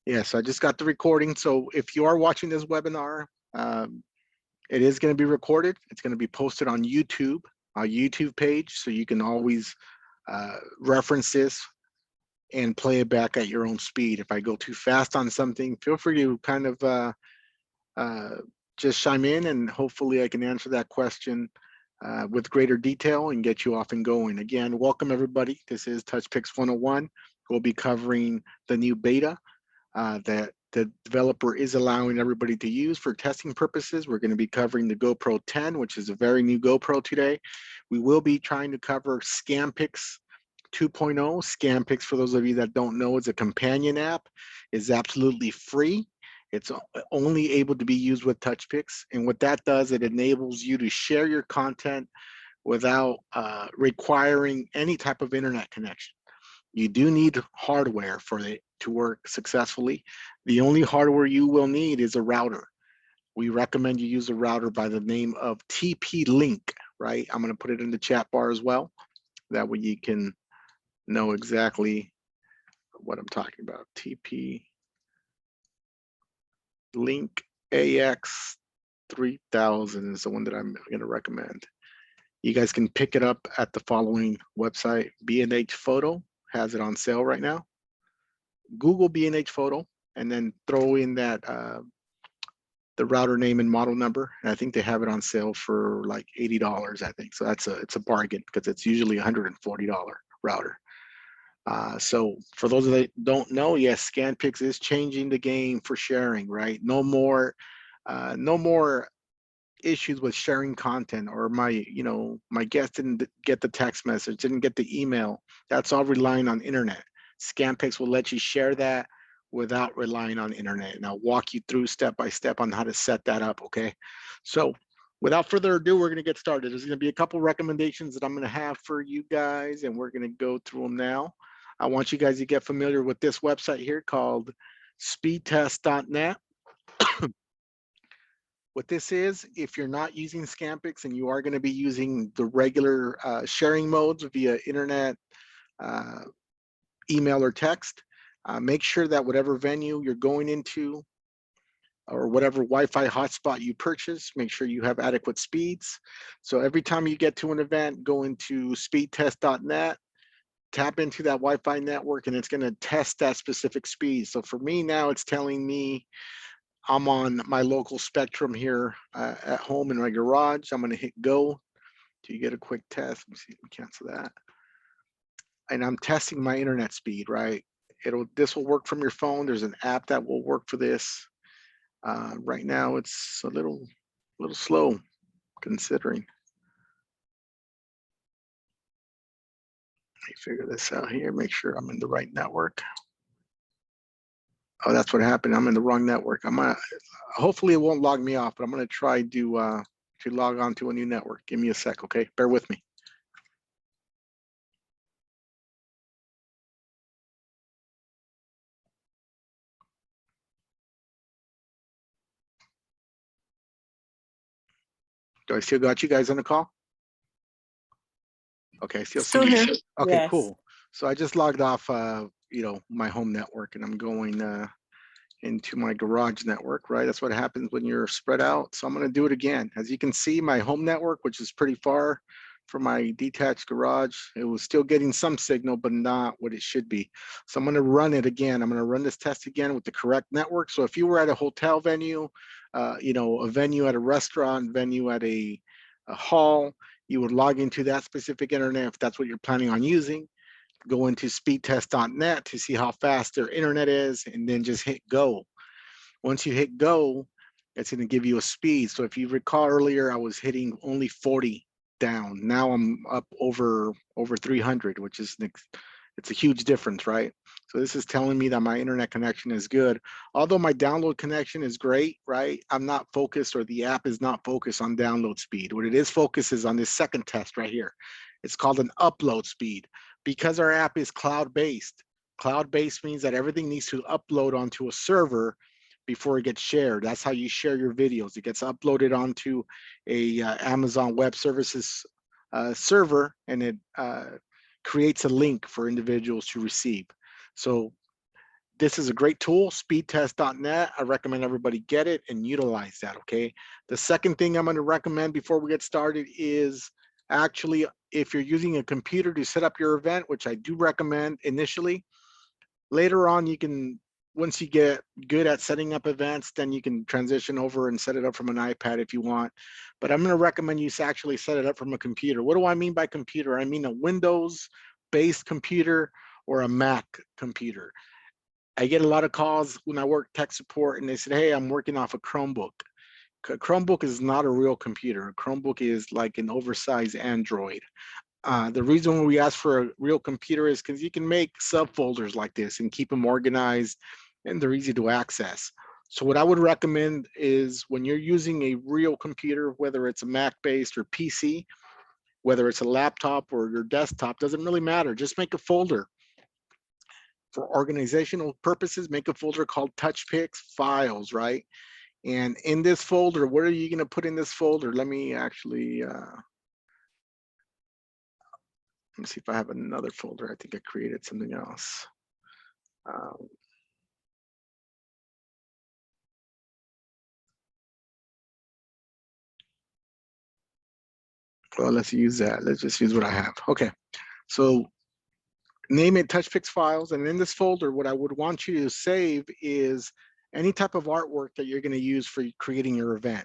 Yes, I just got the recording. So if you are watching this webinar, it is going to be recorded. It's going to be posted on YouTube, our YouTube page, so you can always reference this and play it back at your own speed. If I go too fast on something, feel free to kind of just chime in, and hopefully I can answer that question with greater detail and get you off and going. Again, welcome everybody. This is Touchpix 101. We'll be covering the new beta that the developer is allowing everybody to use for testing purposes. We're going to be covering the GoPro 10, which is a very new GoPro today. We will be trying to cover ScanPix 2.0. ScanPix, for those of you that don't know, is a companion app. It's absolutely free. It's only able to be used with Touchpix. And what that does, it enables you to share your content without requiring any type of internet connection. You do need hardware for it to work successfully. The only hardware you will need is a router. We recommend you use a router by the name of TP-Link, right? I'm going to put it in the chat bar as well. That way you can know exactly what I'm talking about. TP-Link AX 3000 is the one that I'm going to recommend. You guys can pick it up at the following website. B&H Photo has it on sale right now. Google B&H Photo and then throw in that the router name and model number, and I think they have it on sale for like $80, I think. So it's a bargain because it's usually $140 router. So for those that don't know, yes, ScanPix is changing the game for sharing, right? No more issues with sharing content, or my guest didn't get the text message, didn't get the email. That's all relying on internet. ScanPix will let you share that without relying on internet, and I'll walk you through step by step on how to set that up. Okay, so without further ado, we're going to get started. There's going to be a couple recommendations that I'm going to have for you guys, and we're going to go through them now. I want you guys to get familiar with this website here called speedtest.net. What this is, if you're not using ScanPix and you are going to be using the regular sharing modes via internet, email, or text, make sure that whatever venue you're going into or whatever Wi-Fi hotspot you purchase, make sure you have adequate speeds. So every time you get to an event, go into speedtest.net, tap into that Wi-Fi network, and it's going to test that specific speed. So for me now, it's telling me I'm on my local Spectrum here at home in my garage. I'm going to hit go to get a quick test. Let me see if we cancel that. And I'm testing my internet speed, right? This will work from your phone. There's an app that will work for this. Right now, it's a little slow considering. Let me figure this out here. Make sure I'm in the right network. Oh, that's what happened. I'm in the wrong network. Hopefully it won't log me off, but I'm gonna try to log on to a new network. Give me a sec, okay? Bear with me. Do I still got you guys on the call? Okay, still here. Okay, yes. Cool. So I just logged off, my home network, and I'm going into my garage network, right? That's what happens when you're spread out. So I'm going to do it again. As you can see, my home network, which is pretty far from my detached garage, it was still getting some signal, but not what it should be. So I'm going to run it again. I'm going to run this test again with the correct network. So if you were at a hotel venue, a venue at a restaurant, venue at a hall, you would log into that specific internet if that's what you're planning on using. Go into speedtest.net to see how fast their internet is, and then just hit go. Once you hit go, it's going to give you a speed. So if you recall earlier, I was hitting only 40 down. Now I'm up over 300, which is, it's a huge difference, right? So this is telling me that my internet connection is good. Although my download connection is great, right? I'm not focused, or the app is not focused on download speed. What it is focused is on this second test right here. It's called an upload speed. Because our app is cloud-based. Cloud-based means that everything needs to upload onto a server before it gets shared. That's how you share your videos. It gets uploaded onto a Amazon Web Services server, and it creates a link for individuals to receive. So This is a great tool, speedtest.net. I recommend everybody get it and utilize that, okay? The second thing I'm going to recommend before we get started is actually, if you're using a computer to set up your event, which I do recommend initially, later on you can, once you get good at setting up events, then you can transition over and set it up from an iPad if you want. But I'm going to recommend you actually set it up from a computer. What do I mean by computer? I mean a Windows-based computer or a Mac computer. I get a lot of calls when I work tech support and they said, hey, I'm working off a Chromebook. A Chromebook is not a real computer. A Chromebook is like an oversized Android. The reason we ask for a real computer is because you can make subfolders like this and keep them organized, and they're easy to access. So what I would recommend is when you're using a real computer, whether it's a Mac-based or PC, whether it's a laptop or your desktop, doesn't really matter. Just make a folder. For organizational purposes, make a folder called Touchpix files, right? And in this folder, what are you going to put in this folder? Let me actually, let me see if I have another folder. I think I created something else. Well, let's use that. Let's just use what I have. Okay, so name it Touchpix files. And in this folder, what I would want you to save is any type of artwork that you're going to use for creating your event.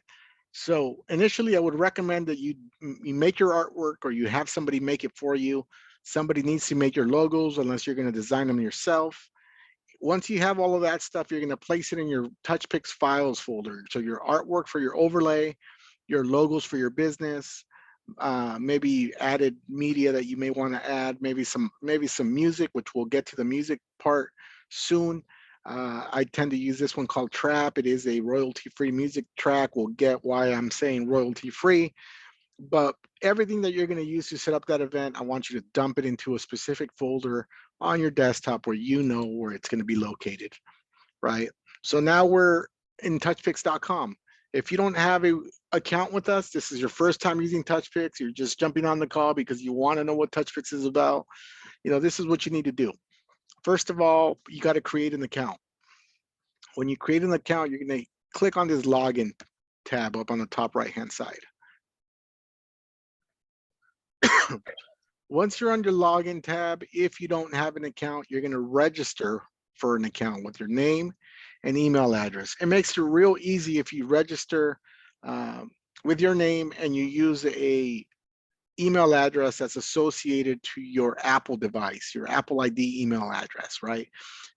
So initially, I would recommend that you make your artwork or you have somebody make it for you. Somebody needs to make your logos unless you're going to design them yourself. Once you have all of that stuff, you're going to place it in your Touchpix files folder. So your artwork for your overlay, your logos for your business, maybe added media that you may want to add, maybe some music, which we'll get to the music part soon. I tend to use this one called Trap. It is a royalty-free music track. We'll get why I'm saying royalty-free. But everything that you're going to use to set up that event, I want you to dump it into a specific folder on your desktop where you know where it's going to be located, right? So now we're in touchpix.com. If you don't have a account with us, this is your first time using Touchpix, you're just jumping on the call because you want to know what Touchpix is about, this is what you need to do. First of all, you got to create an account. When you create an account, you're going to click on this login tab up on the top right hand side. Once you're on your login tab, if you don't have an account, you're going to register for an account with your name and email address. It makes it real easy if you register with your name and you use a email address that's associated to your Apple device, your Apple ID email address, right?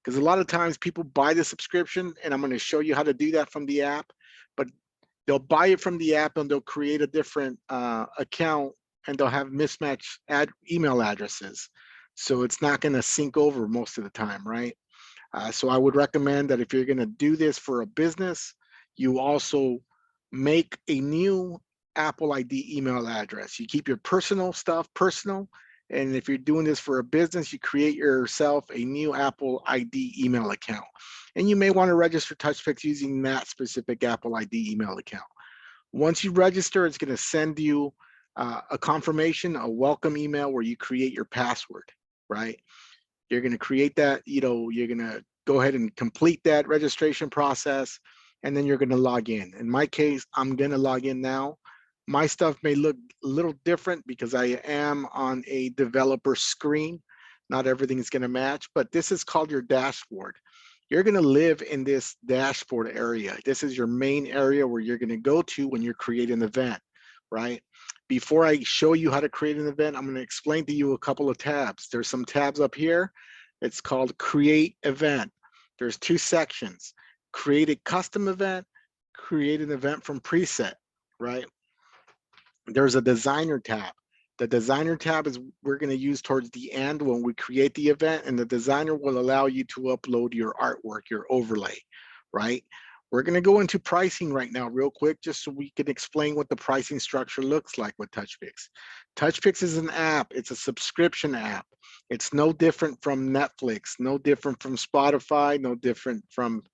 Because a lot of times people buy the subscription, and I'm going to show you how to do that from the app, but they'll buy it from the app and they'll create a different account and they'll have mismatched email addresses. So it's not going to sync over most of the time, right? So I would recommend that if you're going to do this for a business, you also make a new Apple ID email address. You keep your personal stuff personal. And if you're doing this for a business, you create yourself a new Apple ID email account. And you may want to register Touchpix using that specific Apple ID email account. Once you register, it's going to send you a confirmation, a welcome email where you create your password, right? You're going to create that, you're going to go ahead and complete that registration process, and then you're going to log in. In my case, I'm going to log in now. My stuff may look a little different because I am on a developer screen. Not everything is going to match, but this is called your dashboard. You're going to live in this dashboard area. This is your main area where you're going to go to when you're creating an event, right? Before I show you how to create an event, I'm going to explain to you a couple of tabs. There's some tabs up here. It's called Create Event. There's two sections. Create a custom event, create an event from preset, right? There's a designer tab. The designer tab is we're going to use towards the end when we create the event, and the designer will allow you to upload your artwork, your overlay, right? We're going to go into pricing right now real quick just so we can explain what the pricing structure looks like with Touchpix. Touchpix is an app. It's a subscription app. It's no different from Netflix, no different from Spotify, no different from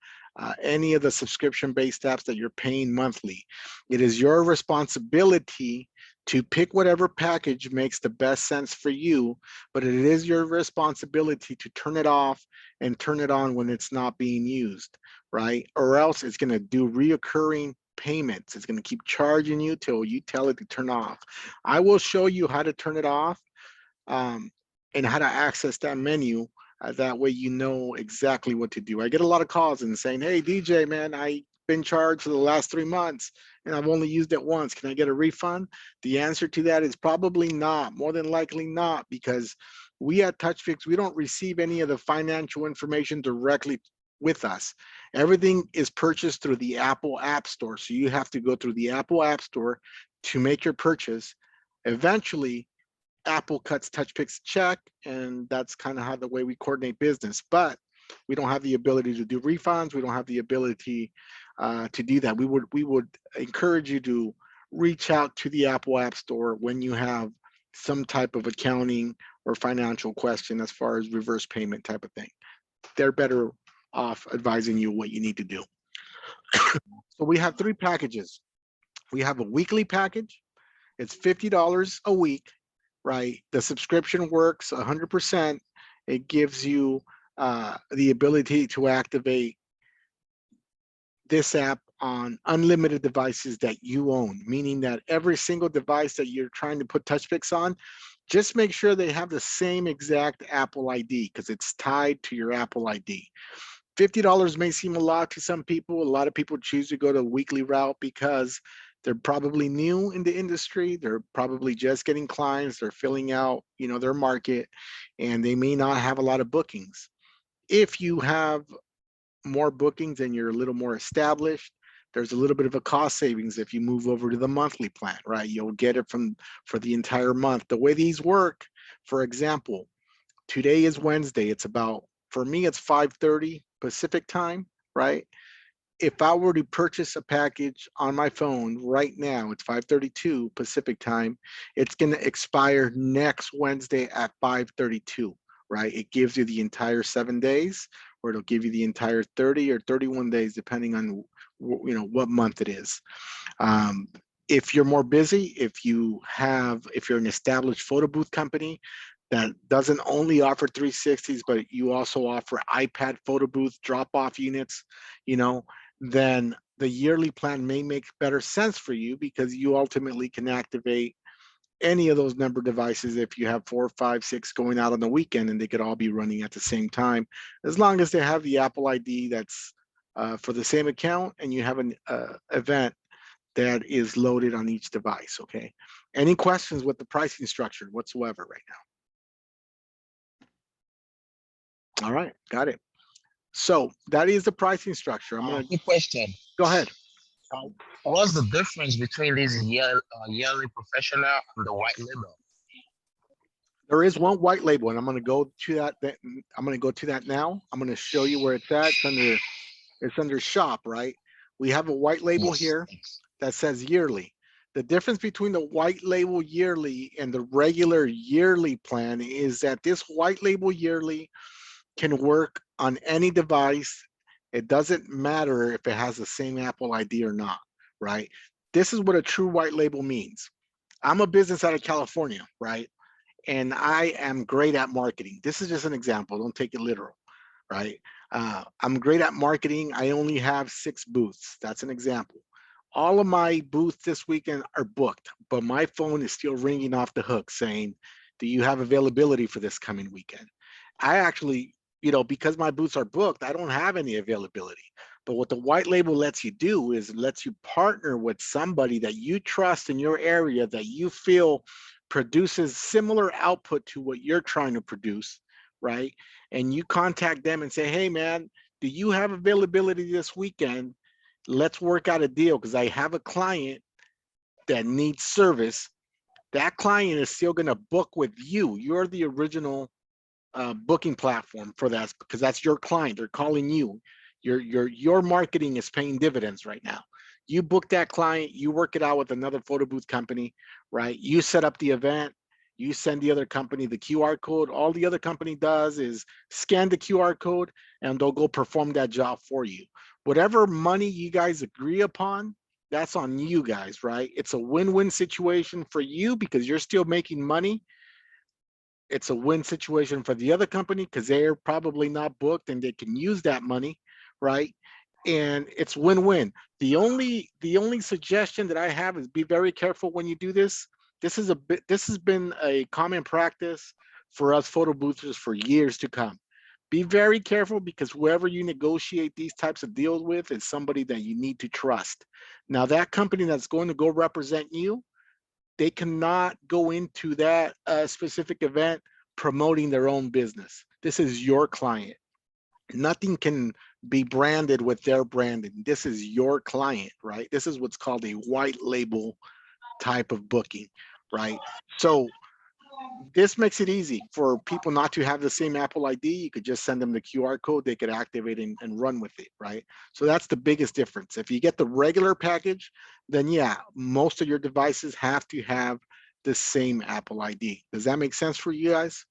any of the subscription-based apps that you're paying monthly. It is your responsibility to pick whatever package makes the best sense for you, but it is your responsibility to turn it off and turn it on when it's not being used, right? Or else it's going to do reoccurring payments. It's going to keep charging you till you tell it to turn off. I will show you how to turn it off, and how to access that menu. That way you know exactly what to do. I get a lot of calls and saying, hey, DJ, man, I've been charged for the last 3 months and I've only used it once. Can I get a refund? The answer to that is probably not, more than likely not, because we at Touchpix, we don't receive any of the financial information directly with us. Everything is purchased through the Apple App Store. So you have to go through the Apple App Store to make your purchase. Eventually, Apple cuts Touchpix check, and that's kind of how the way we coordinate business. But we don't have the ability to do refunds. We don't have the ability to do that. We would encourage you to reach out to the Apple App Store when you have some type of accounting or financial question as far as reverse payment type of thing. They're better off advising you what you need to do. So we have 3 packages. We have a weekly package. It's $50 a week, right? The subscription works 100%. It gives you the ability to activate this app on unlimited devices that you own, meaning that every single device that you're trying to put Touchpix on, just make sure they have the same exact Apple ID because it's tied to your Apple ID. $50 may seem a lot to some people. A lot of people choose to go the weekly route because they're probably new in the industry. They're probably just getting clients. They're filling out, their market, and they may not have a lot of bookings. If you have more bookings and you're a little more established, there's a little bit of a cost savings if you move over to the monthly plan, right? You'll get it for the entire month. The way these work, for example, today is Wednesday. It's about, for me, it's 5:30 Pacific time, right? If I were to purchase a package on my phone right now, it's 5:32 Pacific time, it's going to expire next Wednesday at 5:32, right? It gives you the entire 7 days, or it'll give you the entire 30 or 31 days, depending on what month it is. If you're more busy, if you're an established photo booth company that doesn't only offer 360s, but you also offer iPad photo booth drop-off units, then the yearly plan may make better sense for you because you ultimately can activate any of those number devices if you have 4, 5, 6 going out on the weekend, and they could all be running at the same time, as long as they have the Apple ID that's for the same account and you have an event that is loaded on each device, okay? Any questions with the pricing structure whatsoever right now? All right, got it. So that is the pricing structure. I'm gonna quick question. Go ahead. What's the difference between this yearly professional and the white label? There is one white label, and I'm going to go to that. I'm going to go to that now. I'm going to show you where it's at. It's under shop, right? We have a white label here that says yearly. The difference between the white label yearly and the regular yearly plan is that this white label yearly can work on any device. It doesn't matter if it has the same Apple ID or not, right? This is what a true white label means. I'm a business out of California, right? And I am great at marketing. This is just an example. Don't take it literal, right? I'm great at marketing. I only have 6 booths. That's an example. All of my booths this weekend are booked, but my phone is still ringing off the hook saying, do you have availability for this coming weekend? I actually, because my booths are booked, I don't have any availability. But what the white label lets you do is it lets you partner with somebody that you trust in your area that you feel produces similar output to what you're trying to produce, right? And you contact them and say, hey, man, do you have availability this weekend? Let's work out a deal because I have a client that needs service. That client is still going to book with you. You're the original booking platform for that because that's your client. They're calling you. Your marketing is paying dividends right now. You book that client, you work it out with another photo booth company, right? You set up the event, you send the other company the QR code. All the other company does is scan the QR code and they'll go perform that job for you. Whatever money you guys agree upon, that's on you guys, right? It's a win-win situation for you because you're still making money. It's a win situation for the other company because they're probably not booked and they can use that money, right? And it's win-win. The only suggestion that I have is be very careful when you do this. This has been a common practice for us photo boothers for years to come. Be very careful because whoever you negotiate these types of deals with is somebody that you need to trust. Now, that company that's going to go represent you, they cannot go into that specific event promoting their own business. This is your client. Nothing can be branded with their branding. This is your client, right? This is what's called a white label type of booking, right? So this makes it easy for people not to have the same Apple ID. You could just send them the QR code, they could activate and run with it, right? So that's the biggest difference. If you get the regular package, then yeah, most of your devices have to have the same Apple ID. Does that make sense for you guys?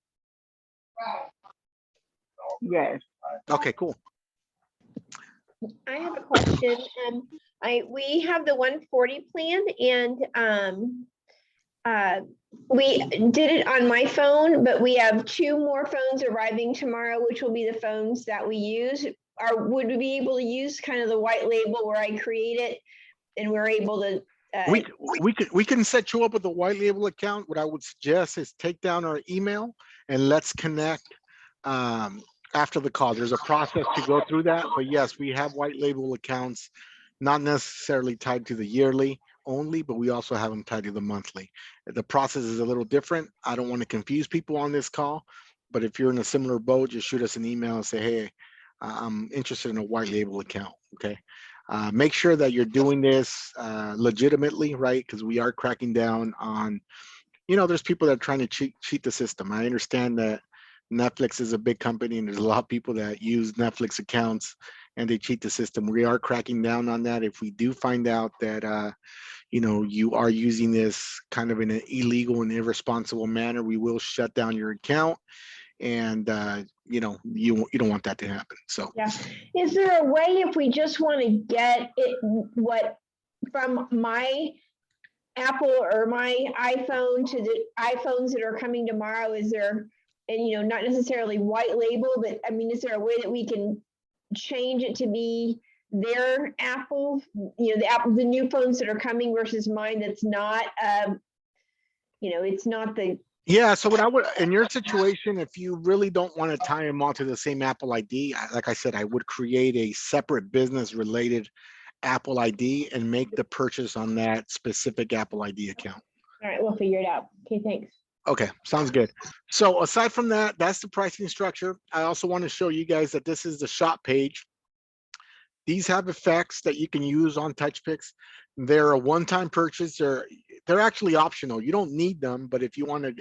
Yes. Okay, cool. I have a question. We have the 140 plan, and we did it on my phone, but we have 2 more phones arriving tomorrow, which will be the phones that we use. Would we be able to use kind of the white label where I create it and we're able to? We can set you up with a white label account. What I would suggest is take down our email and let's connect after the call. There's a process to go through that, but yes, we have white label accounts, not necessarily tied to the yearly only, but we also have them tied to the monthly. The process is a little different. I don't want to confuse people on this call, but if you're in a similar boat, just shoot us an email and say, hey, I'm interested in a white label account. Okay. Make sure that you're doing this legitimately, right? Because we are cracking down on, there's people that are trying to cheat the system. I understand that Netflix is a big company and there's a lot of people that use Netflix accounts and they cheat the system. We are cracking down on that. If we do find out that, you are using this kind of in an illegal and irresponsible manner, we will shut down your account. And you don't want that to happen. So yeah, is there a way if we just want to get it from my Apple or my iPhone to the iPhones that are coming tomorrow? Is there, and not necessarily white label, but I mean, is there a way that we can change it to be their Apple, the new phones that are coming versus mine that's not, it's not the. Yeah, so what I would, in your situation, if you really don't want to tie them all to the same Apple ID, like I said, I would create a separate business related Apple ID and make the purchase on that specific Apple ID account. All right, we'll figure it out. Okay, thanks. Okay, sounds good. So aside from that, that's the pricing structure. I also want to show you guys that this is the shop page. These have effects that you can use on Touchpix. They're a one-time purchase. They're actually optional. You don't need them, but if you want to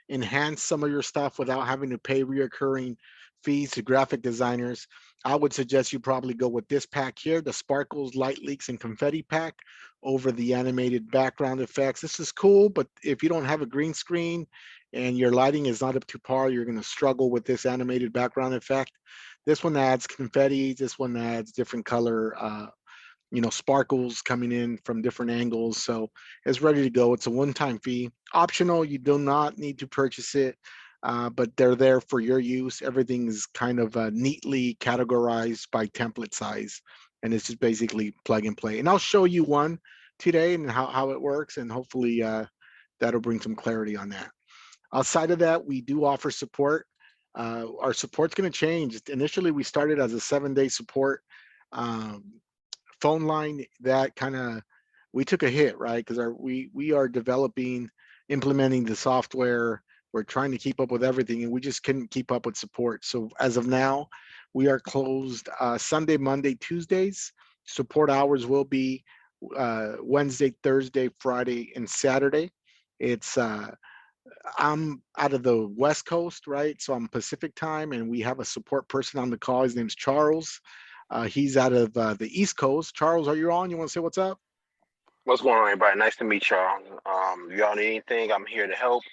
enhance some of your stuff without having to pay reoccurring fees to graphic designers, I would suggest you probably go with this pack here, the sparkles, light leaks, and confetti pack over the animated background effects. This is cool, but if you don't have a green screen and your lighting is not up to par, you're going to struggle with this animated background effect. This one adds confetti. This one adds different color, sparkles coming in from different angles. So it's ready to go. It's a one-time fee. Optional. You do not need to purchase it, but they're there for your use. Everything's kind of neatly categorized by template size, and it's just basically plug and play. And I'll show you one today and how it works, and hopefully that'll bring some clarity on that. Outside of that, we do offer support. Our support's going to change. Initially, we started as a 7-day support phone line. That we took a hit, right? Because we are implementing the software. We're trying to keep up with everything, and we just couldn't keep up with support. So as of now, we are closed Sunday, Monday, Tuesdays. Support hours will be Wednesday, Thursday, Friday, and Saturday. I'm out of the West Coast, right? So I'm Pacific time, and we have a support person on the call. His name's Charles. He's out of the East Coast. Charles, are you on? You want to say what's up? What's going on, everybody? Nice to meet y'all. Y'all need anything, I'm here to help.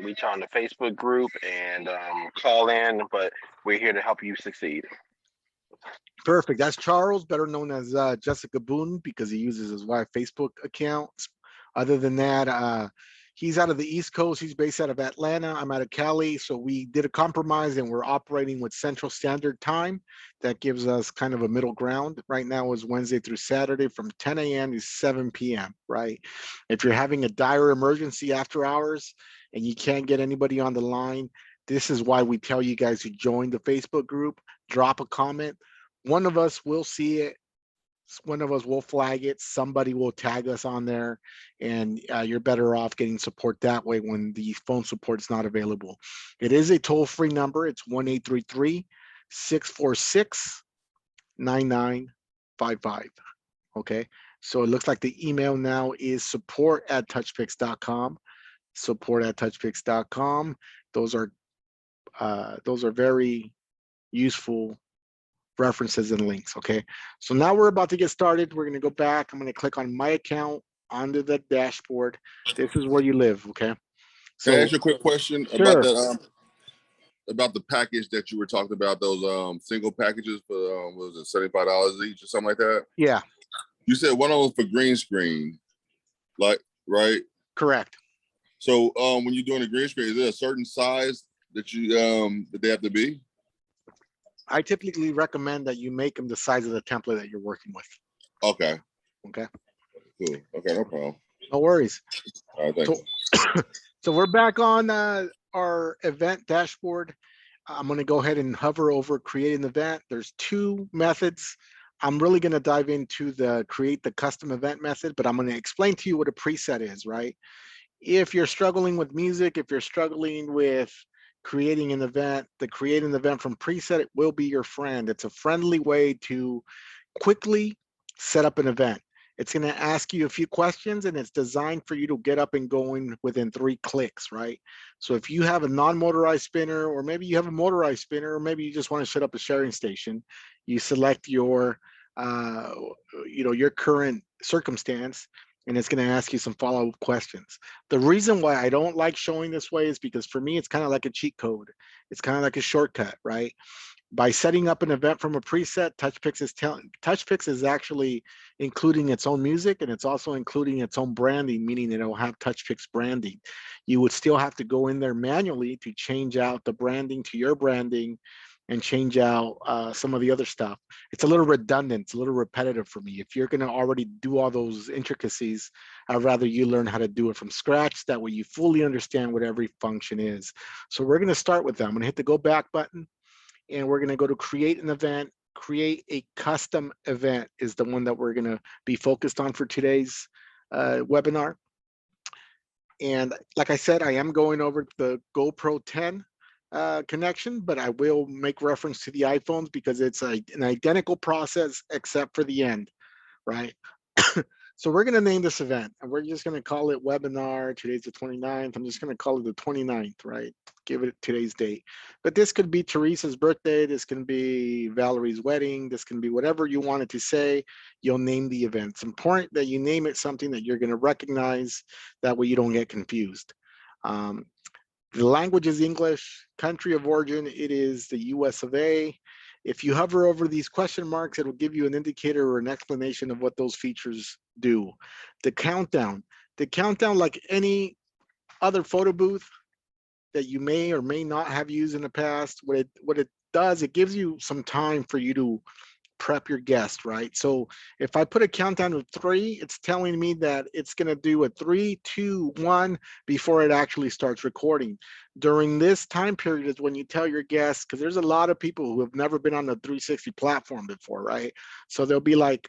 Reach out on the Facebook group and call in, but we're here to help you succeed. Perfect. That's Charles, better known as Jessica Boone, because he uses his wife Facebook account. Other than that, he's out of the East Coast. He's based out of Atlanta. I'm out of Cali. So we did a compromise and we're operating with Central Standard Time. That gives us kind of a middle ground. Right now is Wednesday through Saturday from 10 a.m. to 7 p.m., right? If you're having a dire emergency after hours and you can't get anybody on the line, this is why we tell you guys to join the Facebook group, drop a comment. One of us will see it. One of us will flag it. Somebody will tag us on there, and you're better off getting support that way when the phone support is not available. It is a toll-free number. It's 1-833-646-9955. Okay, so it looks like the email now is support@touchpix.com. Support@touchpix.com. Those are very useful references and links. Okay, so now we're about to get started. We're going to go back. I'm going to click on my account under the dashboard. This is where you live. Okay, so can I ask you a quick question about that? About the package that you were talking about, those single packages for what was it, $75 each or something like that? Yeah, you said one of them for green screen, like, right? Correct. So when you're doing a green screen, is there a certain size that you that they have to be? I typically recommend that you make them the size of the template that you're working with. Okay. Okay. Cool. Okay, no problem. No worries. All right, thank you. So we're back on our event dashboard. I'm going to go ahead and hover over create an event. There's two methods. I'm really going to dive into the create the custom event method, but I'm going to explain to you what a preset is, right? If you're struggling with music, if you're struggling with creating an event, the create an event from preset will be your friend. It's a friendly way to quickly set up an event. It's going to ask you a few questions and it's designed for you to get up and going within 3 clicks, right? So if you have a non-motorized spinner, or maybe you have a motorized spinner, or maybe you just want to set up a sharing station, you select your, your current circumstance, and it's going to ask you some follow-up questions. The reason why I don't like showing this way is because for me, it's kind of like a cheat code. It's kind of like a shortcut, right? By setting up an event from a preset, Touchpix is actually including its own music, and it's also including its own branding, meaning it'll have Touchpix branding. You would still have to go in there manually to change out the branding to your branding and change out some of the other stuff. It's a little redundant, it's a little repetitive for me. If you're gonna already do all those intricacies, I'd rather you learn how to do it from scratch. That way you fully understand what every function is. So we're gonna start with that. I'm gonna hit the go back button, and we're gonna go to create an event. Create a custom event is the one that we're gonna be focused on for today's webinar. And like I said, I am going over the GoPro 10 connection, but I will make reference to the iPhones because it's an identical process except for the end, right? So we're going to name this event, and we're just going to call it webinar. Today's the 29th. I'm just going to call it the 29th, right? Give it today's date. But this could be Teresa's birthday. This can be Valerie's wedding. This can be whatever you want it to say. You'll name the event. It's important that you name it something that you're going to recognize. That way you don't get confused. The language is English. Country of origin, it is the US of A. If you hover over these question marks, it'll give you an indicator or an explanation of what those features do. The countdown, like any other photo booth that you may or may not have used in the past, what it does, it gives you some time for you to prep your guest, right? So if I put a countdown of 3, it's telling me that it's going to do a 3, 2, 1 before it actually starts recording. During this time period is when you tell your guests, because there's a lot of people who have never been on the 360 platform before, right? So they'll be like,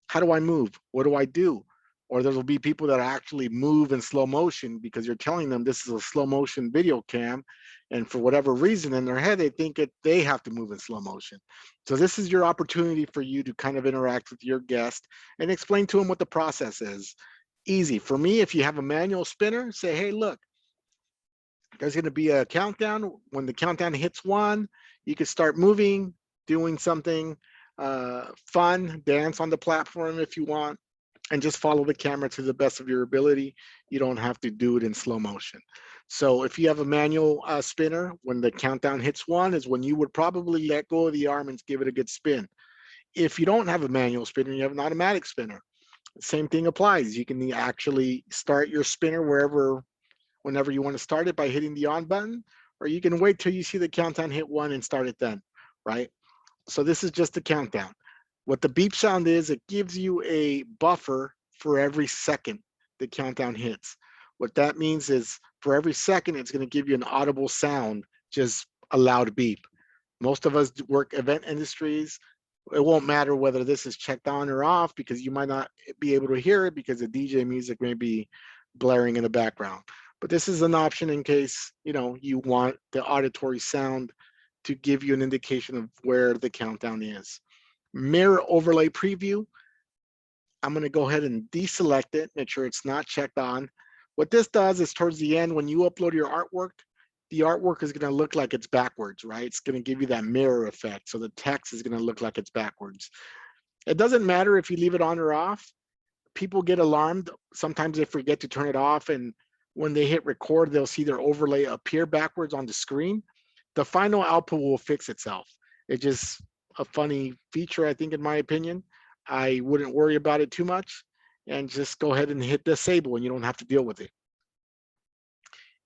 how do I move? What do I do? Or there will be people that actually move in slow motion because you're telling them this is a slow motion video cam. And for whatever reason in their head, they think they have to move in slow motion. So this is your opportunity for you to kind of interact with your guest and explain to them what the process is. Easy. For me, if you have a manual spinner, say, hey, look, there's going to be a countdown. When the countdown hits 1, you can start moving, doing something fun, dance on the platform if you want, and just follow the camera to the best of your ability. You don't have to do it in slow motion. So if you have a manual spinner, when the countdown hits 1 is when you would probably let go of the arm and give it a good spin. If you don't have a manual spinner, you have an automatic spinner. Same thing applies. You can actually start your spinner whenever you want to start it by hitting the on button, or you can wait till you see the countdown hit 1 and start it then, right? So this is just the countdown. What the beep sound is, it gives you a buffer for every second the countdown hits. What that means is for every second, it's going to give you an audible sound, just a loud beep. Most of us work event industries. It won't matter whether this is checked on or off because you might not be able to hear it because the DJ music may be blaring in the background. But this is an option in case, you know, you want the auditory sound to give you an indication of where the countdown is. Mirror overlay preview. I'm going to go ahead and deselect it, make sure it's not checked on. What this does is towards the end, when you upload your artwork, the artwork is going to look like it's backwards, right? It's going to give you that mirror effect. So the text is going to look like it's backwards. It doesn't matter if you leave it on or off. People get alarmed. Sometimes they forget to turn it off. And when they hit record, they'll see their overlay appear backwards on the screen. The final output will fix itself. It's just a funny feature, I think, in my opinion. I wouldn't worry about it too much and just go ahead and hit disable and you don't have to deal with it.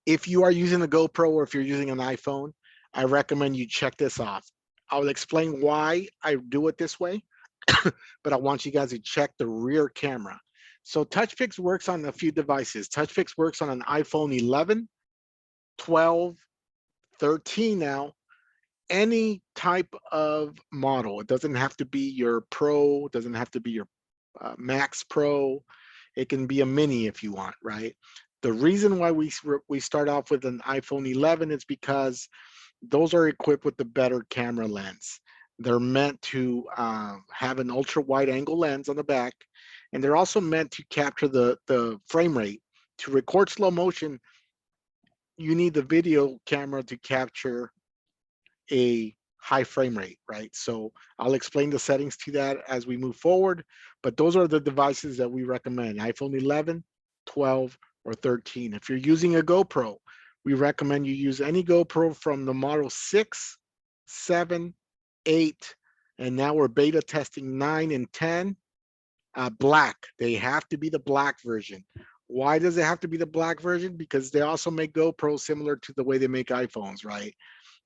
If you are using a GoPro or if you're using an iPhone, I recommend you check this off. I'll explain why I do it this way, but I want you guys to check the rear camera. So Touchpix works on a few devices. Touchpix works on an iPhone 11, 12, 13 now, any type of model. It doesn't have to be your Pro, it doesn't have to be your Max Pro. It can be a mini if you want, right? The reason why we start off with an iPhone 11 is because those are equipped with the better camera lens. They're meant to have an ultra wide angle lens on the back, and they're also meant to capture the frame rate. To record slow motion, you need the video camera to capture a high frame rate, right? So I'll explain the settings to that as we move forward, but those are the devices that we recommend: iPhone 11, 12, or 13. If you're using a GoPro, we recommend you use any GoPro from the model 6, 7, 8, and now we're beta testing 9 and 10. Black, they have to be the black version. Why does it have to be the black version? Because they also make GoPro similar to the way they make iPhones, right?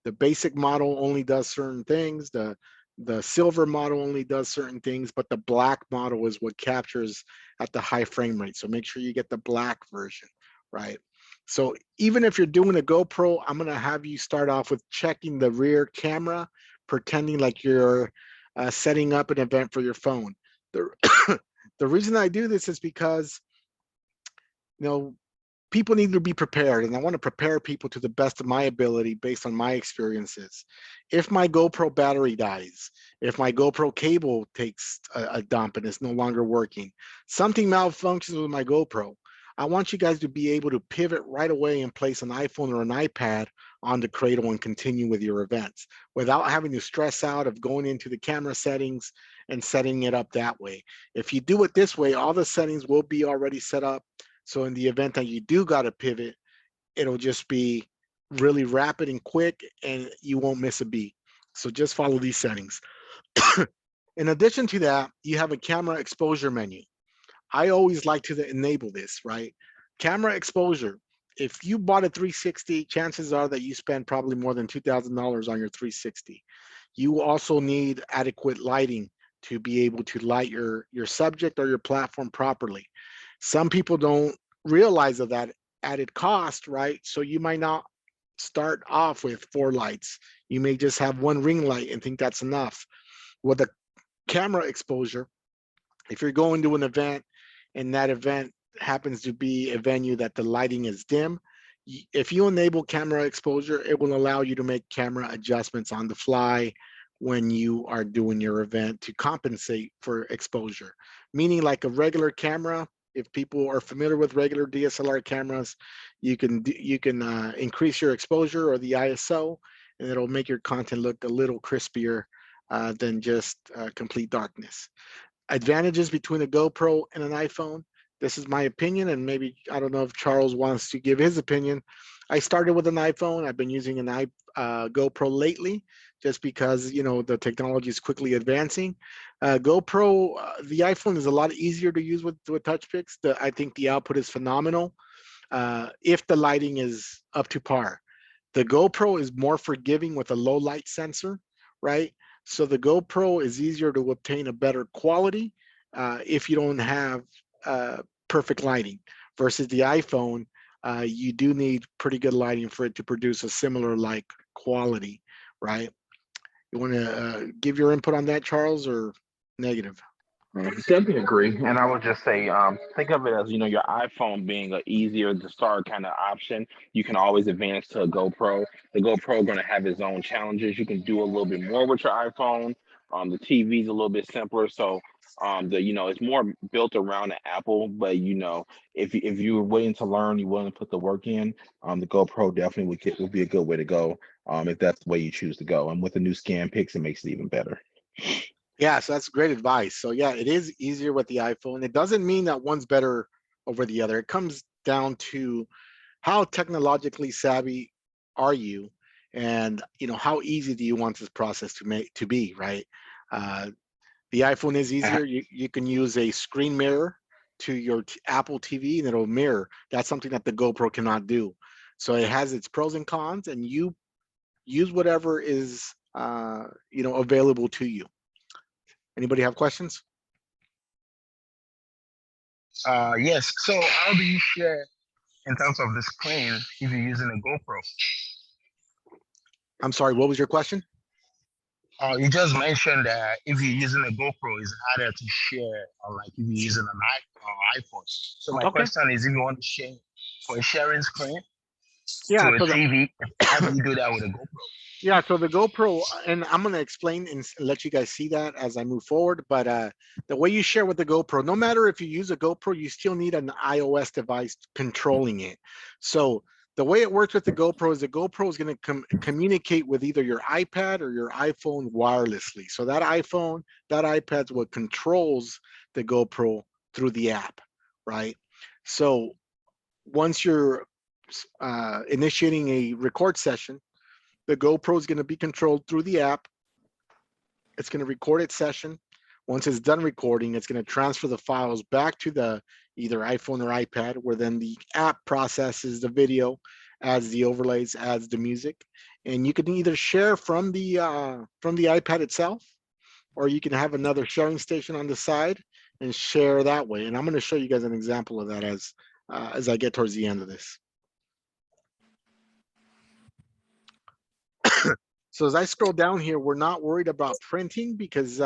The basic model only does certain things. The silver model only does certain things, but the black model is what captures at the high frame rate. So make sure you get the black version, right? So even if you're doing a GoPro, I'm gonna have you start off with checking the rear camera, pretending like you're setting up an event for your phone. The reason I do this is because, you know, people need to be prepared, and I want to prepare people to the best of my ability based on my experiences. If my GoPro battery dies, if my GoPro cable takes a dump and it's no longer working, something malfunctions with my GoPro, I want you guys to be able to pivot right away and place an iPhone or an iPad on the cradle and continue with your events without having to stress out of going into the camera settings and setting it up that way. If you do it this way, all the settings will be already set up. So in the event that you do got to pivot, it'll just be really rapid and quick and you won't miss a beat. So just follow these settings. In addition to that, you have a camera exposure menu. I always like to enable this, right? Camera exposure. If you bought a 360, chances are that you spend probably more than $2,000 on your 360. You also need adequate lighting to be able to light your subject or your platform properly. Some people don't realize of that added cost, right? So you might not start off with 4 lights. You may just have 1 ring light and think that's enough. With the camera exposure, if you're going to an event and that event happens to be a venue that the lighting is dim, if you enable camera exposure, it will allow you to make camera adjustments on the fly when you are doing your event to compensate for exposure. Meaning, like a regular camera, if people are familiar with regular DSLR cameras, you can increase your exposure or the ISO, and it'll make your content look a little crispier than just complete darkness. Advantages between a GoPro and an iPhone: this is my opinion, and maybe I don't know if Charles wants to give his opinion. I started with an iPhone. I've been using an GoPro lately, just because the technology is quickly advancing. GoPro, the iPhone is a lot easier to use with Touchpix. I think the output is phenomenal if the lighting is up to par. The GoPro is more forgiving with a low light sensor, right? So the GoPro is easier to obtain a better quality if you don't have perfect lighting, versus the iPhone. You do need pretty good lighting for it to produce a similar like quality, right? You want to give your input on that, Charles, or negative? Definitely agree. And I would just say, think of it as, your iPhone being an easier to start kind of option. You can always advance to a GoPro. The GoPro going to have its own challenges. You can do a little bit more with your iPhone. The TV is a little bit simpler. So, it's more built around the Apple, but if you're willing to learn, you're willing to put the work in, the GoPro definitely would be a good way to go. If that's the way you choose to go. And with the new ScanPix, it makes it even better. Yeah, so that's great advice. So yeah, it is easier with the iPhone. It doesn't mean that one's better over the other. It comes down to how technologically savvy are you, and how easy do you want this process to be, right? The iPhone is easier. You can use a screen mirror to your Apple TV and it'll mirror. That's something that the GoPro cannot do. So it has its pros and cons, and you use whatever is available to you. Anybody have questions? Yes. So how do you share in terms of the screen if you're using a GoPro? I'm sorry, what was your question? You just mentioned that if you're using a GoPro, it's harder to share, like if you're using an iPhone. So my question is, if you want to share for a sharing screen to a TV, how do you do that with a GoPro? Yeah, so the GoPro, and I'm going to explain and let you guys see that as I move forward, but the way you share with the GoPro, no matter if you use a GoPro, you still need an iOS device controlling it. So the way it works with the GoPro is going to communicate with either your iPad or your iPhone wirelessly. So that iPhone, that iPad's what controls the GoPro through the app, right? So once you're initiating a record session, the GoPro is going to be controlled through the app. It's going to record its session. Once it's done recording, it's going to transfer the files back to the either iPhone or iPad, where then the app processes the video, adds the overlays, adds the music, and you can either share from the iPad itself, or you can have another sharing station on the side and share that way. And I'm going to show you guys an example of that as I get towards the end of this. So as I scroll down here, we're not worried about printing because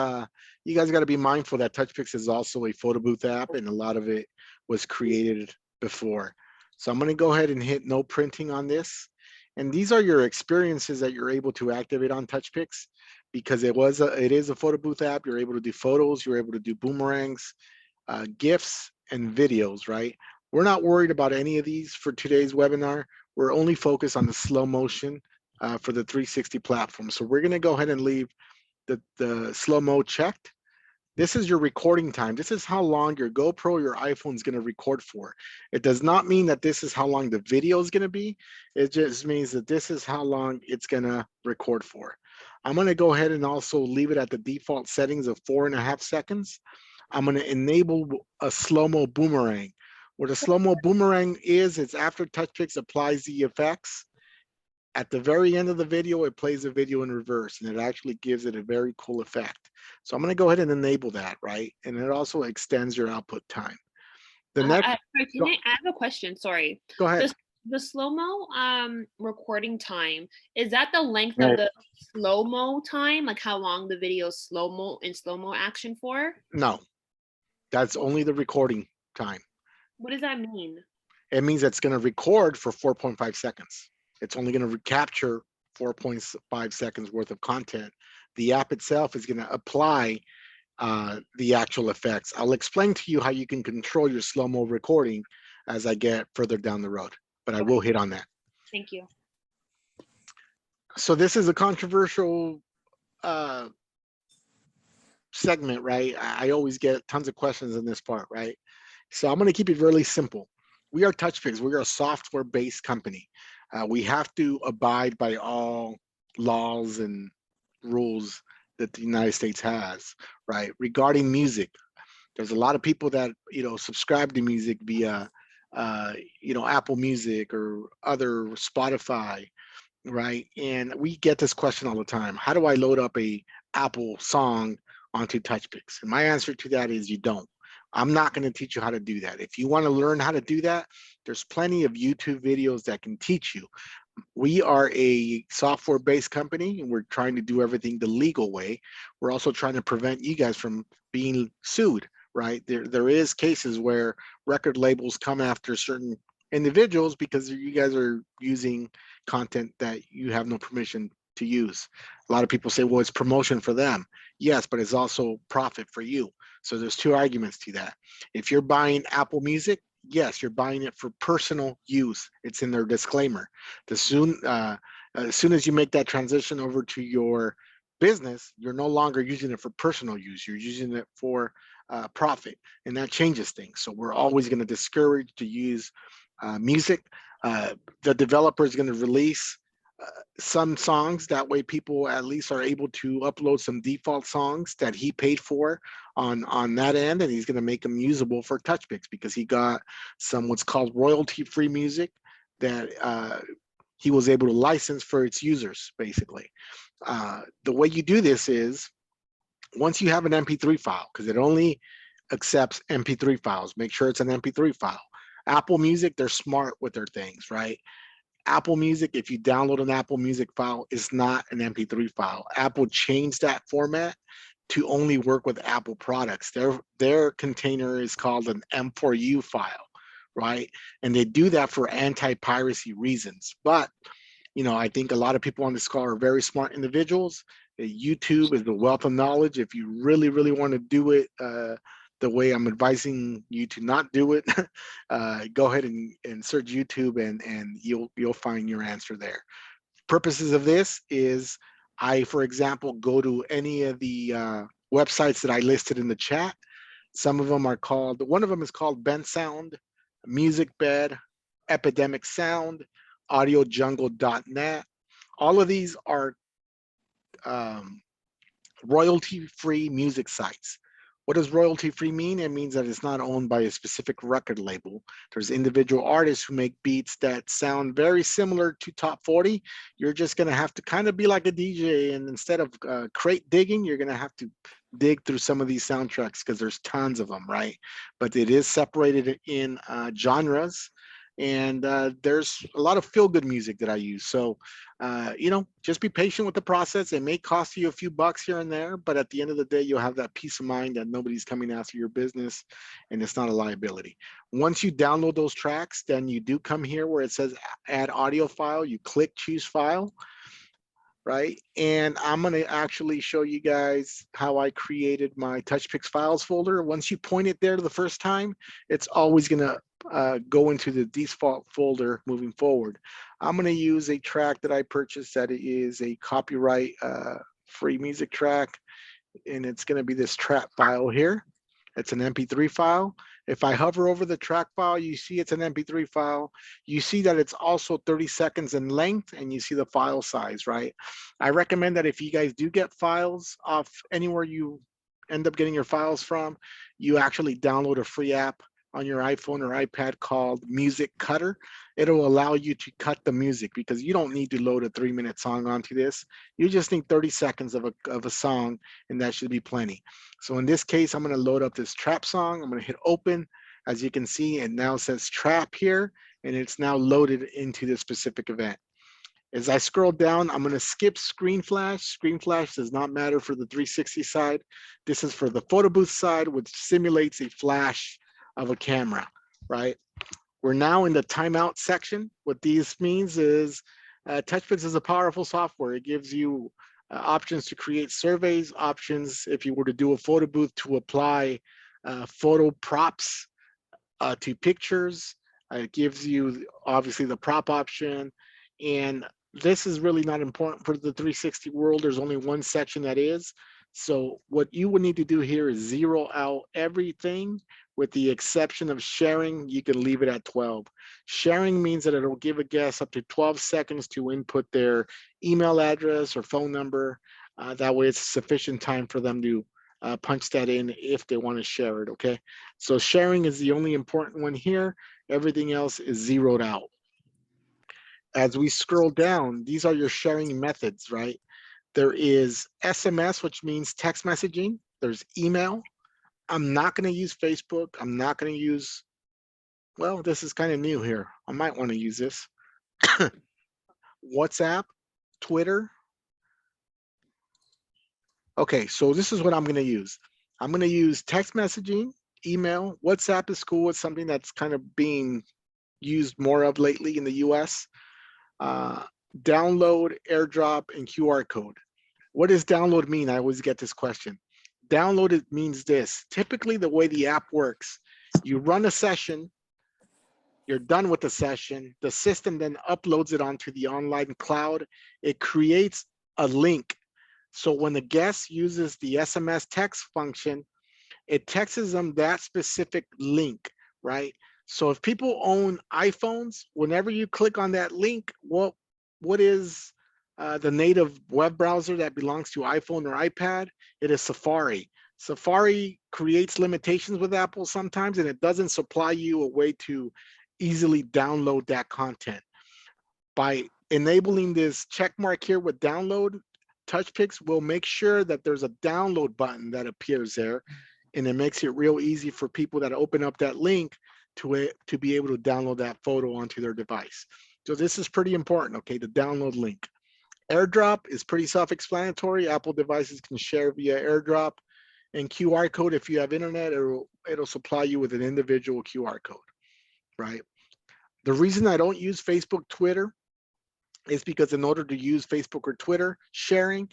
you guys got to be mindful that Touchpix is also a photo booth app, and a lot of it was created before. So I'm going to go ahead and hit no printing on this. And these are your experiences that you're able to activate on Touchpix, because it is a photo booth app. You're able to do photos, you're able to do boomerangs, GIFs, and videos, right? We're not worried about any of these for today's webinar. We're only focused on the slow motion for the 360 platform. So we're going to go ahead and leave the slow-mo checked. This is your recording time. This is how long your GoPro or your iPhone is going to record for. It does not mean that this is how long the video is going to be. It just means that this is how long it's going to record for. I'm going to go ahead and also leave it at the default settings of 4.5 seconds. I'm going to enable a slow-mo boomerang. What a slow-mo boomerang is, it's after Touchpix applies the effects. At the very end of the video, it plays the video in reverse, and it actually gives it a very cool effect. So I'm going to go ahead and enable that, right? And it also extends your output time. The next, I have a question. Sorry. Go ahead. The slow-mo recording time, is that the length of the slow-mo time? Like how long the video is slow-mo action for? No, that's only the recording time. What does that mean? It means it's going to record for 4.5 seconds. It's only going to capture 4.5 seconds worth of content. The app itself is going to apply the actual effects. I'll explain to you how you can control your slow-mo recording as I get further down the road, but I will hit on that. Thank you. So this is a controversial segment, right? I always get tons of questions in this part, right? So I'm going to keep it really simple. We are Touchpix. We are a software-based company. We have to abide by all laws and rules that the United States has, right? Regarding music, there's a lot of people that, subscribe to music via, Apple Music or other Spotify, right? And we get this question all the time. How do I load up a Apple song onto Touchpix? And my answer to that is you don't. I'm not going to teach you how to do that. If you want to learn how to do that, there's plenty of YouTube videos that can teach you. We are a software-based company, and we're trying to do everything the legal way. We're also trying to prevent you guys from being sued, right? There is cases where record labels come after certain individuals because you guys are using content that you have no permission to use. A lot of people say, well, it's promotion for them. Yes, but it's also profit for you. So there's two arguments to that. If you're buying Apple Music, yes, you're buying it for personal use. It's in their disclaimer. As soon as you make that transition over to your business, you're no longer using it for personal use. You're using it for profit, and that changes things. So we're always going to discourage to use music. The developer is going to release some songs. That way people at least are able to upload some default songs that he paid for on that end, and he's going to make them usable for Touchpix because he got some what's called royalty-free music that he was able to license for its users, basically. The way you do this is once you have an MP3 file, because it only accepts MP3 files, make sure it's an MP3 file. Apple Music, they're smart with their things, right? Apple Music, if you download an Apple Music file, is not an MP3 file. Apple changed that format to only work with Apple products. Their container is called an M4U file, right? And they do that for anti-piracy reasons. But, I think a lot of people on this call are very smart individuals. YouTube is the wealth of knowledge. If you really, really want to do it the way I'm advising you to not do it, go ahead and search YouTube and you'll find your answer there. Purposes of this is for example, go to any of the websites that I listed in the chat. Some of them are called, one of them is called Bent Sound, Music Bed, Epidemic Sound, AudioJungle.net. All of these are royalty-free music sites. What does royalty-free mean? It means that it's not owned by a specific record label. There's individual artists who make beats that sound very similar to Top 40. You're just going to have to kind of be like a DJ, and instead of crate digging, you're going to have to dig through some of these soundtracks because there's tons of them, right? But it is separated in genres. And there's a lot of feel-good music that I use. So, just be patient with the process. It may cost you a few bucks here and there, but at the end of the day, you'll have that peace of mind that nobody's coming after your business and it's not a liability. Once you download those tracks, then you do come here where it says add audio file. You click choose file, right? And I'm going to actually show you guys how I created my Touchpix files folder. Once you point it there the first time, it's always going to go into the default folder moving forward. I'm going to use a track that I purchased that is a copyright free music track, and it's going to be this trap file here. It's an MP3 file. If I hover over the track file, you see it's an MP3 file. You see that it's also 30 seconds in length, and you see the file size, right? I recommend that if you guys do get files off anywhere you end up getting your files from, you actually download a free app on your iPhone or iPad called Music Cutter. It'll allow you to cut the music because you don't need to load a 3-minute song onto this. You just need 30 seconds of a song, and that should be plenty. So in this case, I'm going to load up this trap song. I'm going to hit open. As you can see, it now says trap here, and it's now loaded into this specific event. As I scroll down, I'm going to skip screen flash. Screen flash does not matter for the 360 side. This is for the photo booth side, which simulates a flash of a camera, right? We're now in the timeout section. What this means is Touchpix is a powerful software. It gives you options to create surveys, options if you were to do a photo booth to apply photo props to pictures. It gives you obviously the prop option, and this is really not important for the 360 world. There's only one section that is. So what you would need to do here is 0 out everything with the exception of sharing. You can leave it at 12. Sharing means that it'll give a guest up to 12 seconds to input their email address or phone number. That way it's sufficient time for them to punch that in if they want to share it, okay? So sharing is the only important one here. Everything else is zeroed out. As we scroll down, these are your sharing methods, right? There is SMS, which means text messaging. There's email. I'm not going to use Facebook. I'm not going to use, well, this is kind of new here. I might want to use this. WhatsApp, Twitter. Okay, so this is what I'm going to use. I'm going to use text messaging, email. WhatsApp is cool. It's something that's kind of being used more of lately in the US. Download, airdrop, and QR code. What does download mean? I always get this question. Download, it means this. Typically, the way the app works, you run a session, you're done with the session, the system then uploads it onto the online cloud. It creates a link. So when the guest uses the SMS text function, it texts them that specific link, right? So if people own iPhones, whenever you click on that link, what is the native web browser that belongs to iPhone or iPad? It is Safari. Safari creates limitations with Apple sometimes, and it doesn't supply you a way to easily download that content. By enabling this check mark here with download, Touchpix will make sure that there's a download button that appears there, and it makes it real easy for people that open up that link to be able to download that photo onto their device. So this is pretty important, okay, the download link. Airdrop is pretty self-explanatory. Apple devices can share via airdrop, and QR code, if you have internet, it'll supply you with an individual QR code, right? The reason I don't use Facebook, Twitter is because in order to use Facebook or Twitter sharing,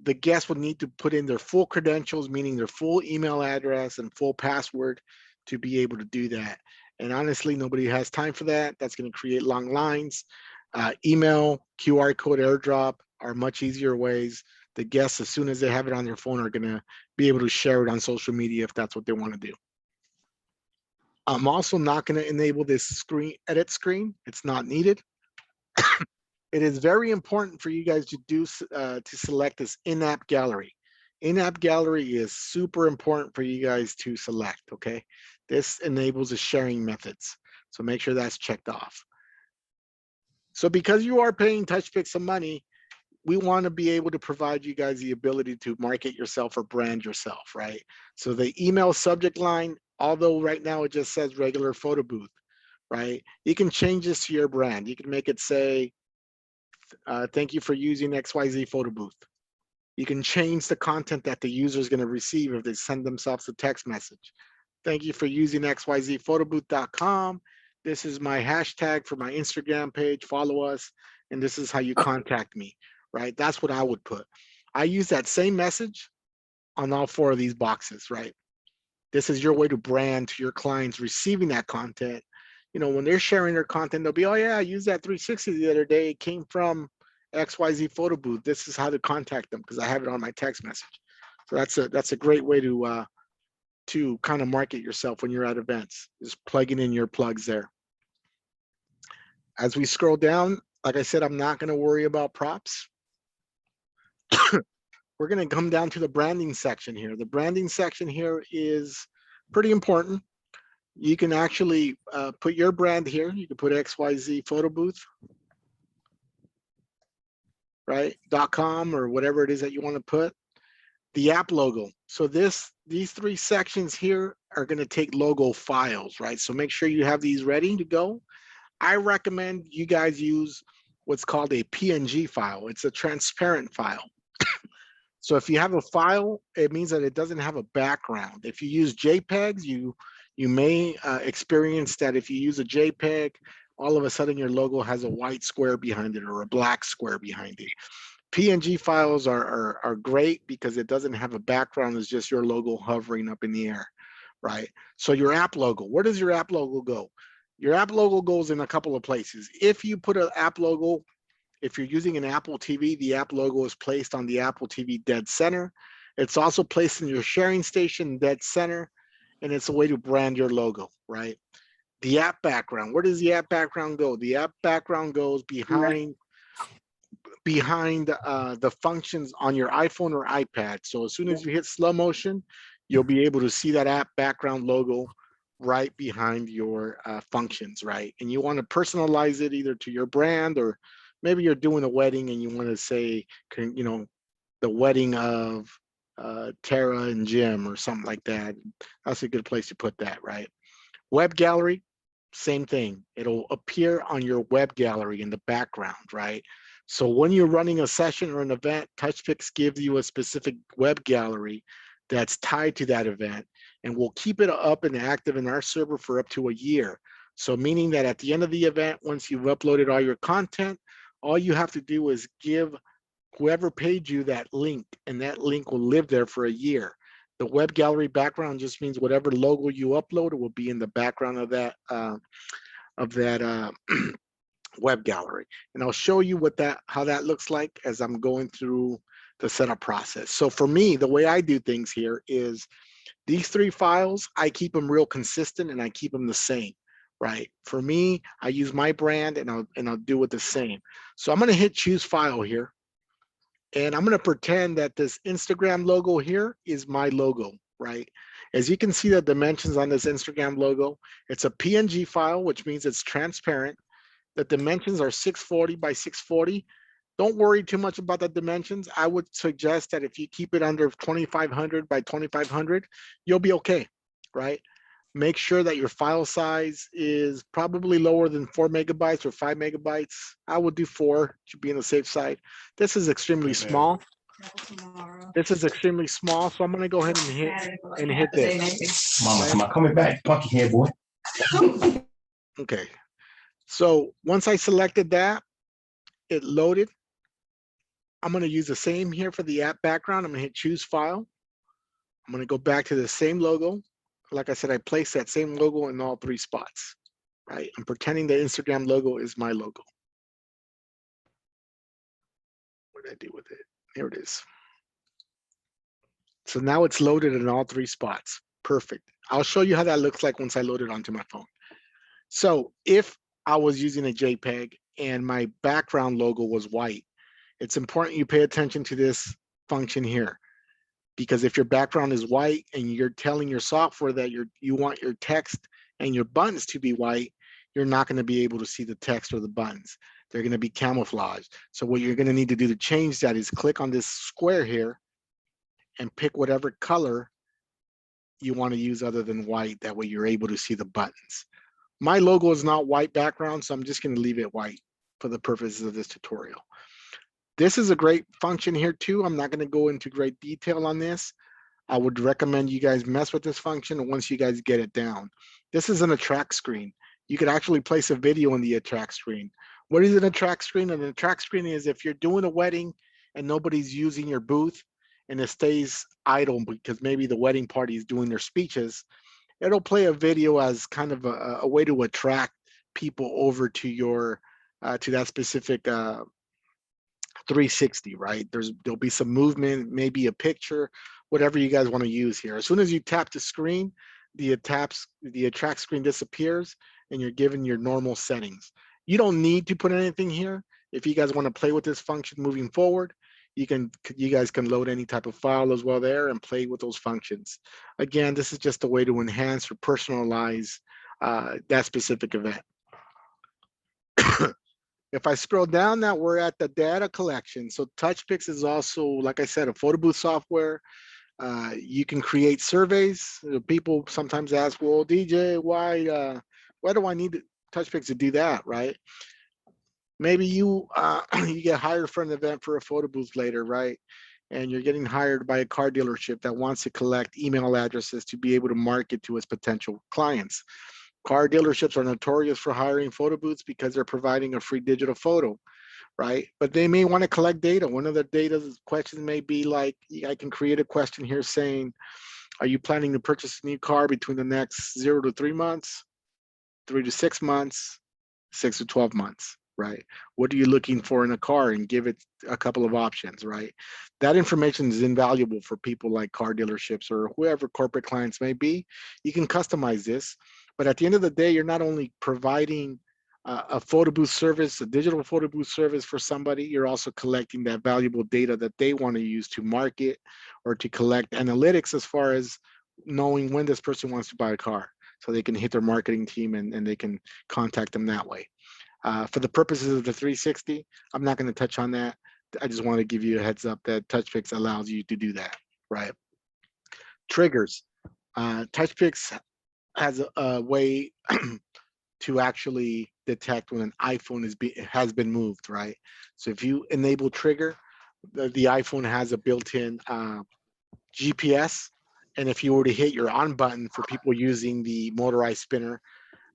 the guest would need to put in their full credentials, meaning their full email address and full password to be able to do that. And honestly, nobody has time for that. That's going to create long lines. Email, QR code, airdrop are much easier ways. The guests, as soon as they have it on their phone, are going to be able to share it on social media if that's what they want to do. I'm also not going to enable this screen edit screen. It's not needed. It is very important for you guys to do to select this in-app gallery. In-app gallery is super important for you guys to select, okay? This enables the sharing methods. So make sure that's checked off. So because you are paying Touchpix some money, we want to be able to provide you guys the ability to market yourself or brand yourself, right? So the email subject line, although right now it just says regular photo booth, right? You can change this to your brand. You can make it say, thank you for using XYZ photo booth. You can change the content that the user is going to receive if they send themselves a text message. Thank you for using xyzphotobooth.com. This is my hashtag for my Instagram page. Follow us, and this is how you contact me, right? That's what I would put. I use that same message on all 4 of these boxes, right? This is your way to brand to your clients receiving that content. You know, when they're sharing their content, they'll be, oh yeah, I used that 360 the other day. It came from XYZ photo booth. This is how to contact them because I have it on my text message. So that's a great way to kind of market yourself when you're at events, is plugging in your plugs there. As we scroll down, like I said, I'm not going to worry about props. We're going to come down to the branding section here. The branding section here is pretty important. You can actually put your brand here. You can put XYZ photo booth, right? .com or whatever it is that you want to put. The app logo. So these 3 sections here are going to take logo files, right? So make sure you have these ready to go. I recommend you guys use what's called a PNG file. It's a transparent file. So if you have a file, it means that it doesn't have a background. If you use JPEGs, you may experience that if you use a JPEG, all of a sudden your logo has a white square behind it or a black square behind it. PNG files are great because it doesn't have a background. It's just your logo hovering up in the air, right? So your app logo, where does your app logo go? Your app logo goes in a couple of places. If you put an app logo, if you're using an Apple TV, the app logo is placed on the Apple TV dead center. It's also placed in your sharing station dead center, and it's a way to brand your logo, right? The app background, where does the app background go? The app background goes behind the functions on your iPhone or iPad. So as soon as you hit slow motion, you'll be able to see that app background logo right behind your functions, right? And you want to personalize it either to your brand, or maybe you're doing a wedding and you want to say, you know, the wedding of Tara and Jim or something like that. That's a good place to put that, right? Web gallery, same thing. It'll appear on your web gallery in the background, right? So when you're running a session or an event, Touchpix gives you a specific web gallery that's tied to that event, and we'll keep it up and active in our server for up to a year. So meaning that at the end of the event, once you've uploaded all your content, all you have to do is give whoever paid you that link, and that link will live there for a year. The web gallery background just means whatever logo you upload, it will be in the background of that web gallery. And I'll show you how that looks like as I'm going through the setup process. So for me, the way I do things here is these 3 files, I keep them real consistent and I keep them the same, right? For me, I use my brand and I'll do it the same. So I'm going to hit choose file here. And I'm going to pretend that this Instagram logo here is my logo, right? As you can see the dimensions on this Instagram logo, it's a PNG file, which means it's transparent. The dimensions are 640 by 640. Don't worry too much about the dimensions. I would suggest that if you keep it under 2500 by 2500, you'll be okay, right? Make sure that your file size is probably lower than 4 megabytes or 5 megabytes. I would do 4 to be on the safe side. This is extremely small. This is extremely small, so I'm going to go ahead and hit this. Mama, come on, coming back, punky head boy. Okay. So once I selected that, it loaded. I'm going to use the same here for the app background. I'm going to hit choose file. I'm going to go back to the same logo. Like I said, I placed that same logo in all 3 spots, right? I'm pretending the Instagram logo is my logo. What did I do with it? Here it is. So now it's loaded in all 3 spots. Perfect. I'll show you how that looks like once I load it onto my phone. So if I was using a JPEG and my background logo was white, it's important you pay attention to this function here. Because if your background is white and you're telling your software that you want your text and your buttons to be white, you're not going to be able to see the text or the buttons. They're going to be camouflaged. So what you're going to need to do to change that is click on this square here and pick whatever color you want to use other than white. That way you're able to see the buttons. My logo is not white background, so I'm just going to leave it white for the purposes of this tutorial. This is a great function here too. I'm not going to go into great detail on this. I would recommend you guys mess with this function once you guys get it down. This is an attract screen. You could actually place a video in the attract screen. What is an attract screen? An attract screen is if you're doing a wedding and nobody's using your booth and it stays idle because maybe the wedding party is doing their speeches, it'll play a video as kind of a way to attract people over to your to that specific 360, right? There'll be some movement, maybe a picture, whatever you guys want to use here. As soon as you tap the screen, the attract screen disappears and you're given your normal settings. You don't need to put anything here. If you guys want to play with this function moving forward, you guys can load any type of file as well there and play with those functions. Again, this is just a way to enhance or personalize that specific event. If I scroll down now, we're at the data collection. So Touchpix is also, like I said, a photo booth software. You can create surveys. People sometimes ask, well, DJ, why do I need Touchpix to do that, right? Maybe you you get hired for an event for a photo booth later, right? And you're getting hired by a car dealership that wants to collect email addresses to be able to market to its potential clients. Car dealerships are notorious for hiring photo booths because they're providing a free digital photo, right? But they may want to collect data. One of the data questions may be like, I can create a question here saying, are you planning to purchase a new car between the next 0 to 3 months, 3 to 6 months, 6 to 12 months, right? What are you looking for in a car, and give it a couple of options, right? That information is invaluable for people like car dealerships or whoever corporate clients may be. You can customize this, but at the end of the day, you're not only providing a photo booth service, a digital photo booth service for somebody, you're also collecting that valuable data that they want to use to market or to collect analytics as far as knowing when this person wants to buy a car, so they can hit their marketing team and they can contact them that way. For the purposes of the 360, I'm not going to touch on that. I just want to give you a heads up that Touchpix allows you to do that, right? Triggers. Touchpix has a way to actually detect when an iPhone has been moved, right? So if you enable trigger, the iPhone has a built-in GPS, and if you were to hit your on button for people using the motorized spinner,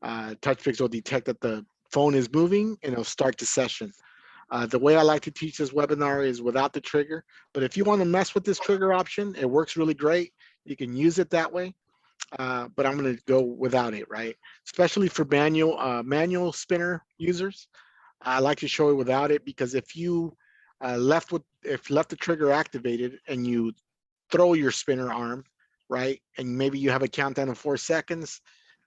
Touchpix will detect that the phone is moving and it'll start the session. The way I like to teach this webinar is without the trigger, but if you want to mess with this trigger option, it works really great. You can use it that way, but I'm going to go without it, right? Especially for manual spinner users, I like to show it without it, because if you left the trigger activated and you throw your spinner arm, right, and maybe you have a countdown of 4 seconds,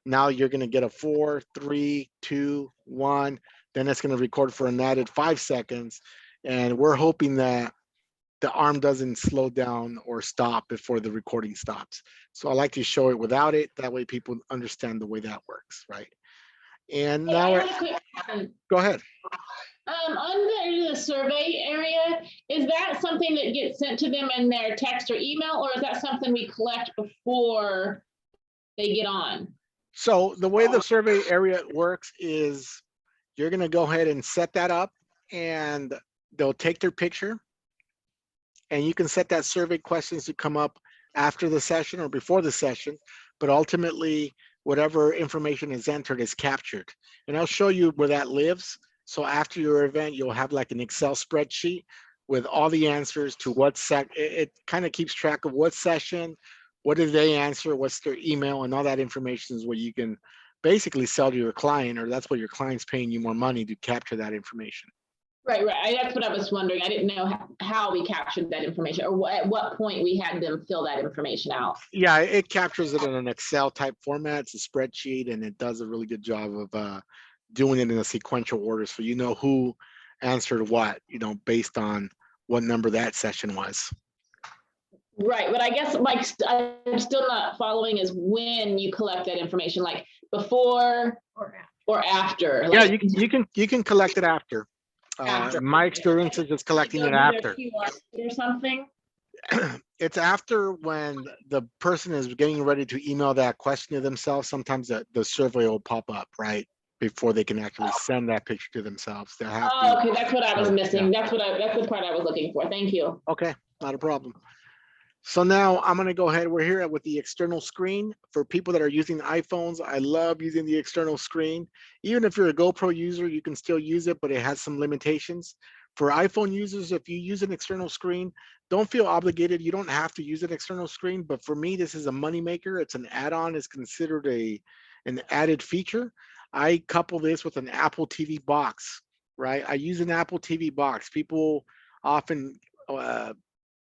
now you're going to get a 4, 3, 2, 1. Then it's going to record for an added 5 seconds. And we're hoping that the arm doesn't slow down or stop before the recording stops. So I like to show it without it. That way people understand the way that works, right? And Hey, now, I have a quick question. Go ahead. Under the survey area, is that something that gets sent to them in their text or email, or is that something we collect before they get on? So the way the survey area works is you're going to go ahead and set that up, and they'll take their picture, and you can set that survey questions to come up after the session or before the session, but ultimately whatever information is entered is captured. And I'll show you where that lives. So after your event, you'll have like an Excel spreadsheet with all the answers to what it kind of keeps track of what session, what did they answer, what's their email, and all that information is what you can basically sell to your client, or that's what your client's paying you more money to capture that information. Right. That's what I was wondering. I didn't know how we captured that information, or at what point we had them fill that information out. Yeah, it captures it in an Excel type format. It's a spreadsheet, and it does a really good job of doing it in a sequential order, so you know who answered what, based on what number that session was. Right, but I guess like I'm still not following is when you collect that information, like before or after. Yeah, like, you can collect it after. After. My experience is just collecting it after. Or something. It's after, when the person is getting ready to email that question to themselves. Sometimes the survey will pop up right before they can actually send that picture to themselves. They'll have to. Okay, that's what I was missing. Yeah. That's the part I was looking for. Thank you. Okay, not a problem. So now I'm going to go ahead. We're here with the external screen. For people that are using iPhones, I love using the external screen. Even if you're a GoPro user, you can still use it, but it has some limitations. For iPhone users, if you use an external screen, don't feel obligated. You don't have to use an external screen, but for me, this is a moneymaker. It's an add-on. It's considered an added feature. I couple this with an Apple TV box, right? I use an Apple TV box. People often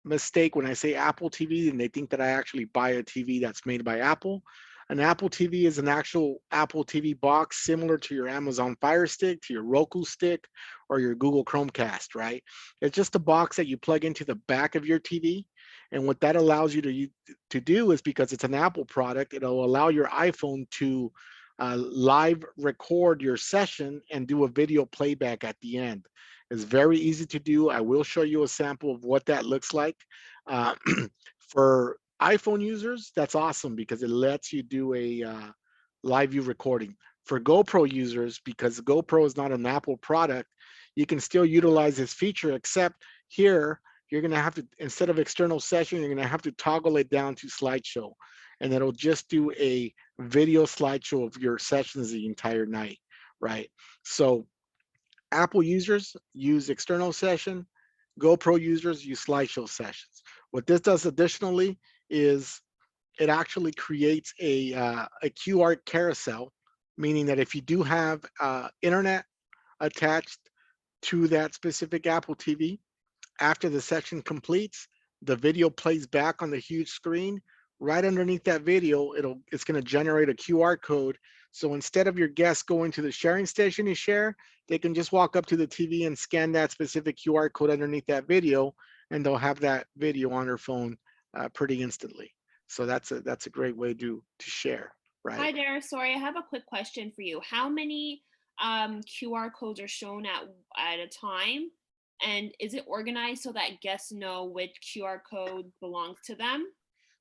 mistake when I say Apple TV, and they think that I actually buy a TV that's made by Apple. An Apple TV is an actual Apple TV box, similar to your Amazon Fire Stick, to your Roku stick, or your Google Chromecast, right? It's just a box that you plug into the back of your TV. And what that allows you to do is, because it's an Apple product, it'll allow your iPhone to live record your session and do a video playback at the end. It's very easy to do. I will show you a sample of what that looks like. For iPhone users, that's awesome because it lets you do a live view recording. For GoPro users, because GoPro is not an Apple product, you can still utilize this feature, except here, you're gonna have to, instead of external session, you're gonna have to toggle it down to slideshow. And it'll just do a video slideshow of your sessions the entire night, right? So Apple users use external session, GoPro users use slideshow sessions. What this does additionally is it actually creates a QR carousel, meaning that if you do have internet, attached to that specific Apple TV. After the session completes, the video plays back on the huge screen. Right underneath that video, it's going to generate a QR code. So instead of your guests going to the sharing station to share, they can just walk up to the TV and scan that specific QR code underneath that video, and they'll have that video on their phone pretty instantly. So that's a great way to share, right? Hi there. Sorry, I have a quick question for you. How many QR codes are shown at a time? And is it organized so that guests know which QR code belongs to them?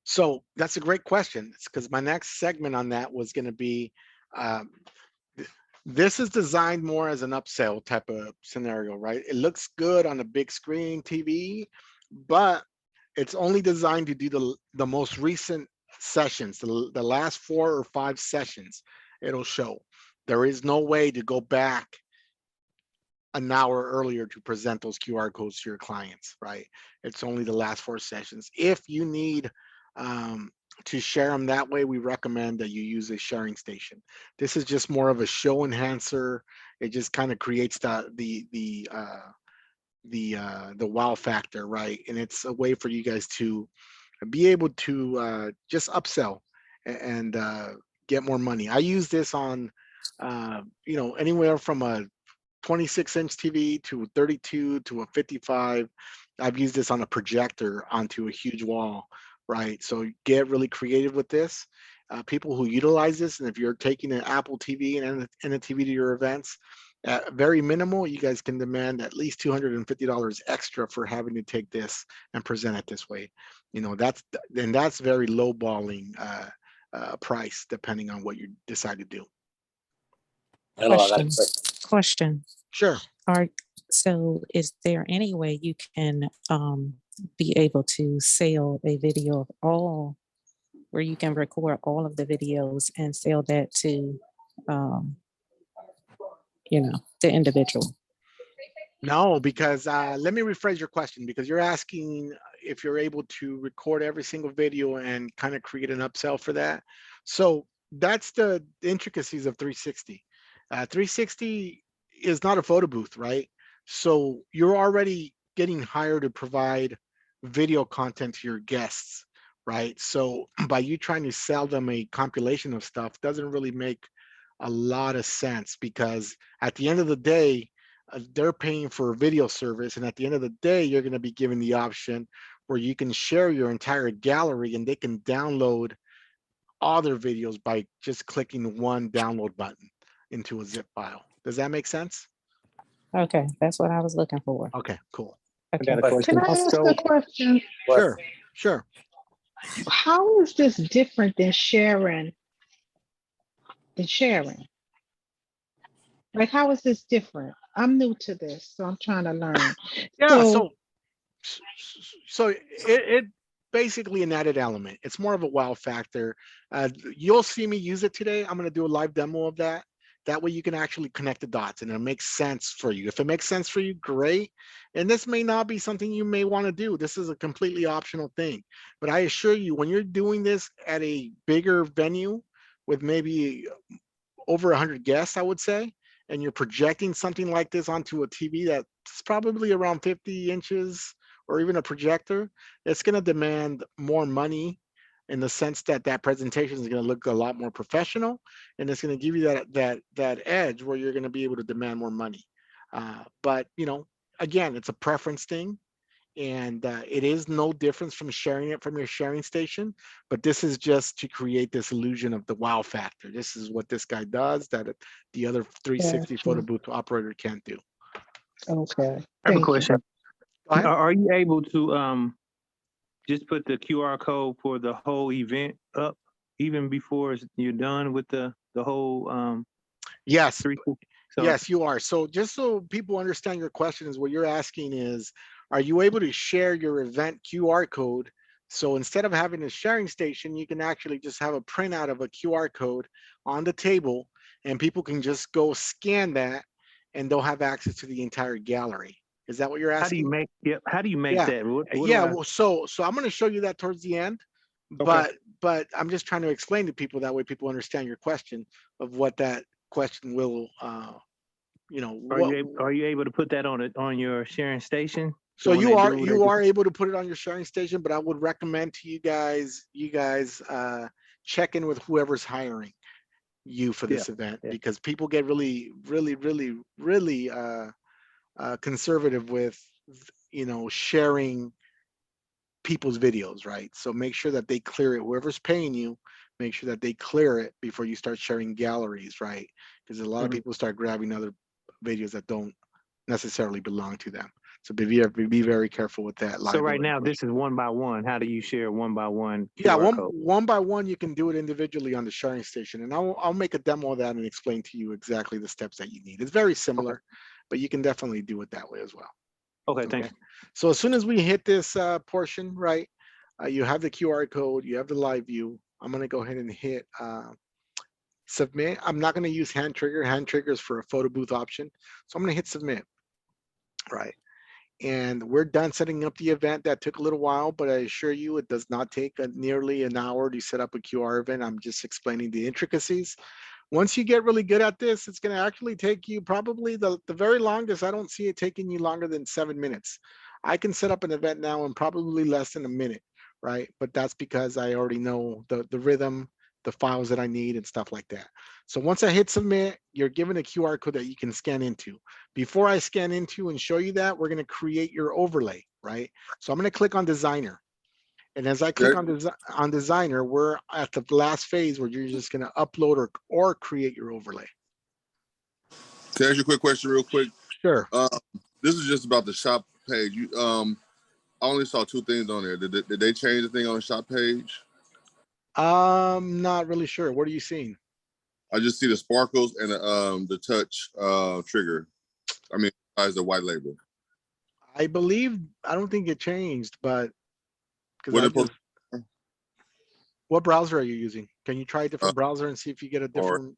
So that's a great question. It's because my next segment on that was going to be, this is designed more as an upsell type of scenario, right? It looks good on a big screen TV, but it's only designed to do the most recent sessions, the last 4 or 5 sessions it'll show. There is no way to go back an hour earlier to present those QR codes to your clients, right? It's only the last 4 sessions. If you need to share them that way, we recommend that you use a sharing station. This is just more of a show enhancer. It just kind of creates the wow factor, right? And it's a way for you guys to be able to just upsell and get more money. I use this on anywhere from a 26-inch TV to a 32 to a 55. I've used this on a projector onto a huge wall, right? So get really creative with this. People who utilize this, and if you're taking an Apple TV and a TV to your events, very minimal, you guys can demand at least $250 extra for having to take this and present it this way. That's very lowballing price depending on what you decide to do. Hello, I got a Question. Sure. So is there any way you can be able to sell a video of all, where you can record all of the videos and sell that to, the individual? No, because let me rephrase your question, because you're asking if you're able to record every single video and kind of create an upsell for that. So that's the intricacies of 360. 360 is not a photo booth, right? So you're already getting hired to provide video content to your guests, right? So by you trying to sell them a compilation of stuff doesn't really make a lot of sense, because at the end of the day, they're paying for a video service, and at the end of the day, you're going to be given the option where you can share your entire gallery and they can download all their videos by just clicking one download button into a zip file. Does that make sense? Okay, that's what I was looking for. Okay, cool. Okay. Can I ask a question? Sure. How is this different than sharing? Like, how is this different? I'm new to this, so I'm trying to learn. Yeah, so it basically an added element. It's more of a wow factor. You'll see me use it today. I'm going to do a live demo of that. That way you can actually connect the dots and it makes sense for you. If it makes sense for you, great. And this may not be something you may want to do. This is a completely optional thing. But I assure you, when you're doing this at a bigger venue with maybe over 100 guests, I would say, and you're projecting something like this onto a TV that's probably around 50 inches or even a projector, it's going to demand more money, in the sense that that presentation is going to look a lot more professional, and it's going to give you that edge where you're going to be able to demand more money. But again, it's a preference thing, and it is no difference from sharing it from your sharing station. But this is just to create this illusion of the wow factor. This is what this guy does that the other 360 photo booth operator can't do. Okay. I have a question. Go ahead. Are you able to just put the QR code for the whole event up even before you're done with the whole Yes. 360? So, Yes, you are. So just so people understand your question, is what you're asking is, are you able to share your event QR code? So instead of having a sharing station, you can actually just have a printout of a QR code on the table, and people can just go scan that and they'll have access to the entire gallery. Is that what you're asking? how do you make that? Well, so I'm going to show you that towards the end, but I'm just trying to explain to people, that way people understand your question of what that question will you know, Are you able to put that on your sharing station? So you are able to put it on your sharing station, but I would recommend to you guys check in with whoever's hiring you for this event, because people get really conservative with, you know, sharing people's videos, right? So make sure that they clear it. Whoever's paying you, make sure that they clear it before you start sharing galleries, right? Because a lot of people start grabbing other videos that don't necessarily belong to them. So be very careful with that. So right now, this is 1 by 1. How do you share 1 by 1? Yeah, one by one, you can do it individually on the sharing station, and I'll make a demo of that and explain to you exactly the steps that you need. It's very similar, but you can definitely do it that way as well. Okay, thanks. So as soon as we hit this portion, right, you have the QR code, you have the live view. I'm gonna go ahead and hit submit. I'm not gonna use hand trigger. Hand trigger is for a photo booth option. So I'm gonna hit submit, right? And we're done setting up the event. That took a little while, but I assure you it does not take nearly an hour to set up a QR event. I'm just explaining the intricacies. Once you get really good at this, it's going to actually take you probably the very longest. I don't see it taking you longer than 7 minutes. I can set up an event now in probably less than a minute, right? But that's because I already know the rhythm, the files that I need and stuff like that. So once I hit submit, you're given a QR code that you can scan into. Before I scan into and show you that, we're going to create your overlay, right? So I'm going to click on designer. And as I click on designer, we're at the last phase where you're just going to upload or create your overlay. Can I ask you a quick question real quick? Sure. This is just about the shop page. You I only saw 2 things on there. Did they change the thing on the shop page? Not really sure. What are you seeing? I just see the sparkles and the touch trigger. I mean, as the white label. I don't think it changed, but what browser are you using? Can you try a different browser and see if you get a different?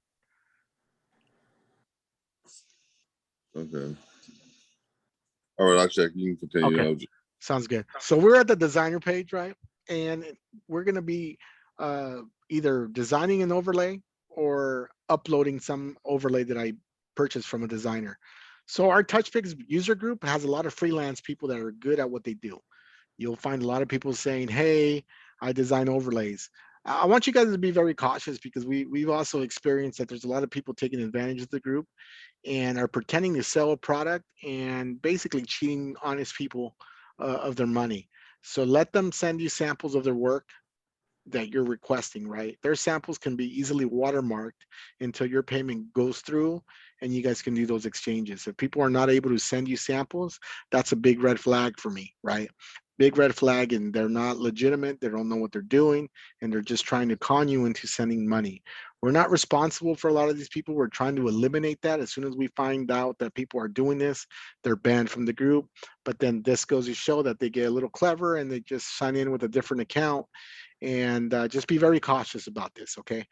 Okay. All right, I'll check. You can continue. Okay. Sounds good. So we're at the designer page, right? And we're going to be either designing an overlay or uploading some overlay that I purchased from a designer. So our Touchpix user group has a lot of freelance people that are good at what they do. You'll find a lot of people saying, hey, I design overlays. I want you guys to be very cautious, because we've also experienced that there's a lot of people taking advantage of the group and are pretending to sell a product and basically cheating honest people of their money. So let them send you samples of their work that you're requesting, right? Their samples can be easily watermarked until your payment goes through and you guys can do those exchanges. If people are not able to send you samples, that's a big red flag for me, right? Big red flag, and they're not legitimate. They don't know what they're doing, and they're just trying to con you into sending money. We're not responsible for a lot of these people. We're trying to eliminate that. As soon as we find out that people are doing this, they're banned from the group. But then this goes to show that they get a little clever and they just sign in with a different account. And just be very cautious about this, okay?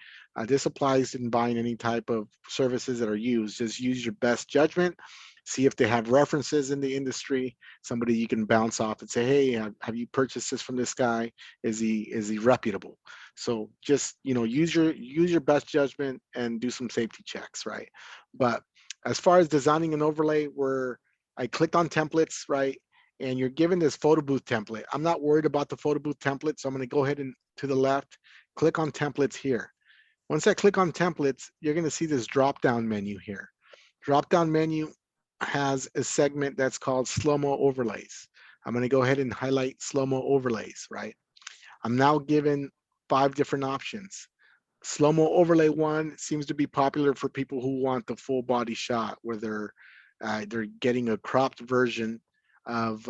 This applies in buying any type of services that are used. Just use your best judgment. See if they have references in the industry, somebody you can bounce off and say, hey, have you purchased this from this guy? Is he reputable? So just, you know, use your best judgment and do some safety checks, right? But as far as designing an overlay, I clicked on templates, right? And you're given this photo booth template. I'm not worried about the photo booth template, so I'm going to go ahead and to the left, click on templates here. Once I click on templates, you're going to see this drop-down menu here. Drop-down menu has a segment that's called Slo-Mo Overlays. I'm going to go ahead and highlight Slo-Mo Overlays, right? I'm now given 5 different options. Slo-Mo Overlay 1 seems to be popular for people who want the full body shot, where they're getting a cropped version of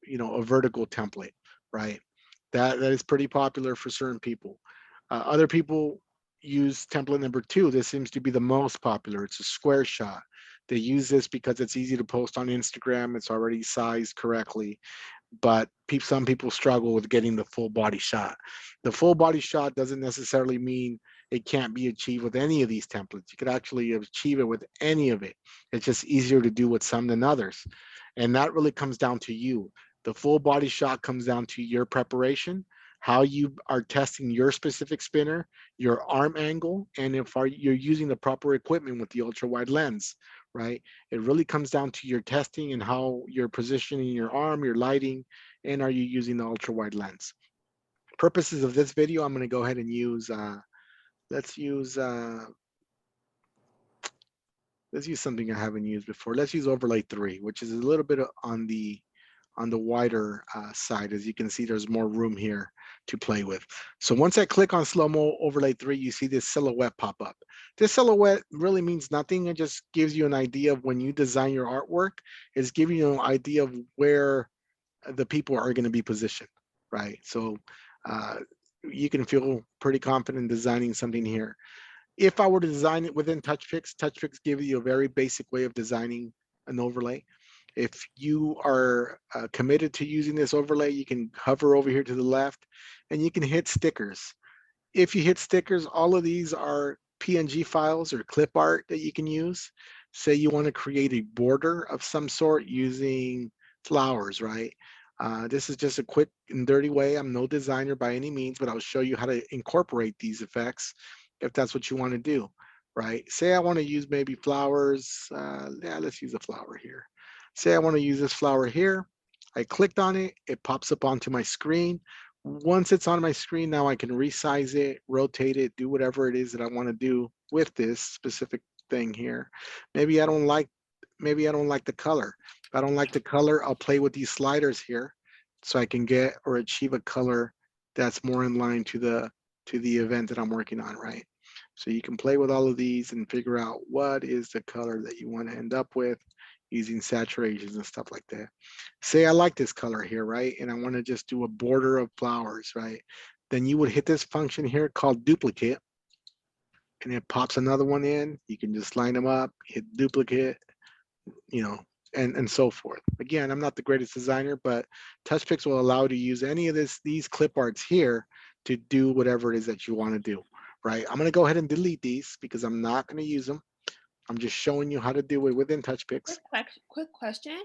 you know, a vertical template, right? That is pretty popular for certain people. Other people use template number 2. This seems to be the most popular. It's a square shot. They use this because it's easy to post on Instagram. It's already sized correctly, but some people struggle with getting the full body shot. The full body shot doesn't necessarily mean it can't be achieved with any of these templates. You could actually achieve it with any of it. It's just easier to do with some than others. And that really comes down to you. The full body shot comes down to your preparation, how you are testing your specific spinner, your arm angle, and if you're using the proper equipment with the ultra wide lens, right? It really comes down to your testing and how you're positioning your arm, your lighting, and are you using the ultra wide lens. Purposes of this video, I'm going to go ahead and use, let's use something I haven't used before. Let's use overlay 3, which is a little bit on the wider side. As you can see, there's more room here to play with. So once I click on Slo-Mo Overlay 3, you see this silhouette pop up. This silhouette really means nothing. It just gives you an idea of when you design your artwork, it's giving you an idea of where the people are going to be positioned, right? So you can feel pretty confident designing something here. If I were to design it within Touchpix gives you a very basic way of designing an overlay. If you are committed to using this overlay, you can hover over here to the left and you can hit stickers. If you hit stickers, all of these are PNG files or clip art that you can use. Say you want to create a border of some sort using flowers, right? This is just a quick and dirty way. I'm no designer by any means, but I'll show you how to incorporate these effects if that's what you want to do, right? Say I want to use maybe flowers. Yeah, let's use a flower here. Say I want to use this flower here. I clicked on it. It pops up onto my screen. Once it's on my screen, now I can resize it, rotate it, do whatever it is that I want to do with this specific thing here. Maybe I don't like the color. If I don't like the color, I'll play with these sliders here so I can get or achieve a color that's more in line to the event that I'm working on, right? So you can play with all of these and figure out what is the color that you want to end up with using saturations and stuff like that. Say I like this color here, right? And I want to just do a border of flowers, right? Then you would hit this function here called duplicate, and it pops another one in. You can just line them up, hit duplicate, you know, and so forth. Again, I'm not the greatest designer, but Touchpix will allow you to use any of these clip arts here to do whatever it is that you want to do, right? I'm going to go ahead and delete these because I'm not going to use them. I'm just showing you how to do it within Touchpix. Quick question.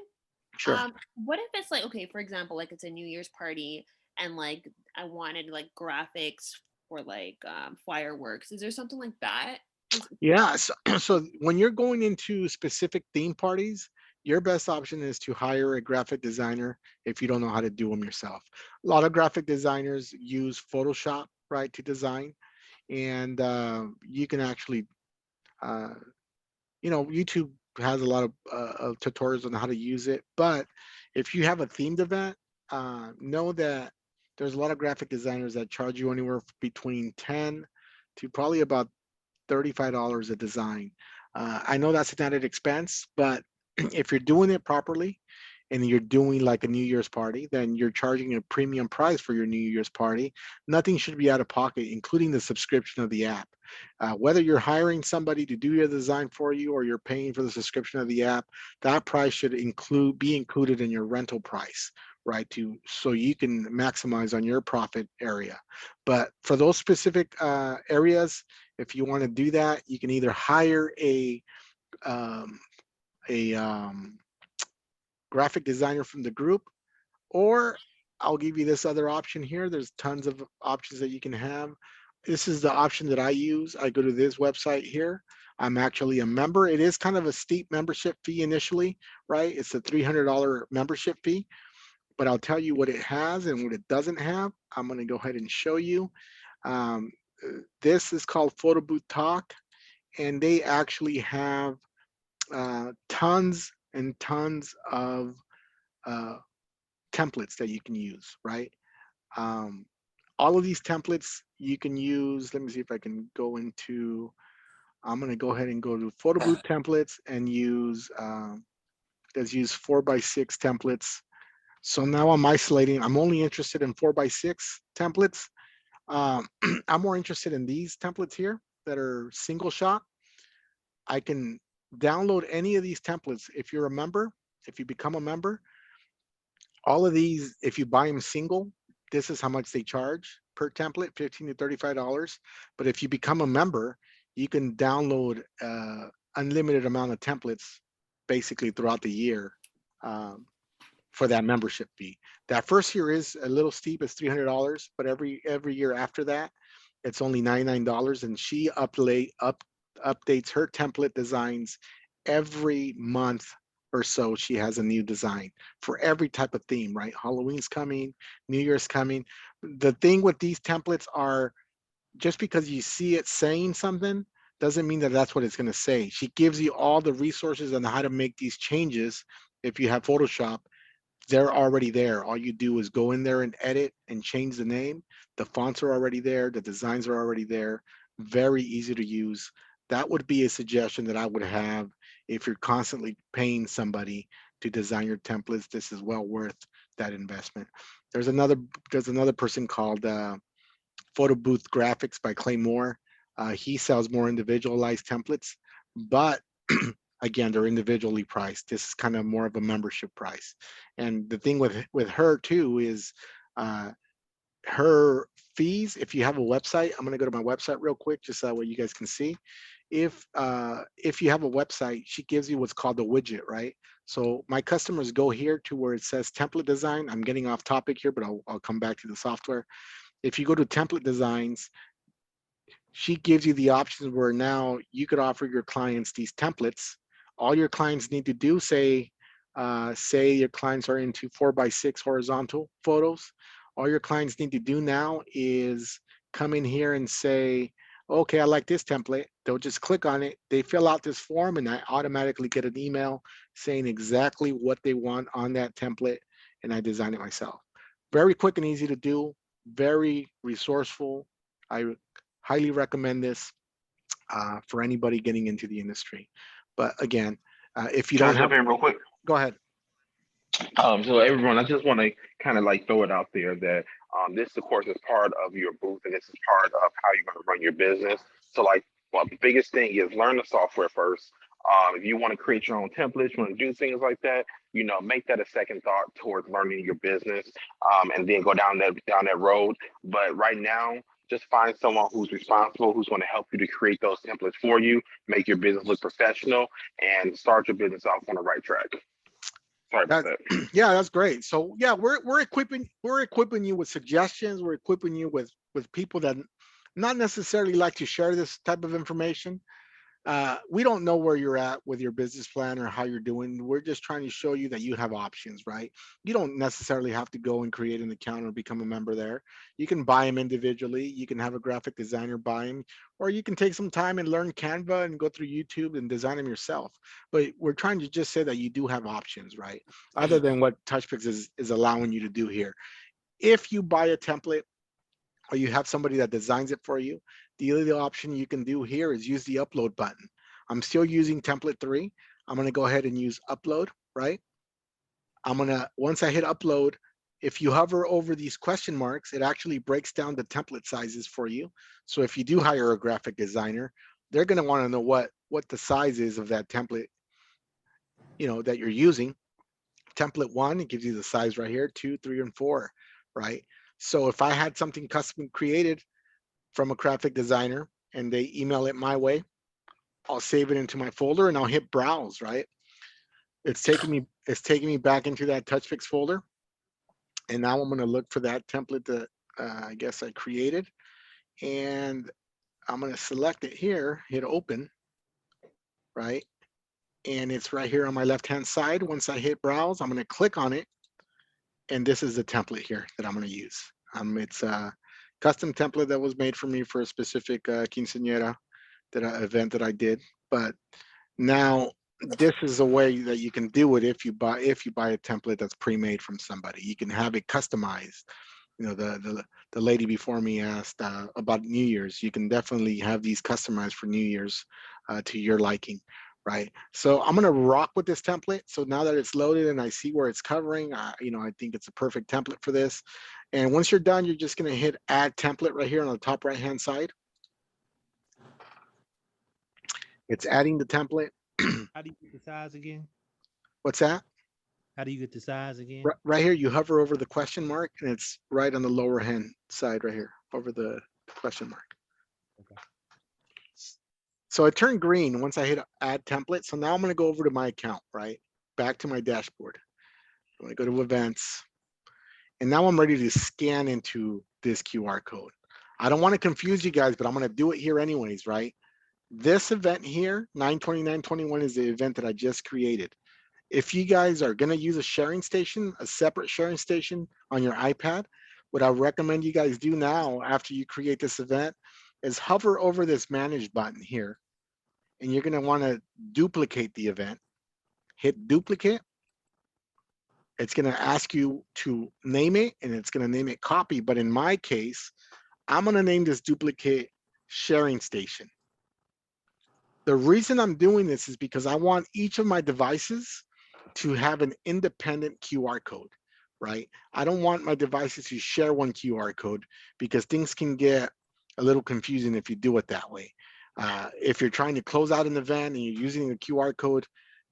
Sure. What if it's like, okay, for example, like it's a New Year's party and like I wanted like graphics for like fireworks. Is there something like that? Yeah, so when you're going into specific theme parties, your best option is to hire a graphic designer if you don't know how to do them yourself. A lot of graphic designers use Photoshop, right, to design, and you can actually, YouTube has a lot of tutorials on how to use it. But if you have a themed event, know that there's a lot of graphic designers that charge you anywhere between 10 to probably about $35 a design. I know that's not an expense, but if you're doing it properly and you're doing like a New Year's party, then you're charging a premium price for your New Year's party. Nothing should be out of pocket, including the subscription of the app. Whether you're hiring somebody to do your design for you or you're paying for the subscription of the app, that price should be included in your rental price, right? So you can maximize on your profit area. But for those specific areas, if you want to do that, you can either hire a graphic designer from the group, or I'll give you this other option here. There's tons of options that you can have. This is the option that I use. I go to this website here. I'm actually a member. It is kind of a steep membership fee initially, right? It's a $300 membership fee, but I'll tell you what it has and what it doesn't have. I'm going to go ahead and show you. This is called Photo Booth Talk, and they actually have tons and tons of templates that you can use, right? All of these templates you can use. Let me see if I can go into, I'm going to go ahead and go to Photo Booth templates and use, let's use 4x6 templates. So now I'm isolating, I'm only interested in 4x6 templates. I'm more interested in these templates here that are single shot. I can download any of these templates if you're a member, if you become a member. All of these, if you buy them single, this is how much they charge per template, $15 to $35. But if you become a member, you can download unlimited amount of templates basically throughout the year for that membership fee. That first year is a little steep, it's $300, but every year after that, it's only $99, and she updates her template designs every month or so she has a new design for every type of theme, right? Halloween's coming, New Year's coming. The thing with these templates are, just because you see it saying something doesn't mean that that's what it's going to say. She gives you all the resources on how to make these changes. If you have Photoshop, they're already there. All you do is go in there and edit and change the name. The fonts are already there. The designs are already there. Very easy to use. That would be a suggestion that I would have if you're constantly paying somebody to design your templates. This is well worth that investment. There's another person called Photo Booth Graphics by Clay Moore. He sells more individualized templates, but again, they're individually priced. This is kind of more of a membership price. And the thing with her too is her fees. If you have a website, I'm going to go to my website real quick, just so that way you guys can see. If you have a website, she gives you what's called a widget, right? So my customers go here to where it says template design. I'm getting off topic here, but I'll come back to the software. If you go to template designs, she gives you the options where now you could offer your clients these templates. All your clients need to do, say your clients are into 4x6 horizontal photos. All your clients need to do now is come in here and say, okay, I like this template. They'll just click on it. They fill out this form and I automatically get an email saying exactly what they want on that template, and I design it myself. Very quick and easy to do, very resourceful. I highly recommend this for anybody getting into the industry. But again, if you Can don't I jump have, in real quick? go ahead. So everyone, I just want to kind of like throw it out there that this, of course, is part of your booth, and this is part of how you're going to run your business. So like, well, the biggest thing is learn the software first. If you want to create your own templates, you want to do things like that, you know, make that a second thought towards learning your business, and then go down that road. But right now, just find someone who's responsible, who's going to help you to create those templates for you, make your business look professional, and start your business off on the right track. Sorry about that. Yeah, that's great. So yeah, we're equipping you with suggestions. We're equipping you with people that not necessarily like to share this type of information. We don't know where you're at with your business plan or how you're doing. We're just trying to show you that you have options, right? You don't necessarily have to go and create an account or become a member there. You can buy them individually. You can have a graphic designer buy them, or you can take some time and learn Canva and go through YouTube and design them yourself. But we're trying to just say that you do have options, right? Other than what Touchpix is allowing you to do here. If you buy a template or you have somebody that designs it for you, the other option you can do here is use the upload button. I'm still using template 3. I'm going to go ahead and use upload, right? Once I hit upload, if you hover over these question marks, it actually breaks down the template sizes for you. So if you do hire a graphic designer, they're going to want to know what the size is of that template, you know, that you're using. Template 1, it gives you the size right here, 2, 3, and 4, right? So if I had something custom created from a graphic designer and they email it my way, I'll save it into my folder and I'll hit browse, right? It's taking me back into that Touchpix folder. And now I'm going to look for that template that I guess I created. And I'm going to select it here, hit open, right? And it's right here on my left-hand side. Once I hit browse, I'm going to click on it. And this is the template here that I'm going to use. It's a custom template that was made for me for a specific quinceañera event that I did. But now this is a way that you can do it if you buy a template that's pre-made from somebody. You can have it customized. You know, the lady before me asked about New Year's. You can definitely have these customized for New Year's to your liking, right? So I'm gonna rock with this template. So now that it's loaded and I see where it's covering, you know, I think it's a perfect template for this. And once you're done, you're just gonna hit add template right here on the top right-hand side. It's adding the template. How do you get the size again? What's that? How do you get the size again? Right here, you hover over the question mark and it's right on the lower hand side right here, over the question mark. Okay. So it turned green once I hit add template. So now I'm gonna go over to my account, right? Back to my dashboard. I'm gonna go to events. And now I'm ready to scan into this QR code. I don't wanna confuse you guys, but I'm gonna do it here anyways, right? This event here, 9/29/21, is the event that I just created. If you guys are gonna use a sharing station, a separate sharing station on your iPad, what I recommend you guys do now after you create this event is hover over this manage button here, and you're gonna wanna duplicate the event. Hit duplicate. It's gonna ask you to name it, and it's gonna name it copy, but in my case, I'm gonna name this duplicate sharing station. The reason I'm doing this is because I want each of my devices to have an independent QR code, right? I don't want my devices to share one QR code because things can get a little confusing if you do it that way. If you're trying to close out an event and you're using a QR code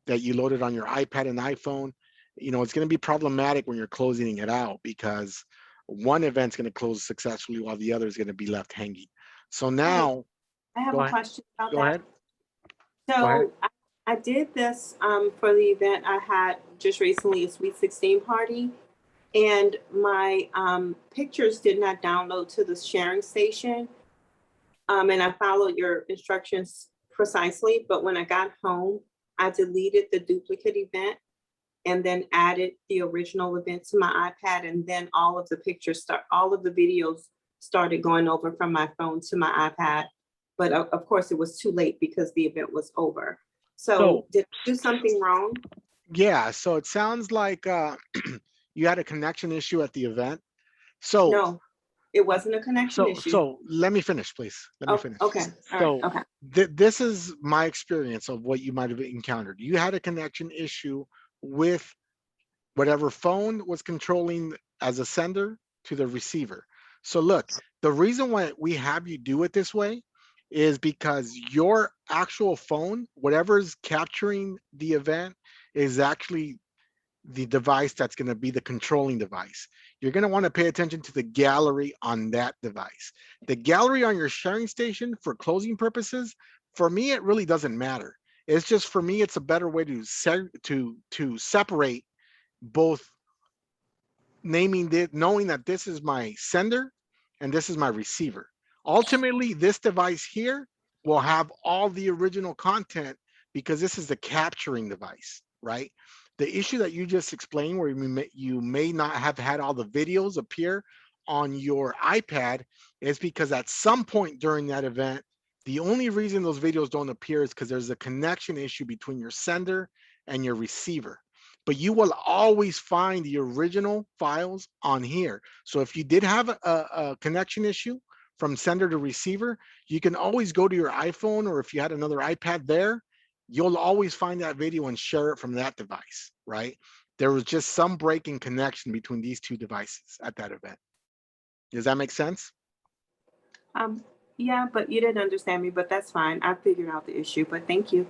that you loaded on your iPad and iPhone, you know, it's going to be problematic when you're closing it out because one event's going to close successfully while the other is going to be left hanging. So now, I have go a ahead. question about Go that. ahead. Go ahead. So I did this for the event I had just recently, a Sweet 16 party, and my pictures did not download to the sharing station. And I followed your instructions precisely, but when I got home, I deleted the duplicate event and then added the original event to my iPad, and then all of the videos started going over from my phone to my iPad. But of course, it was too late because the event was over. So did I do something wrong? Yeah, so it sounds like you had a connection issue at the event. So no, it wasn't a connection issue. So let me finish, please. Let me finish. Okay. All right. Okay. This is my experience of what you might have encountered. You had a connection issue with whatever phone was controlling as a sender to the receiver. So look, the reason why we have you do it this way is because your actual phone, whatever's capturing the event, is actually the device that's going to be the controlling device. You're going to want to pay attention to the gallery on that device. The gallery on your sharing station for closing purposes, for me, it really doesn't matter. It's just, for me, it's a better way to separate both, knowing that this is my sender and this is my receiver. Ultimately, this device here will have all the original content because this is the capturing device, right? The issue that you just explained, where you may not have had all the videos appear on your iPad, is because at some point during that event, the only reason those videos don't appear is because there's a connection issue between your sender and your receiver. But you will always find the original files on here. So if you did have a connection issue from sender to receiver, you can always go to your iPhone, or if you had another iPad there, you'll always find that video and share it from that device, right? There was just some break in connection between these two devices at that event. Does that make sense? Yeah, but you didn't understand me, but that's fine. I figured out the issue, but thank you.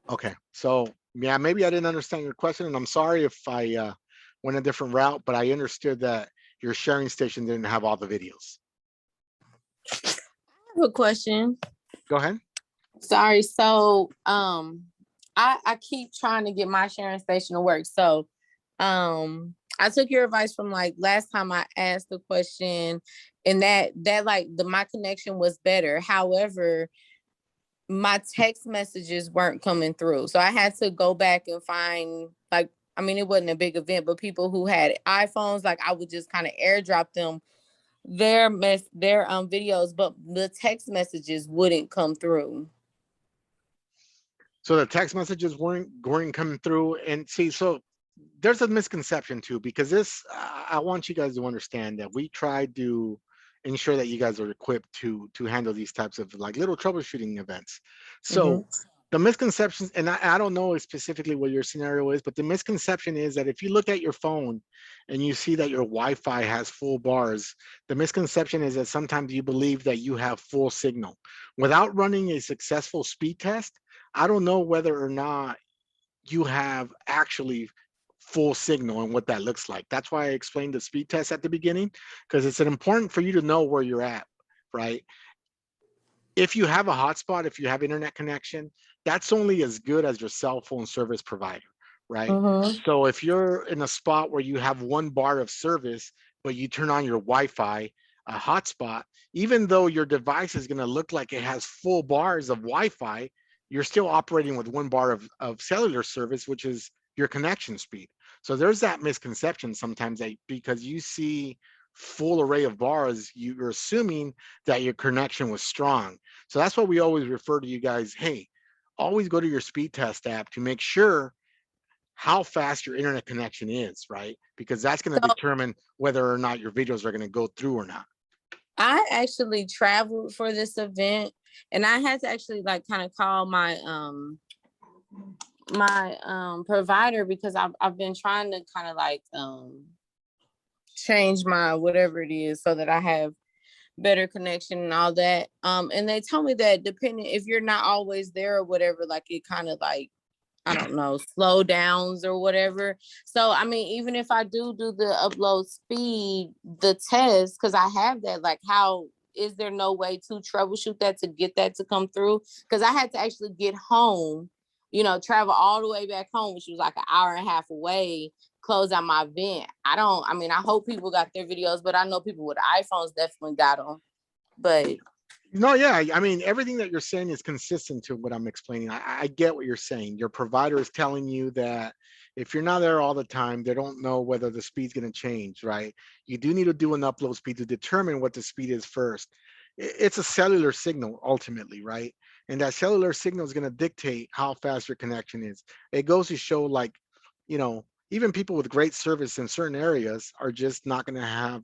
Okay, so yeah, maybe I didn't understand your question, and I'm sorry if I went a different route, but I understood that your sharing station didn't have all the videos. I have a question. Go ahead. Sorry, so I keep trying to get my sharing station to work. So I took your advice from like last time I asked the question, and that like my connection was better. However, my text messages weren't coming through. So I had to go back and find, like, I mean, it wasn't a big event, but people who had iPhones, like I would just kind of airdrop them their videos, but the text messages wouldn't come through. So the text messages weren't coming through, and see, so there's a misconception too, because this, I want you guys to understand that we try to ensure that you guys are equipped to handle these types of like little troubleshooting events. So the misconceptions, and I don't know specifically what your scenario is, but the misconception is that if you look at your phone and you see that your Wi-Fi has full bars, the misconception is that sometimes you believe that you have full signal. Without running a successful speed test, I don't know whether or not you have actually full signal and what that looks like. That's why I explained the speed test at the beginning, because it's important for you to know where you're at, right? If you have a hotspot, if you have internet connection, that's only as good as your cell phone service provider, right? So if you're in a spot where you have 1 bar of service, but you turn on your Wi-Fi, a hotspot, even though your device is going to look like it has full bars of Wi-Fi, you're still operating with 1 bar of cellular service, which is your connection speed. So there's that misconception sometimes that because you see full array of bars, you're assuming that your connection was strong. So that's why we always refer to you guys, hey, always go to your speed test app to make sure how fast your internet connection is, right? Because that's going to determine whether or not your videos are going to go through or not. I actually traveled for this event, and I had to actually like kind of call my provider because I've been trying to kind of like change my whatever it is so that I have better connection and all that. And they told me that depending if you're not always there or whatever, like it kind of like, I don't know, slow downs or whatever. So, I mean, even if I do the upload speed, the test, because I have that, like how is there no way to troubleshoot that to get that to come through? Because I had to actually get home, you know, travel all the way back home, which was like an hour and a half away, close out my event. I mean, I hope people got their videos, but I know people with iPhones definitely got them. But no, yeah, I mean, everything that you're saying is consistent to what I'm explaining. I get what you're saying. Your provider is telling you that if you're not there all the time, they don't know whether the speed's going to change, right? You do need to do an upload speed to determine what the speed is first. It's a cellular signal ultimately, right? And that cellular signal is going to dictate how fast your connection is. It goes to show, like, you know, even people with great service in certain areas are just not going to have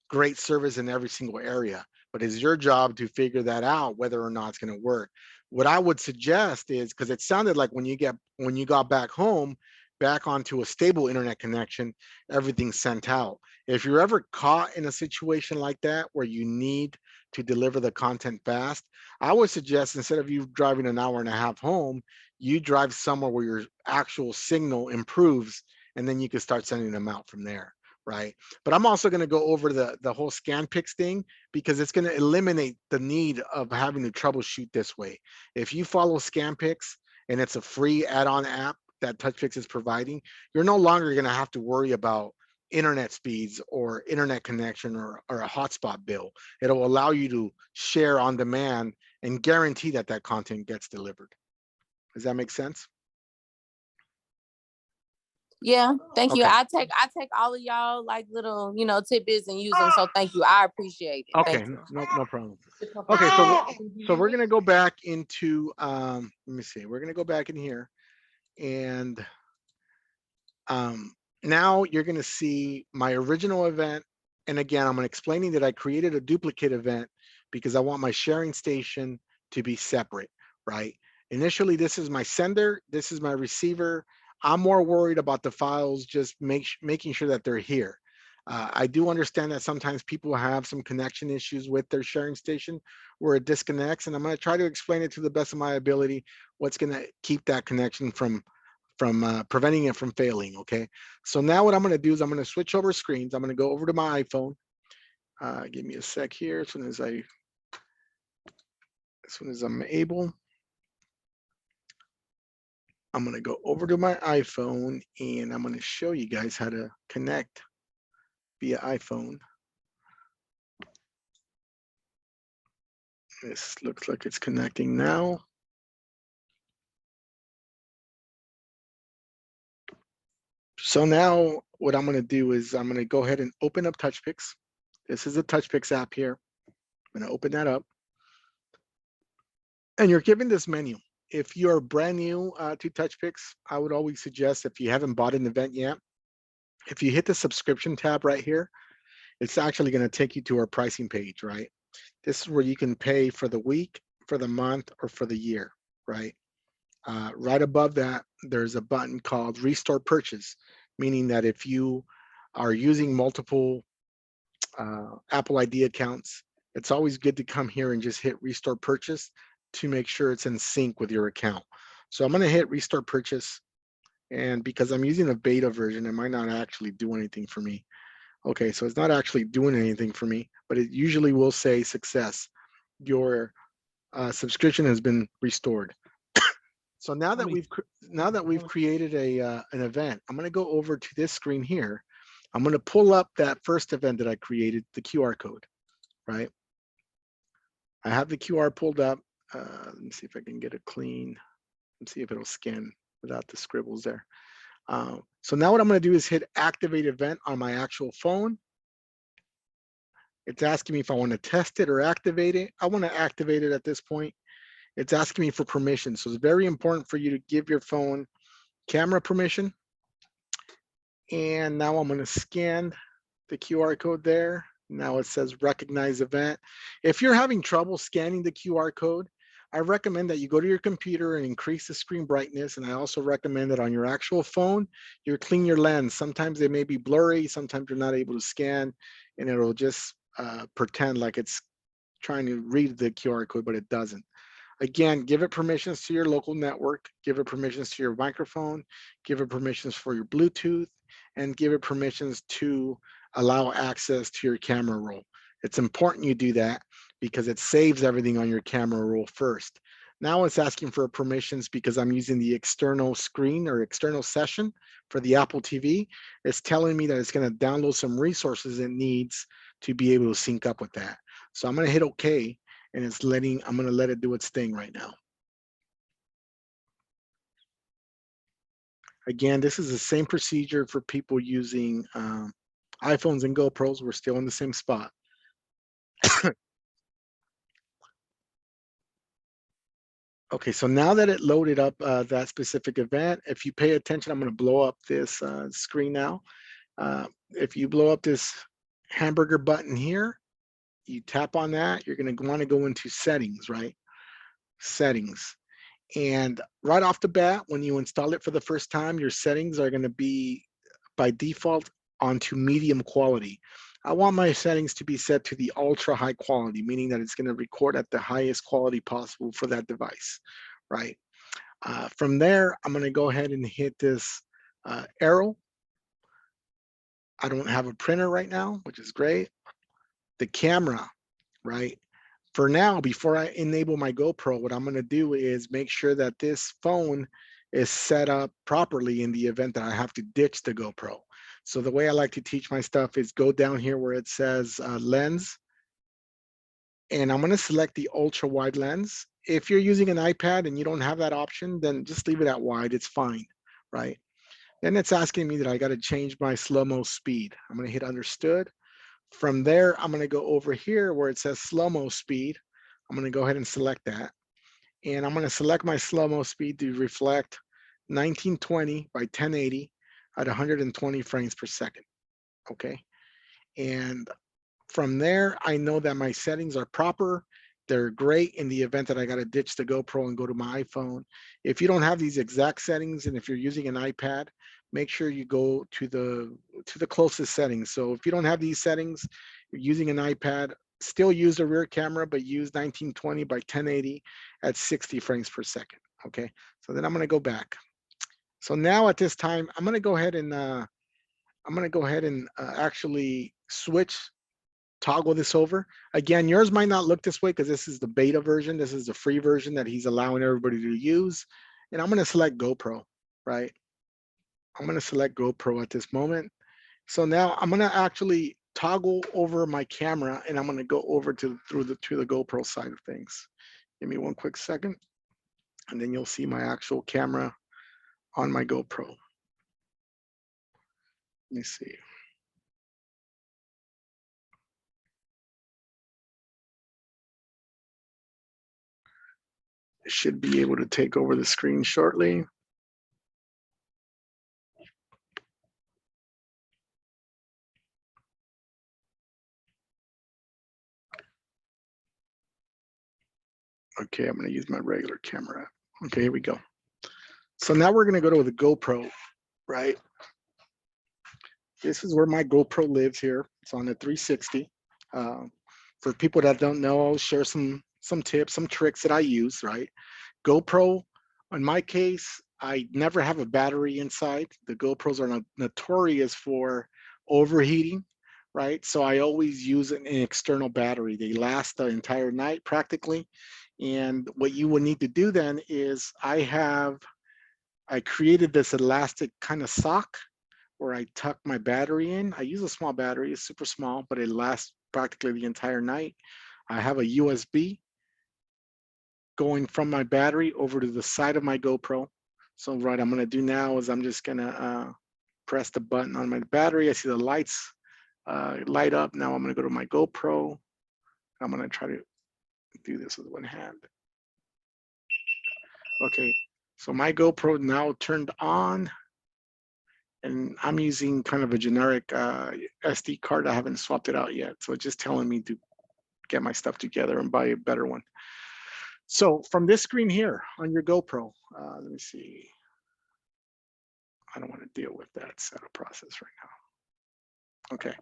great service in every single area. But it's your job to figure that out, whether or not it's going to work. What I would suggest is, because it sounded like when you got back home, back onto a stable internet connection, everything's sent out. If you're ever caught in a situation like that where you need to deliver the content fast, I would suggest instead of you driving an hour and a half home, you drive somewhere where your actual signal improves, and then you can start sending them out from there. Right. But I'm also going to go over the whole ScanPix thing because it's going to eliminate the need of having to troubleshoot this way. If you follow ScanPix and it's a free add-on app that Touchpix is providing, you're no longer going to have to worry about internet speeds or internet connection or a hotspot bill. It'll allow you to share on demand and guarantee that that content gets delivered. Does that make sense? yeah, thank you. Okay. I take all of y'all like little, you know, tidbits and use them. So thank you. I appreciate it. Okay, Thank you. no problem. Okay, so we're gonna go back into let me see. We're gonna go back in here, and now you're gonna see my original event. And again, I'm explaining that I created a duplicate event because I want my sharing station to be separate, right? Initially, this is my sender, this is my receiver. I'm more worried about the files, just making sure that they're here. I do understand that sometimes people have some connection issues with their sharing station where it disconnects, and I'm going to try to explain it to the best of my ability what's going to keep that connection from preventing it from failing. Okay, so now what I'm going to do is I'm going to switch over screens. I'm going to go over to my iPhone. Give me a sec here. As soon as I'm able, I'm going to go over to my iPhone and I'm going to show you guys how to connect via iPhone. This looks like it's connecting now. So now what I'm going to do is I'm going to go ahead and open up Touchpix. This is the Touchpix app here. I'm going to open that up. And you're given this menu. If you're brand new to Touchpix, I would always suggest, if you haven't bought an event yet, if you hit the subscription tab right here, it's actually going to take you to our pricing page, right? This is where you can pay for the week, for the month, or for the year, right? Right above that, there's a button called Restore Purchase, meaning that if you are using multiple Apple ID accounts, it's always good to come here and just hit Restore Purchase to make sure it's in sync with your account. So I'm going to hit Restore Purchase, and because I'm using a beta version, it might not actually do anything for me. Okay, so it's not actually doing anything for me, but it usually will say success. Your subscription has been restored. So now that we've created an event, I'm going to go over to this screen here. I'm going to pull up that first event that I created, the QR code. right? I have the QR pulled up. Let me see if I can get it clean. Let's see if it'll scan without the scribbles there. So now what I'm going to do is hit activate event on my actual phone. It's asking me if I want to test it or activate it. I want to activate it at this point. It's asking me for permission. So it's very important for you to give your phone camera permission. And now I'm going to scan the QR code there. Now it says recognize event. If you're having trouble scanning the QR code, I recommend that you go to your computer and increase the screen brightness. And I also recommend that on your actual phone, you clean your lens. Sometimes they may be blurry, sometimes you're not able to scan, and it'll just pretend like it's trying to read the QR code, but it doesn't. Again, give it permissions to your local network, give it permissions to your microphone, give it permissions for your Bluetooth, and give it permissions to allow access to your camera roll. It's important you do that because it saves everything on your camera roll first. Now it's asking for permissions because I'm using the external screen or external session for the Apple TV. It's telling me that it's going to download some resources it needs to be able to sync up with that. So I'm going to hit OK, and it's letting, I'm going to let it do its thing right now. Again, this is the same procedure for people using iPhones and GoPros. We're still in the same spot. Okay, so now that it loaded up that specific event, if you pay attention, I'm going to blow up this screen now. If you blow up this hamburger button here, you tap on that, you're going to want to go into settings, right? Settings. And right off the bat, when you install it for the first time, your settings are going to be by default onto medium quality. I want my settings to be set to the ultra high quality, meaning that it's going to record at the highest quality possible for that device, right? From there, I'm going to go ahead and hit this arrow. I don't have a printer right now, which is great. The camera, right? For now, before I enable my GoPro, what I'm going to do is make sure that this phone is set up properly in the event that I have to ditch the GoPro. So the way I like to teach my stuff is go down here where it says lens, and I'm going to select the ultra wide lens. If you're using an iPad and you don't have that option, then just leave it at wide. It's fine, right? Then it's asking me that I got to change my slow-mo speed. I'm going to hit understood. From there, I'm going to go over here where it says slow-mo speed. I'm going to go ahead and select that. And I'm going to select my slow-mo speed to reflect 1920 by 1080 at 120 frames per second. Okay. And from there, I know that my settings are proper. They're great in the event that I got to ditch the GoPro and go to my iPhone. If you don't have these exact settings, and if you're using an iPad, make sure you go to the closest settings. So if you don't have these settings, you're using an iPad, still use the rear camera, but use 1920 by 1080 at 60 frames per second. Okay, so then I'm going to go back. So now at this time, I'm going to go ahead and actually switch, toggle this over. Again, yours might not look this way because this is the beta version. This is the free version that he's allowing everybody to use. And I'm going to select GoPro, right? I'm going to select GoPro at this moment. So now I'm going to actually toggle over my camera, and I'm going to go over to the GoPro side of things. Give me one quick second, and then you'll see my actual camera on my GoPro. Let me see. I should be able to take over the screen shortly. Okay, I'm going to use my regular camera. Okay, here we go. So now we're going to go to the GoPro, right? This is where my GoPro lives here. It's on the 360. For people that don't know, I'll share some tips, some tricks that I use, right? GoPro, in my case, I never have a battery inside. The GoPros are notorious for overheating, right? So I always use an external battery. They last the entire night practically. And what you would need to do then is I created this elastic kind of sock where I tuck my battery in. I use a small battery, it's super small, but it lasts practically the entire night. I have a USB going from my battery over to the side of my GoPro. So what I'm gonna do now is I'm just gonna press the button on my battery. I see the lights light up. Now I'm gonna go to my GoPro. I'm gonna try to do this with one hand. Okay, so my GoPro now turned on, and I'm using kind of a generic SD card. I haven't swapped it out yet. So it's just telling me to get my stuff together and buy a better one. So from this screen here on your GoPro, let me see. I don't want to deal with that setup process right now. Okay,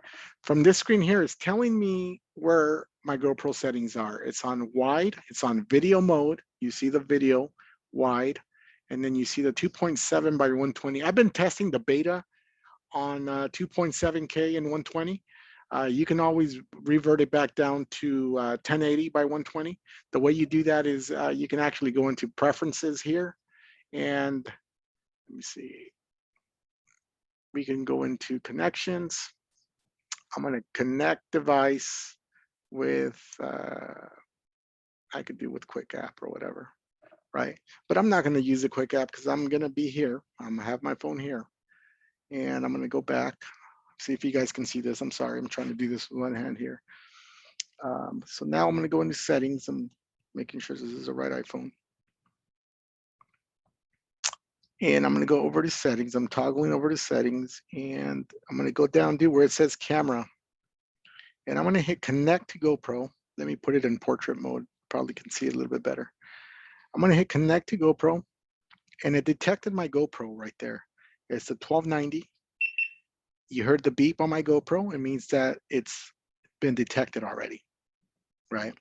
from this screen here, it's telling me where my GoPro settings are. It's on wide, it's on video mode. You see the video wide, and then you see the 2.7 by 120. I've been testing the beta on 2.7K and 120. You can always revert it back down to 1080 by 120. The way you do that is you can actually go into preferences here, and let me see. We can go into connections. I'm going to connect device with, I could do with Quick App or whatever, right? But I'm not going to use the Quick App because I'm going to be here. I'm going to have my phone here, and I'm going to go back. See if you guys can see this. I'm sorry, I'm trying to do this with one hand here. So now I'm going to go into settings. I'm making sure this is the right iPhone. And I'm going to go over to settings. I'm toggling over to settings, and I'm going to go down to where it says camera. And I'm going to hit connect to GoPro. Let me put it in portrait mode. Probably can see it a little bit better. I'm going to hit connect to GoPro, and it detected my GoPro right there. It's a 1290. You heard the beep on my GoPro. It means that it's been detected already, right?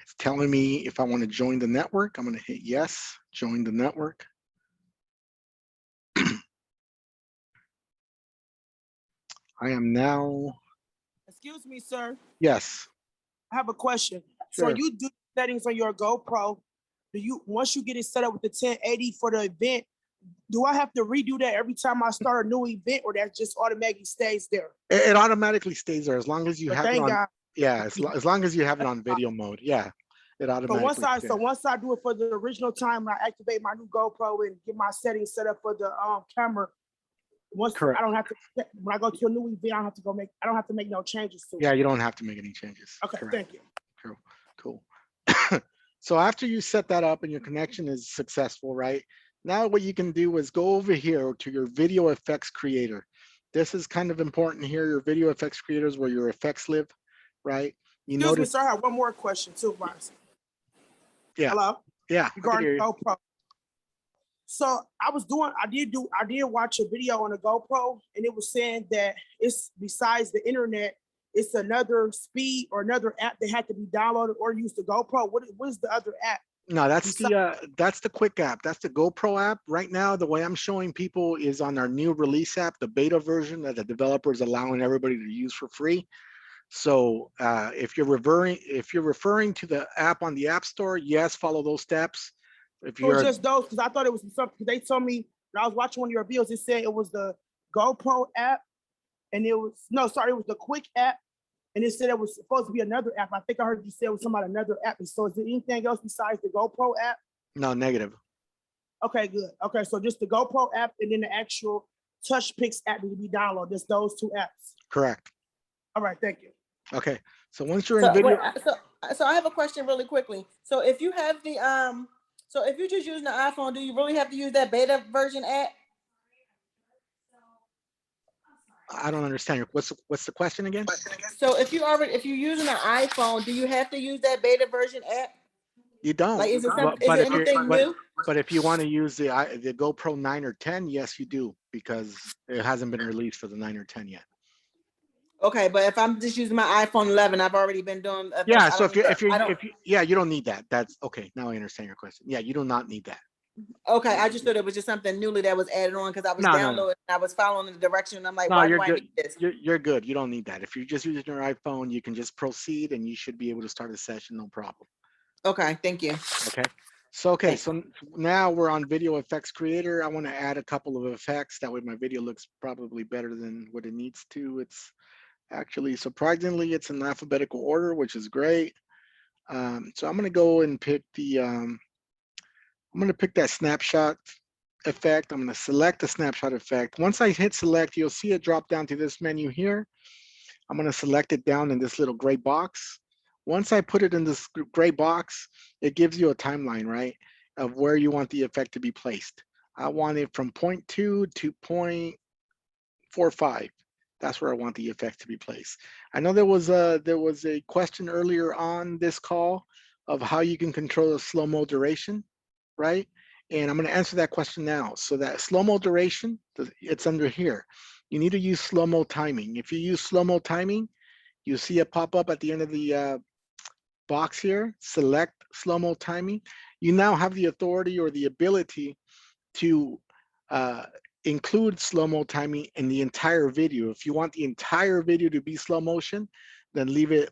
It's telling me if I want to join the network. I'm going to hit yes, join the network. I am now. Excuse me, sir. Yes. I have a question. Sure. So you do settings on your GoPro. Do you, once you get it set up with the 1080 for the event, do I have to redo that every time I start a new event, or that just automatically stays there? It automatically stays there as long as you But have it thank on. God. Yeah, as long as you have it on video mode. Yeah, it automatically. So once I do it for the original time, I activate my new GoPro and get my settings set up for the camera. Once Correct. I don't have to, when I go to a new event, I don't have to I don't have to make no changes to it. Yeah, you don't have to make any changes. Okay, Correct. thank you. Cool. So after you set that up and your connection is successful, right? Now what you can do is go over here to your video effects creator. This is kind of important here. Your video effects creator is where your effects live, right? Excuse me, sir. I have one more question too, Marcy. Yeah. Hello? Yeah. Regarding GoPro. So I did watch a video on a GoPro, and it was saying that it's besides the internet, it's another speed or another app that had to be downloaded or use the GoPro. What is the other app? No, that's the Quick App. That's the GoPro app. Right now, the way I'm showing people is on our new release app, the beta version that the developer is allowing everybody to use for free. So if you're referring to the app on the App Store, yes, follow those steps. If you're just those, because I thought it was something. They told me when I was watching one of your videos, it said it was the GoPro app, and it was it was the Quick app, and it said it was supposed to be another app. I think I heard you say it was something about another app. So is there anything else besides the GoPro app? No, negative. Okay, good. Okay, so just the GoPro app and then the actual Touchpix app need to be downloaded. Just those two apps. Correct. All right, thank you. Okay, so once you're in video. So I have a question really quickly. So if you have the so if you're just using the iPhone, do you really have to use that beta version app? I don't understand. What's the question again? So if you're using an iPhone, do you have to use that beta version app? You don't. Like, is it anything new? But if you want to use the GoPro 9 or 10, yes, you do, because it hasn't been released for the 9 or 10 yet. Okay, but if I'm just using my iPhone 11, I've already been doing events. Yeah, so if you don't need that. That's okay. Now I understand your question. Yeah, you do not need that. Okay, I just thought it was just something newly that was added on because I was downloading and I was following the direction and I'm like, why do I need this? You're good. You don't need that. If you're just using your iPhone, you can just proceed and you should be able to start a session, no problem. Okay, thank you. Okay. So, okay, so now we're on Video Effects Creator. I want to add a couple of effects. That way my video looks probably better than what it needs to. It's actually, surprisingly, it's in alphabetical order, which is great. So I'm going to go and pick the, I'm going to pick that snapshot effect. I'm going to select the snapshot effect. Once I hit select, you'll see it drop down to this menu here. I'm going to select it down in this little gray box. Once I put it in this gray box, it gives you a timeline, right, of where you want the effect to be placed. I want it from 0.2 to 0.45. That's where I want the effect to be placed. I know there was a question earlier on this call of how you can control the slow-mo duration, right? And I'm going to answer that question now. So that slow-mo duration, it's under here. You need to use slow-mo timing. If you use slow-mo timing, you see it pop up at the end of the box here, select slow-mo timing. You now have the authority or the ability to include slow-mo timing in the entire video. If you want the entire video to be slow motion, then leave it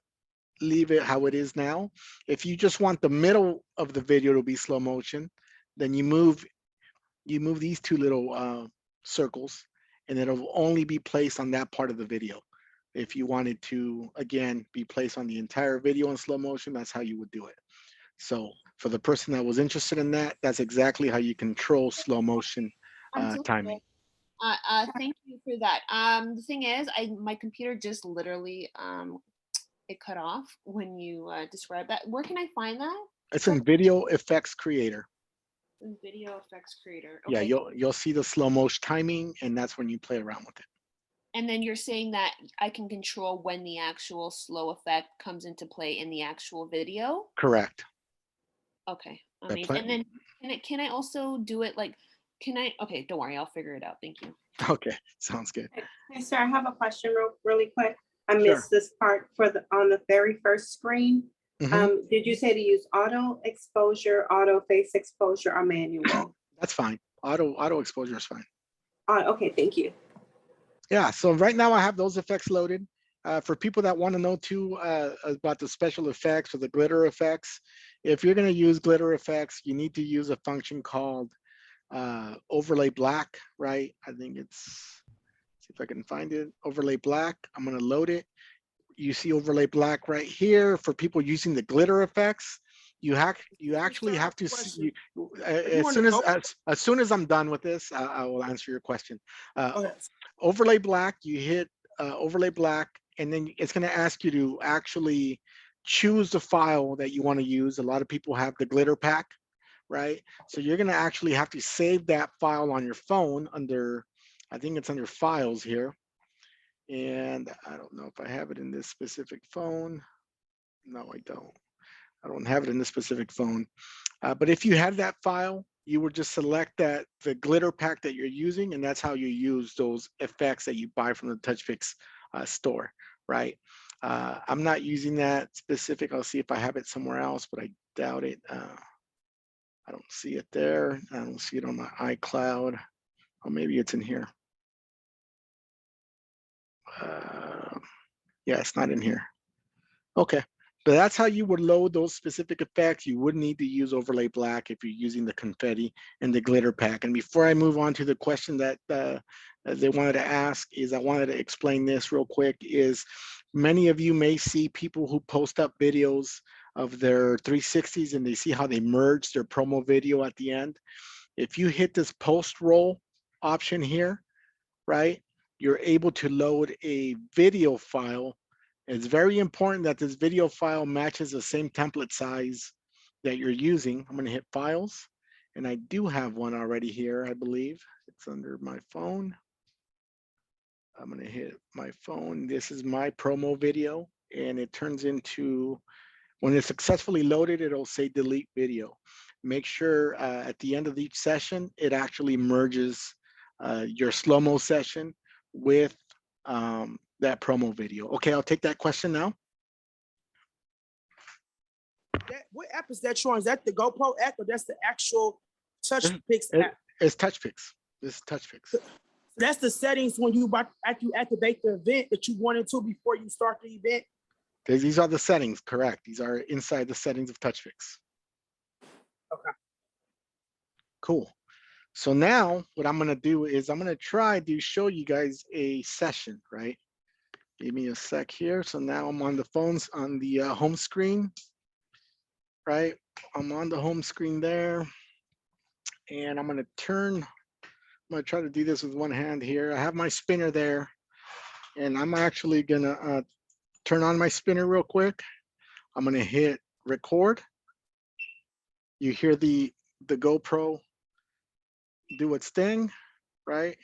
how it is now. If you just want the middle of the video to be slow motion, then you move these two little circles, and it'll only be placed on that part of the video. If you wanted to, again, be placed on the entire video in slow motion, that's how you would do it. So for the person that was interested in that, that's exactly how you control slow motion timing. Thank you for that. The thing is, my computer just literally it cut off when you described that. Where can I find that? It's in Video Effects Creator. In Video Effects Creator. Okay. Yeah, you'll see the slow motion timing, and that's when you play around with it. And then you're saying that I can control when the actual slow effect comes into play in the actual video? Correct. Okay, amazing. And then can I also do it like, okay, don't worry, I'll figure it out. Thank you. Okay, sounds good. Hey, sir, I have a question really quick. I missed this part on the very first screen. Did you say to use auto exposure, auto face exposure, or manual? That's fine. Auto exposure is fine. Okay, thank you. Yeah, so right now I have those effects loaded. For people that want to know too about the special effects or the glitter effects, if you're going to use glitter effects, you need to use a function called overlay black, right? I think it's, see if I can find it, overlay black. I'm going to load it. You see overlay black right here. For people using the glitter effects, you actually have to see, as soon as I'm done with this, I will answer your question. Overlay black, you hit overlay black, and then it's going to ask you to actually choose the file that you want to use. A lot of people have the glitter pack, right? So you're going to actually have to save that file on your phone under, I think it's under files here. And I don't know if I have it in this specific phone. No, I don't. I don't have it in this specific phone. But if you have that file, you would just select the glitter pack that you're using, and that's how you use those effects that you buy from the Touchpix store, right? I'm not using that specific. I'll see if I have it somewhere else, but I doubt it. I don't see it there. I don't see it on my iCloud. Or maybe it's in here. Yeah, it's not in here. Okay. So that's how you would load those specific effects. You would need to use overlay black if you're using the confetti and the glitter pack. And before I move on to the question that they wanted to ask, is I wanted to explain this real quick, is many of you may see people who post up videos of their 360s and they see how they merge their promo video at the end. If you hit this post roll option here, right, you're able to load a video file. It's very important that this video file matches the same template size that you're using. I'm going to hit files, and I do have one already here, I believe. It's under my phone. I'm going to hit my phone. This is my promo video, and it turns into, when it's successfully loaded, it'll say delete video. Make sure at the end of each session, it actually merges your slow-mo session with that promo video. Okay, I'll take that question now. What app is that showing? Is that the GoPro app, or that's the actual Touchpix app? It's Touchpix. This is Touchpix. That's the settings when you after you activate the event that you want into before you start the event. These are the settings, correct? These are inside the settings of Touchpix. Okay. cool. So now what I'm gonna do is I'm gonna try to show you guys a session, right? Give me a sec here. So now I'm on the phones on the home screen, right? I'm on the home screen there, and I'm gonna try to do this with one hand here. I have my spinner there, and I'm actually gonna turn on my spinner real quick. I'm gonna hit record. You hear the GoPro do its thing, right?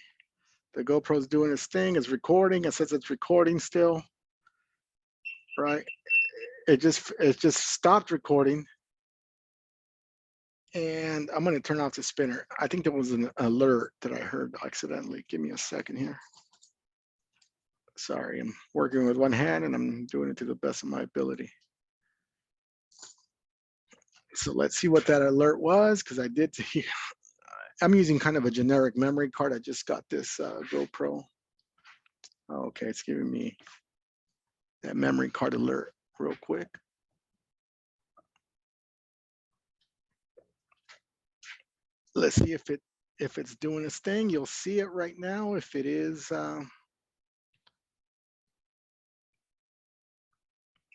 The GoPro's doing its thing, it's recording, it says it's recording still, right? It just stopped recording. And I'm gonna turn off the spinner. I think there was an alert that I heard accidentally. Give me a second here. Sorry, I'm working with one hand and I'm doing it to the best of my ability. So let's see what that alert was, because I did see, I'm using kind of a generic memory card. I just got this GoPro. Okay, it's giving me that memory card alert real quick. Let's see if it's doing its thing. You'll see it right now. If it is,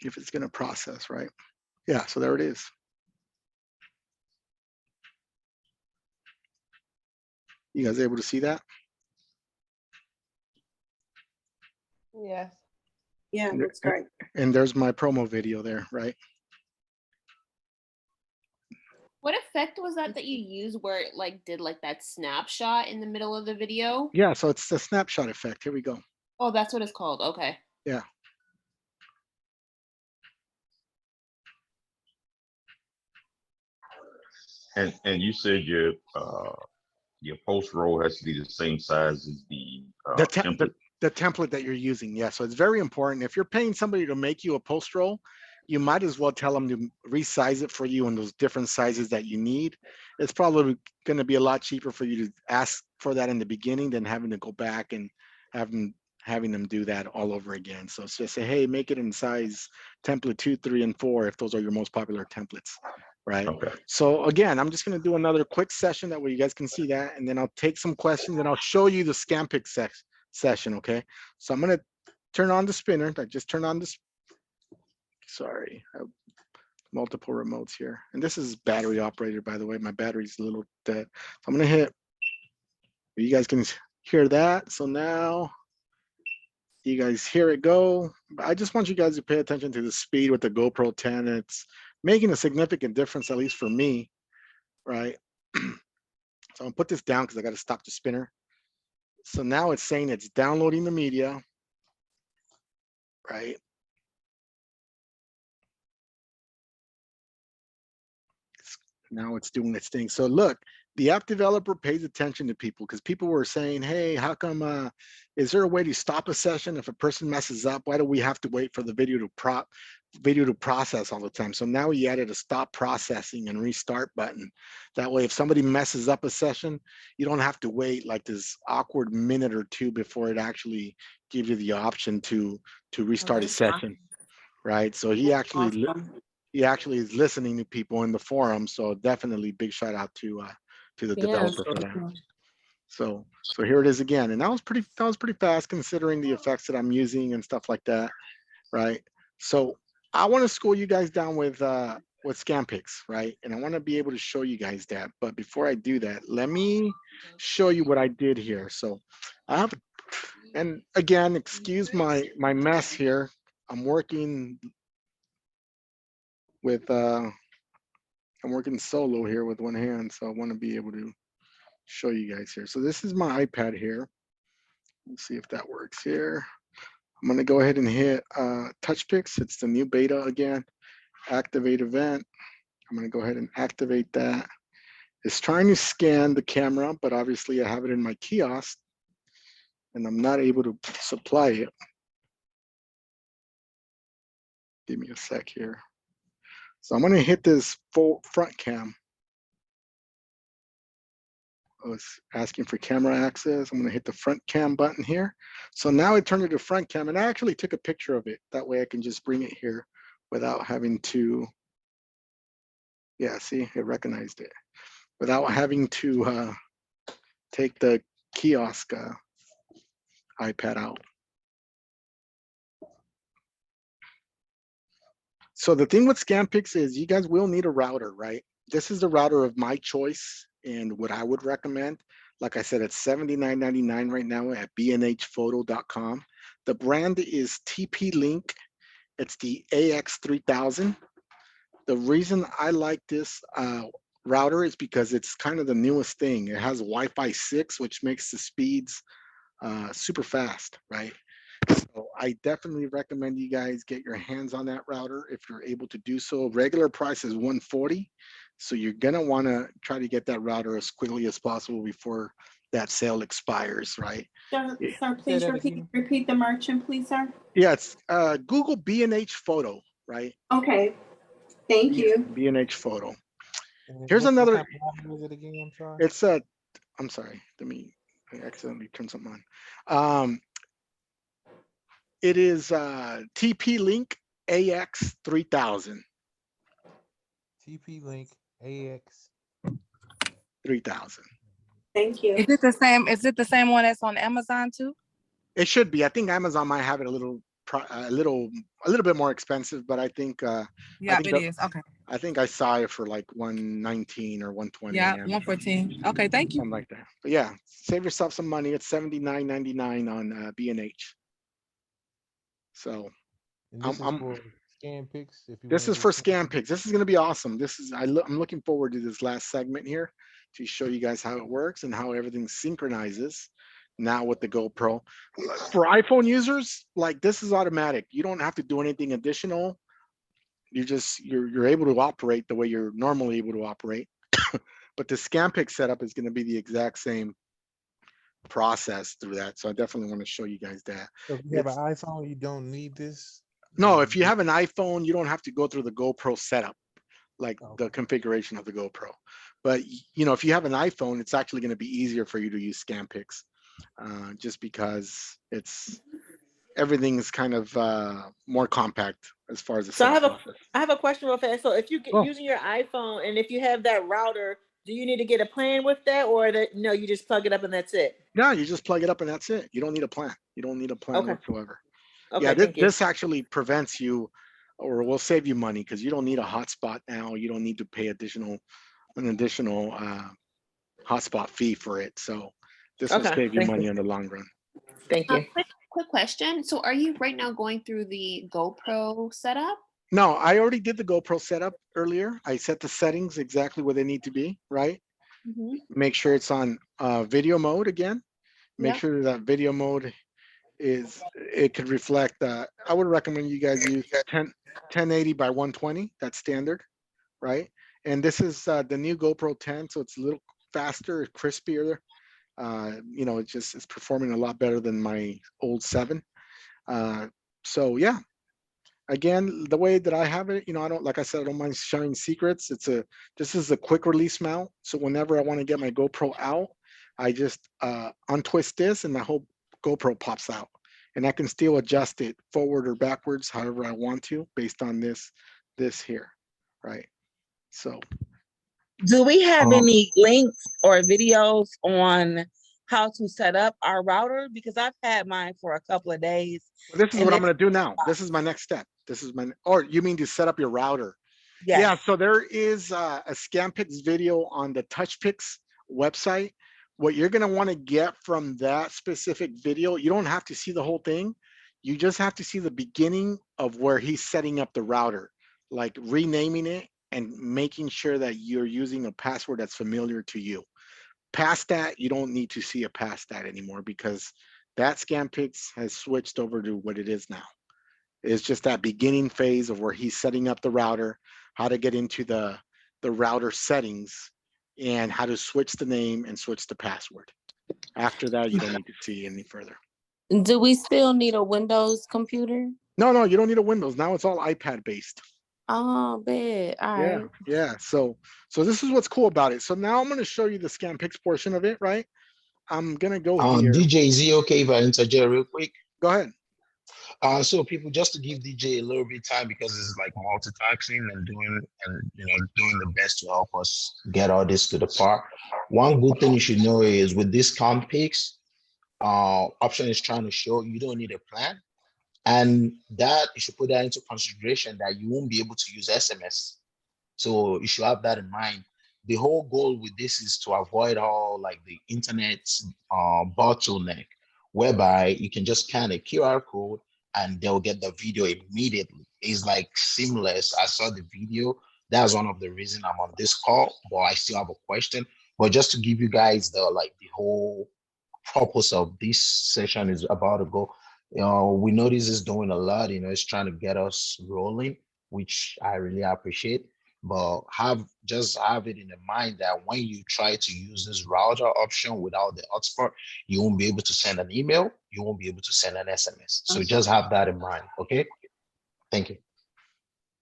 if it's going to process, right? Yeah, so there it is. You guys able to see that? Yes. Yeah, that's great. And there's my promo video there, right? What effect was that you used where it like did like that snapshot in the middle of the video? Yeah, so it's the snapshot effect. Here we go. Oh, that's what it's called. Okay. Yeah. And you said your post roll has to be the same size as the template. The template that you're using. Yeah, so it's very important. If you're paying somebody to make you a post roll, you might as well tell them to resize it for you in those different sizes that you need. It's probably going to be a lot cheaper for you to ask for that in the beginning than having to go back and having them do that all over again. So it's just say, hey, make it in size template 2, 3, and 4 if those are your most popular templates, right? Okay. So again, I'm just going to do another quick session that way you guys can see that, and then I'll take some questions and I'll show you the ScanPix session, okay? So I'm going to turn on the spinner. I just turned on this. Sorry, I have multiple remotes here. And this is battery operated, by the way. My battery's a little dead. So I'm going to hit, you guys can hear that. So now you guys hear it go. I just want you guys to pay attention to the speed with the GoPro 10. It's making a significant difference, at least for me, right? So I'm gonna put this down because I got to stop the spinner. So now it's saying it's downloading the media, right? Now it's doing its thing. So look, the app developer pays attention to people because people were saying, hey, how come, is there a way to stop a session if a person messes up? Why do we have to wait for the video to process all the time? So now he added a stop processing and restart button. That way, if somebody messes up a session, you don't have to wait like this awkward minute or two before it actually gives you the option to restart a session, right? So he actually is listening to people in the forum. So definitely big shout out to the developer for that. So here it is again, and that was pretty fast considering the effects that I'm using and stuff like that, right? So I want to school you guys down with ScanPix, right? And I want to be able to show you guys that. But before I do that, let me show you what I did here. So I have, and again, excuse my mess here. I'm working with I'm working solo here with one hand, so I want to be able to show you guys here. So this is my iPad here. Let's see if that works here. I'm going to go ahead and hit Touchpix. It's the new beta again. Activate event. I'm going to go ahead and activate that. It's trying to scan the camera, but obviously I have it in my kiosk and I'm not able to supply it. Give me a sec here. So I'm going to hit this full front cam. I was asking for camera access. I'm going to hit the front cam button here. So now I turned it to front cam, and I actually took a picture of it. That way I can just bring it here without having to, yeah, see, it recognized it. without having to take the kiosk iPad out. So the thing with ScanPix is you guys will need a router, right? This is the router of my choice and what I would recommend. Like I said, it's $79.99 right now at bnhphoto.com. The brand is TP-Link. It's the AX3000. The reason I like this router is because it's kind of the newest thing. It has Wi-Fi 6, which makes the speeds super fast, right? So I definitely recommend you guys get your hands on that router if you're able to do so. Regular price is $140. So you're gonna wanna try to get that router as quickly as possible before that sale expires, right? Sir, Yeah. sir, please repeat the merchant, please, sir. Yeah, it's Google B&H Photo, right? Okay, thank you. B&H Photo. And Here's what another. type of router is it again? I'm sorry. It's a. I'm sorry. I accidentally turned something on. It is TP-Link AX3000. TP-Link AX 3000. Thank you. Is it the same? Is it the same one that's on Amazon too? It should be. I think Amazon might have it a little bit more expensive, but I think Yeah, it is. Okay. I think I saw it for like 119 or 120. Yeah, 114. Okay, thank you. Something like that. But yeah, save yourself some money. It's $79.99 on B&H. So And this is for ScanPix. If you this wanna is do for ScanPix. This is going to be awesome. I'm looking forward to this last segment here to show you guys how it works and how everything synchronizes now with the GoPro. For iPhone users, like this is automatic. You don't have to do anything additional. You're able to operate the way you're normally able to operate. But the ScanPix setup is going to be the exact same process through that. So I definitely want to show you guys that. So if you have an iPhone, you don't need this. No, if you have an iPhone, you don't have to go through the GoPro setup, like the configuration of the GoPro. But you know, if you have an iPhone, it's actually going to be easier for you to use ScanPix, just because everything is kind of more compact as far as the So I setup process. have a question real fast. So if you get using your iPhone and if you have that router, do you need to get a plan with that, or no, you just plug it up and that's it? No, you just plug it up and that's it. You don't need a plan. You don't need a plan whatsoever. Okay, Yeah, thank you. this actually prevents you, or will save you money because you don't need a hotspot now. You don't need to pay an additional hotspot fee for it. So this will save you money in the long run. Thank you. Quick question. So are you right now going through the GoPro setup? No, I already did the GoPro setup earlier. I set the settings exactly where they need to be, right? Mm-hmm. Make sure it's on video mode again. Make Yeah. sure that video mode it could reflect. I would recommend you guys use 1080 by 120. That's standard, right? And this is the new GoPro 10, so it's a little faster, crispier. You know, it's performing a lot better than my old 7. So yeah, again, the way that I have it, you know, like I said, I don't mind sharing secrets. This is a quick release mount. So whenever I want to get my GoPro out, I just untwist this and my whole GoPro pops out. And I can still adjust it forward or backwards, however I want to, based on this here, right? So. Do we have any links or videos on how to set up our router? Because I've had mine for a couple of days. This is what I'm going to do now. This is my next step. Or you mean to set up your router? Yes. Yeah, so there is a ScanPix video on the Touchpix website. What you're going to want to get from that specific video, you don't have to see the whole thing. You just have to see the beginning of where he's setting up the router, like renaming it and making sure that you're using a password that's familiar to you. Past that, you don't need to see past that anymore because that ScanPix has switched over to what it is now. It's just that beginning phase of where he's setting up the router, how to get into the router settings, and how to switch the name and switch the password. After that, you don't need to see any further. Do we still need a Windows computer? No, you don't need a Windows. Now it's all iPad based. Oh, bad. All right. Yeah. So this is what's cool about it. So now I'm going to show you the ScanPix portion of it, right? I'm going to go here. DJ, is it okay if I interject real quick? Go ahead. So people, just to give DJ a little bit time because it's like multitasking and doing the best to help us get all this to the par. One good thing you should know is with this ScanPix, option is trying to show you don't need a plan, and that you should put that into consideration that you won't be able to use SMS. So you should have that in mind. The whole goal with this is to avoid all like the internet bottleneck, whereby you can just scan a QR code and they'll get the video immediately. It's like seamless. I saw the video. That's one of the reasons I'm on this call, but I still have a question. But just to give you guys the whole purpose of this session is about to go. We know this is doing a lot, it's trying to get us rolling, which I really appreciate. But just have it in the mind that when you try to use this router option without the hotspot, you won't be able to send an email, you won't be able to send an SMS. So just have that in mind, okay? Thank you.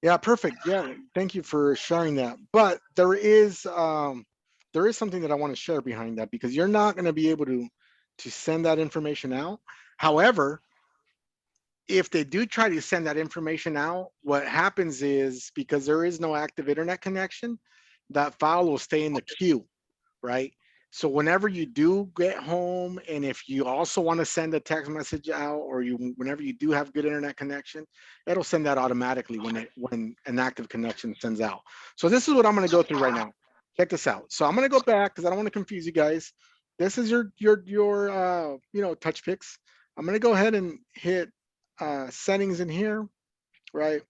Yeah, perfect. Yeah, thank you for sharing that. But there is something that I want to share behind that, because you're not going to be able to send that information out. However, if they do try to send that information out, what happens is, because there is no active internet connection, that file will stay in the queue, right? So whenever you do get home, and if you also want to send a text message out, or whenever you do have good internet connection, it'll send that automatically when an active connection sends out. So this is what I'm going to go through right now. Check this out. So I'm going to go back because I don't want to confuse you guys. This is your Touchpix. I'm going to go ahead and hit settings in here, right?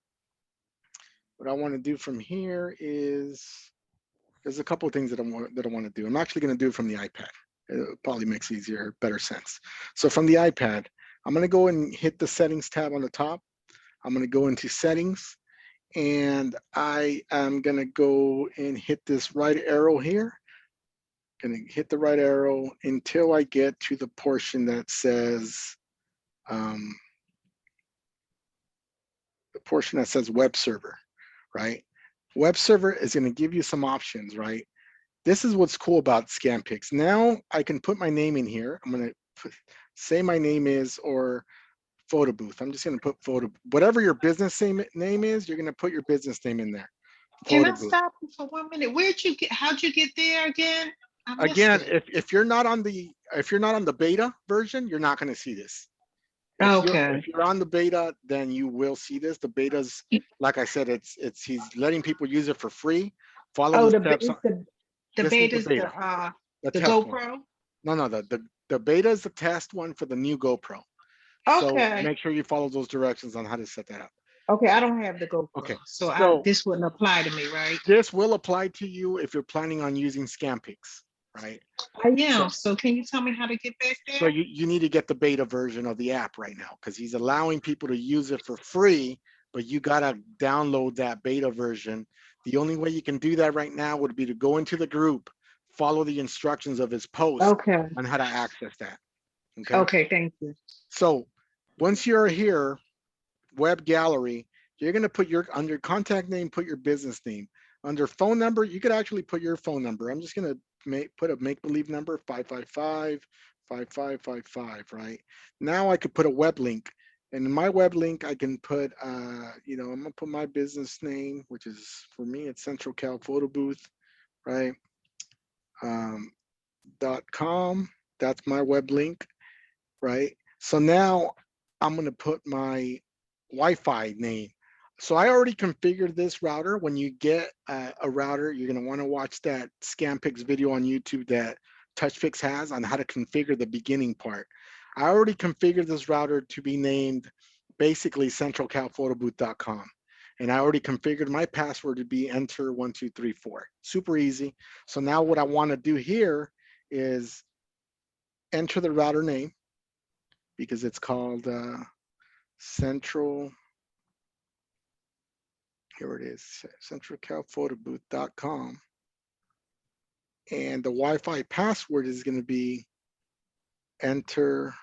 What I want to do from here is, there's a couple of things that I want to do. I'm actually going to do it from the iPad. It probably makes better sense. So from the iPad, I'm going to go and hit the settings tab on the top. I'm going to go into settings, and I am going to go and hit this right arrow here. Going to hit the right arrow until I get to the portion that says web server, right? Web server is going to give you some options, right? This is what's cool about ScanPix. Now I can put my name in here. I'm going to say my name is, or photo booth. I'm just going to put whatever your business name is, you're going to put your business name in there. Can I stop you for 1 minute? How'd you get there again? Again, if you're not on the beta version, you're not going to see this. If you're on the beta, then you will see this. The beta's, like I said, he's letting people use it for free. Follow the steps. The beta's the GoPro? No, the beta is the test one for the new GoPro. Okay. So make sure you follow those directions on how to set that up. Okay, I don't have the GoPro. Okay. So this wouldn't apply to me, right? This will apply to you if you're planning on using ScanPix, right? I am. So can you tell me how to get back there? So you need to get the beta version of the app right now, because he's allowing people to use it for free, but you got to download that beta version. The only way you can do that right now would be to go into the group, follow the instructions of his post on how to access that. Okay, thank you. So once you're here, web gallery, you're going to put under contact name, put your business name. Under phone number, you could actually put your phone number. I'm just going to put a make-believe number, 555-5555, right? Now I could put a web link. And in my web link, I can put, I'm going to put my business name, which is, for me, it's Central Cal Photo Booth, right? .com, that's my web link, right? So now I'm going to put my Wi-Fi name. So I already configured this router. When you get a router, you're going to want to watch that ScanPix video on YouTube that Touchpix has on how to configure the beginning part. I already configured this router to be named basically centralcalphotobooth.com. And I already configured my password to be enter1234. Super easy. So now what I want to do here is enter the router name, because it's called Central. Here it is, centralcalphotobooth.com. And the Wi-Fi password is going to be enter1234.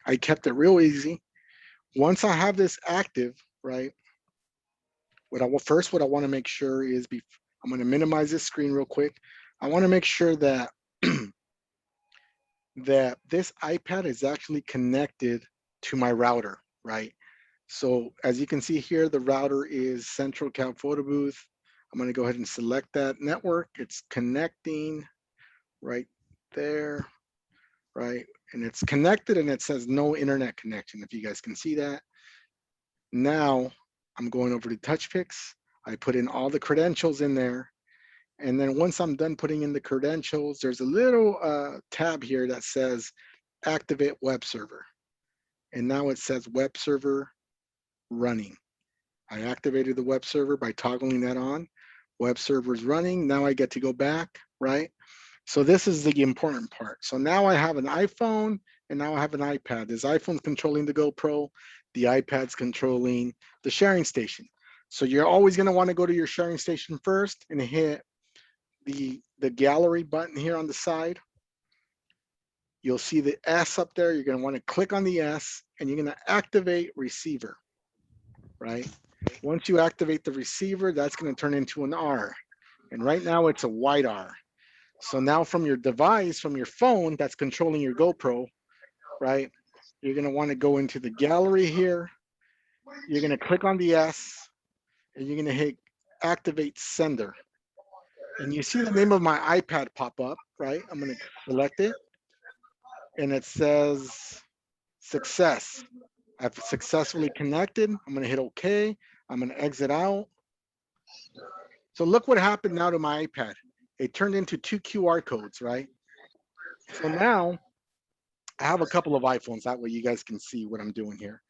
I kept it real easy. Once I have this active, right, what I want to make sure is, I'm going to minimize this screen real quick. I want to make sure that that this iPad is actually connected to my router, right? So as you can see here, the router is Central Cal Photo Booth. I'm going to go ahead and select that network. It's connecting right there, right? And it's connected and it says no internet connection, if you guys can see that. Now I'm going over to Touchpix. I put in all the credentials in there. And then once I'm done putting in the credentials, there's a little tab here that says activate web server. And now it says web server running. I activated the web server by toggling that on. Web server is running. Now I get to go back, right? So this is the important part. So now I have an iPhone and now I have an iPad. This iPhone's controlling the GoPro, the iPad's controlling the sharing station. So you're always going to want to go to your sharing station first and hit the gallery button here on the side. You'll see the S up there. You're going to want to click on the S and you're going to activate receiver, right? Once you activate the receiver, that's going to turn into an R. And right now it's a white R. So now from your device, from your phone that's controlling your GoPro, right? You're going to want to go into the gallery here. You're going to click on the S and you're going to hit activate sender. And you see the name of my iPad pop up, right? I'm going to select it and it says success. I've successfully connected. I'm going to hit OK. I'm going to exit out. So look what happened now to my iPad. It turned into 2 QR codes, right? So now I have a couple of iPhones. That way you guys can see what I'm doing here.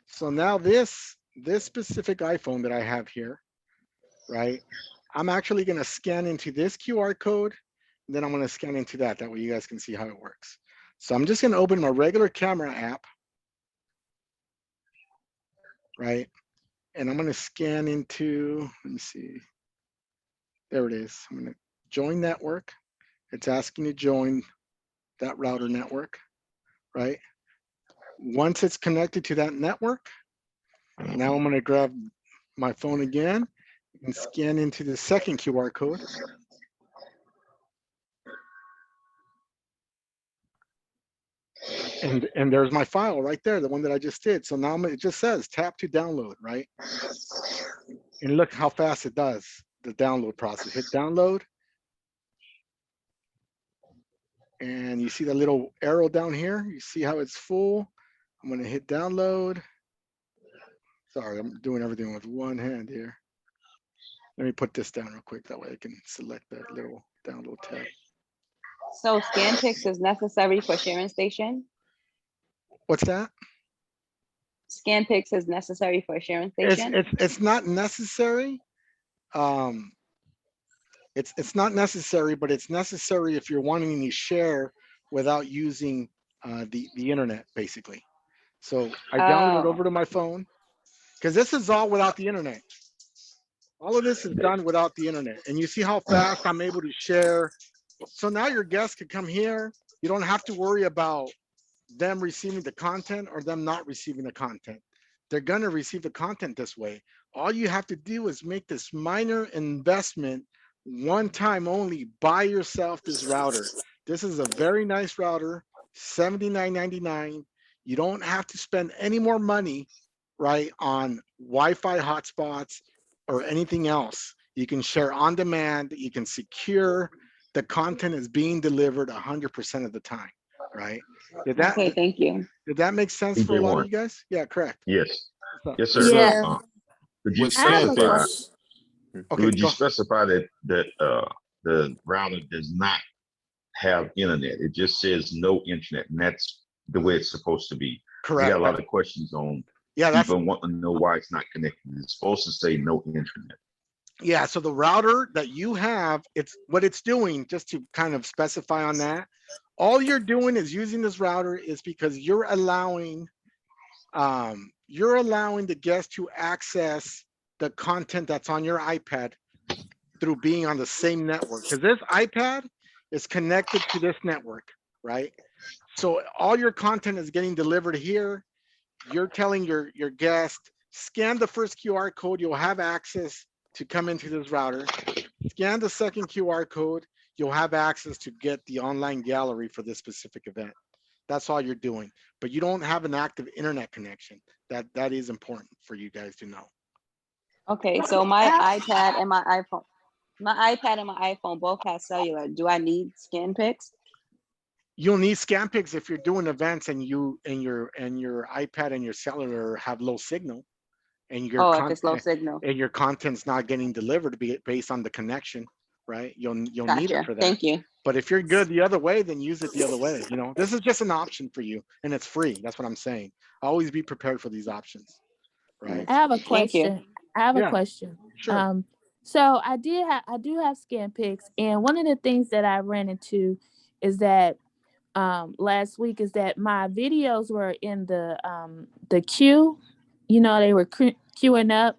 So now this specific iPhone that I have here, right? I'm actually going to scan into this QR code. And then I'm going to scan into that. That way you guys can see how it works. So I'm just going to open my regular camera app, right? And I'm going to scan into, let me see. There it is. I'm going to join network. It's asking to join that router network, right? Once it's connected to that network, now I'm going to grab my phone again and scan into the second QR code. And there's my file right there, the one that I just did. So now it just says tap to download, right? And look how fast it does, the download process. Hit download. And you see the little arrow down here? You see how it's full? I'm going to hit download. Sorry, I'm doing everything with one hand here. Let me put this down real quick. That way I can select that little download tab. So ScanPix is necessary for sharing station? What's that? ScanPix is necessary for sharing station? It's not necessary. It's not necessary, but it's necessary if you're wanting to share without using the internet, basically. So I download it over to my phone because this is all without the internet. All of this is done without the internet. And you see how fast I'm able to share. So now your guests can come here. You don't have to worry about them receiving the content or them not receiving the content. They're going to receive the content this way. All you have to do is make this minor investment one time only. Buy yourself this router. This is a very nice router, $79.99. You don't have to spend any more money, right, on Wi-Fi hotspots or anything else. You can share on demand. You can secure the content is being delivered 100% of the time, right? Okay, thank you. Did that make sense for a lot of you guys? Yeah, correct. Yes. Yes, sir. Yeah. Could you specify? Would you specify that the router does not have internet? It just says no internet, and that's the way it's supposed to be. Correct. We got a lot of questions on. Yeah, people want to know why it's not connected. It's supposed to say no internet. Yeah, so the router that you have, it's what it's doing, just to kind of specify on that. All you're doing is using this router is because you're allowing the guest to access the content that's on your iPad through being on the same network. Because this iPad is connected to this network, right? So all your content is getting delivered here. You're telling your guest, scan the first QR code, you'll have access to come into this router. Scan the second QR code, you'll have access to get the online gallery for this specific event. That's all you're doing, but you don't have an active internet connection. That is important for you guys to know. Okay, so my iPad and my iPhone both have cellular. Do I need ScanPix? You'll need ScanPix if you're doing events and your iPad and your cellular have low signal, and your If it's low signal. and your content's not getting delivered based on the connection, right? You'll need it Gotcha. for that. Thank you. But if you're good the other way, then use it the other way. You know, this is just an option for you, and it's free. That's what I'm saying. Always be prepared for these options, right? I have a Thank you. question. I have a question. Sure. So I do have ScanPix, and one of the things that I ran into is that last week is that my videos were in the queue. You know, they were queuing up.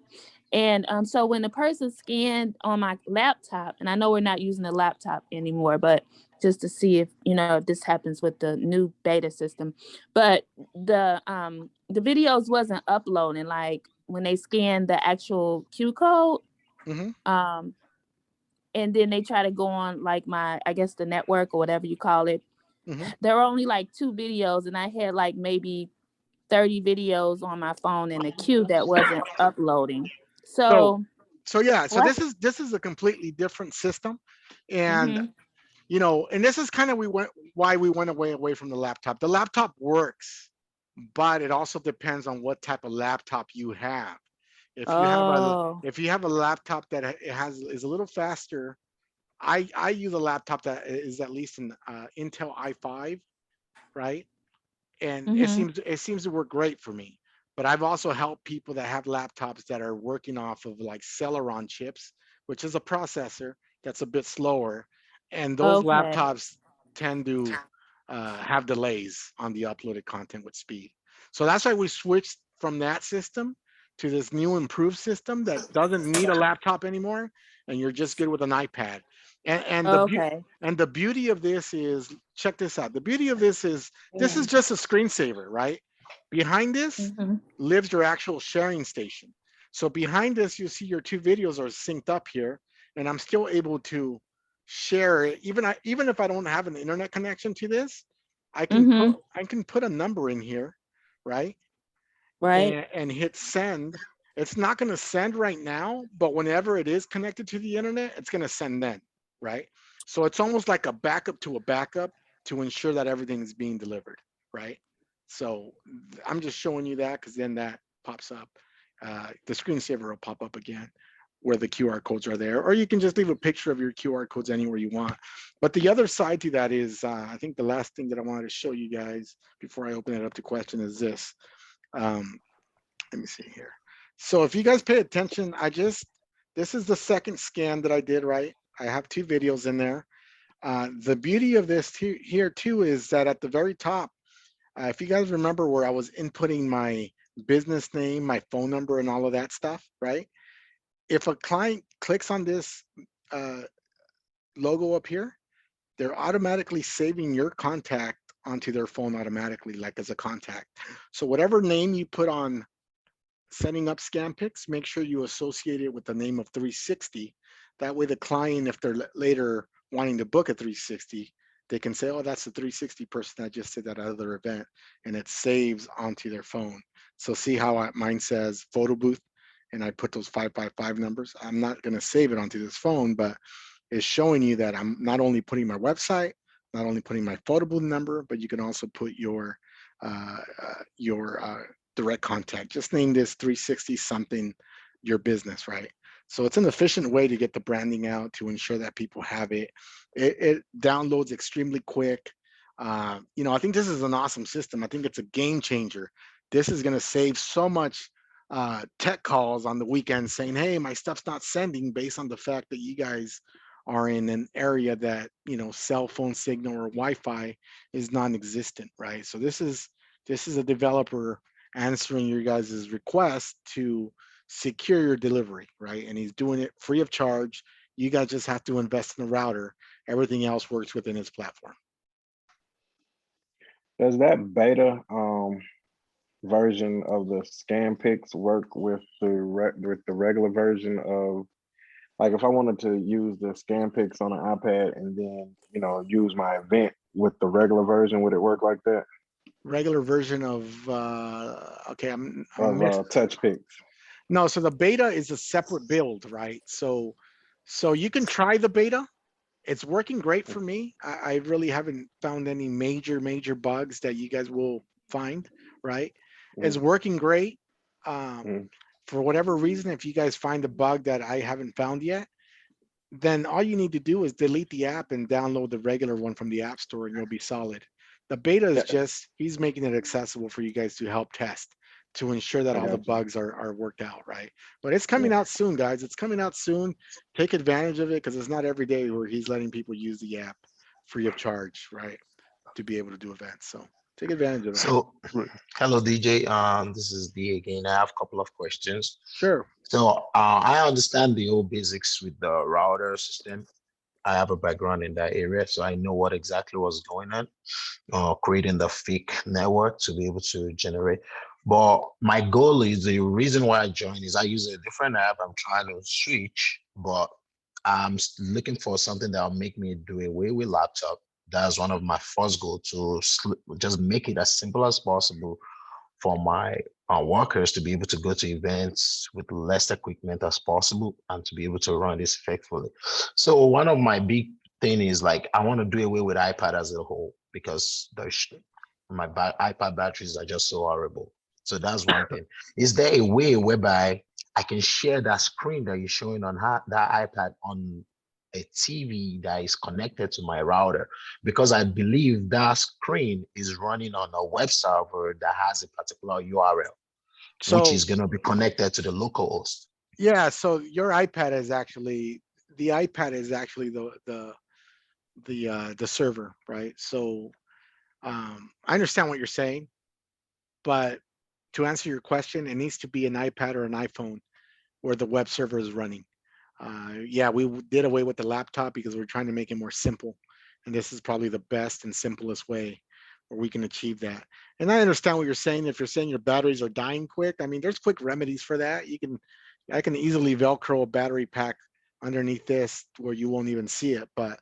And so when the person scanned on my laptop, and I know we're not using the laptop anymore, but just to see if, you know, if this happens with the new beta system, but the videos wasn't uploading, like when they scanned the actual Q code, and then they try to go on like I guess the network or whatever you call it. There were only like 2 videos, and I had like maybe 30 videos on my phone in the queue that wasn't uploading. So yeah, so this is a completely different system, and you know, and this is kind of why we went away from the laptop. The laptop works, but it also depends on what type of laptop you have. If you have a laptop that is a little faster, I use a laptop that is at least an Intel i5, right? And it seems to work great for me. But I've also helped people that have laptops that are working off of like Celeron chips, which is a processor that's a bit slower, and those laptops tend to have delays on the uploaded content with speed. So that's why we switched from that system to this new improved system that doesn't need a laptop anymore, and you're just good with an iPad. And the beauty of this is, check this out. The beauty of this is just a screensaver, right? Behind this lives your actual sharing station. So behind this, you see your 2 videos are synced up here, and I'm still able to share it. Even if I don't have an internet connection to this, I can put a number in here, right? And hit send. It's not going to send right now, but whenever it is connected to the internet, it's going to send then, right? So it's almost like a backup to ensure that everything is being delivered, right? So I'm just showing you that because then that pops up. The screensaver will pop up again where the QR codes are there, or you can just leave a picture of your QR codes anywhere you want. But the other side to that is, I think the last thing that I wanted to show you guys before I open it up to question is this. Let me see here. So if you guys pay attention, this is the second scan that I did, right? I have 2 videos in there. The beauty of this here too is that at the very top, if you guys remember where I was inputting my business name, my phone number, and all of that stuff, right? If a client clicks on this logo up here, they're automatically saving your contact onto their phone automatically, like as a contact. So whatever name you put on setting up ScanPix, make sure you associate it with the name of 360. That way the client, if they're later wanting to book a 360, they can say, oh, that's the 360 person that just did that other event, and it saves onto their phone. So see how mine says photo booth, and I put those 555 numbers. I'm not going to save it onto this phone, but it's showing you that I'm not only putting my website, not only putting my photo booth number, but you can also put your direct contact. Just name this 360 something your business, right? So it's an efficient way to get the branding out to ensure that people have it. It downloads extremely quick. You know, I think this is an awesome system. I think it's a game changer. This is going to save so much tech calls on the weekend saying, hey, my stuff's not sending, based on the fact that you guys are in an area that, you know, cell phone signal or Wi-Fi is non-existent, right? So this is a developer answering your guys' request to secure your delivery, right? And he's doing it free of charge. You guys just have to invest in a router. Everything else works within his platform. Does that beta version of the ScanPix work with the regular version of Like if I wanted to use the ScanPix on an iPad and then, you know, use my event with the regular version, would it work like that? Regular version of okay, I'm Touchpix. No, so the beta is a separate build, right? So you can try the beta. It's working great for me. I really haven't found any major bugs that you guys will find, right? It's working great. For whatever reason, if you guys find a bug that I haven't found yet, then all you need to do is delete the app and download the regular one from the App Store and you'll be solid. The beta is just, he's making it accessible for you guys to help test to ensure that all the bugs are worked out, right? But it's coming out soon, guys. It's coming out soon. Take advantage of it because it's not every day where he's letting people use the app free of charge, right? To be able to do events. So take advantage of that. So, hello DJ. This is D again. I have a couple of questions. Sure. So, I understand the old basics with the router system. I have a background in that area, so I know what exactly was going on. Creating the fake network to be able to generate. But my goal is, the reason why I joined is I use a different app. I'm trying to switch, but I'm looking for something that will make me do away with laptop. That's one of my first goals, to just make it as simple as possible for my workers to be able to go to events with less equipment as possible and to be able to run this effectively. So one of my big thing is, like, I want to do away with iPad as a whole because my iPad batteries are just so horrible. So that's one thing. Is there a way whereby I can share that screen that you're showing on that iPad on a TV that is connected to my router? Because I believe that screen is running on a web server that has a particular URL, which is going to be connected to the local host. Yeah, so your iPad is actually, the iPad is actually the server, right? So I understand what you're saying, but to answer your question, it needs to be an iPad or an iPhone where the web server is running. Yeah, we did away with the laptop because we're trying to make it more simple. And this is probably the best and simplest way where we can achieve that. And I understand what you're saying. If you're saying your batteries are dying quick, I mean, there's quick remedies for that. I can easily Velcro a battery pack underneath this where you won't even see it. But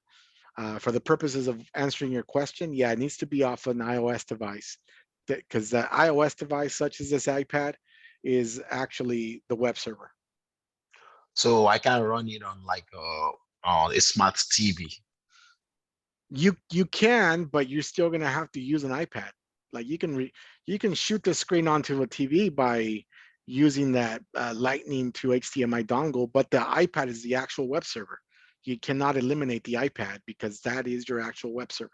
for the purposes of answering your question, yeah, it needs to be off an iOS device, because the iOS device, such as this iPad, is actually the web server. So I can run it on like a smart TV. You can, but you're still gonna have to use an iPad. Like you can shoot the screen onto a TV by using that Lightning to HDMI dongle, but the iPad is the actual web server. You cannot eliminate the iPad because that is your actual web server.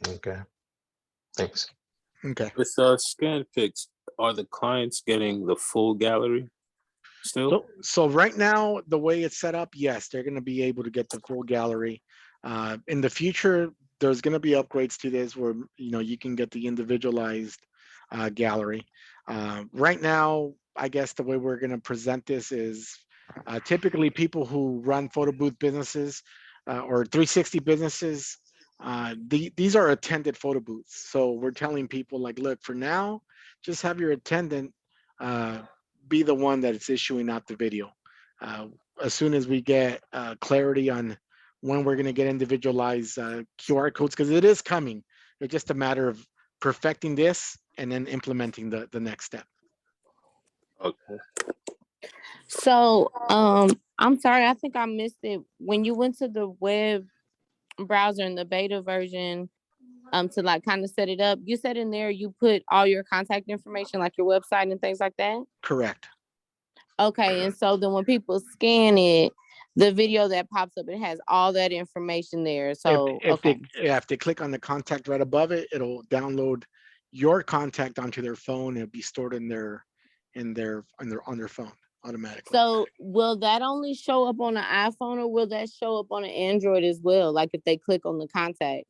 Okay, thanks. Okay. With ScanPix, are the clients getting the full gallery still? So right now, the way it's set up, yes, they're going to be able to get the full gallery. In the future, there's going to be upgrades to this where you can get the individualized gallery. Right now, I guess the way we're going to present this is typically people who run photo booth businesses or 360 businesses, these are attended photo booths. So we're telling people, like, look, for now, just have your attendant be the one that is issuing out the video. As soon as we get clarity on when we're going to get individualized QR codes, because it is coming, it's just a matter of perfecting this and then implementing the next step. Okay. So, I'm sorry, I think I missed it. When you went to the web browser in the beta version, to like kind of set it up, you said in there you put all your contact information, like your website and things like that? Correct. Okay, and so then when people scan it, the video that pops up, it has all that information there. So if they click on the contact right above it, it'll download your contact onto their phone. It'll be stored on their phone automatically. So will that only show up on an iPhone, or will that show up on an Android as well? Like if they click on the contact,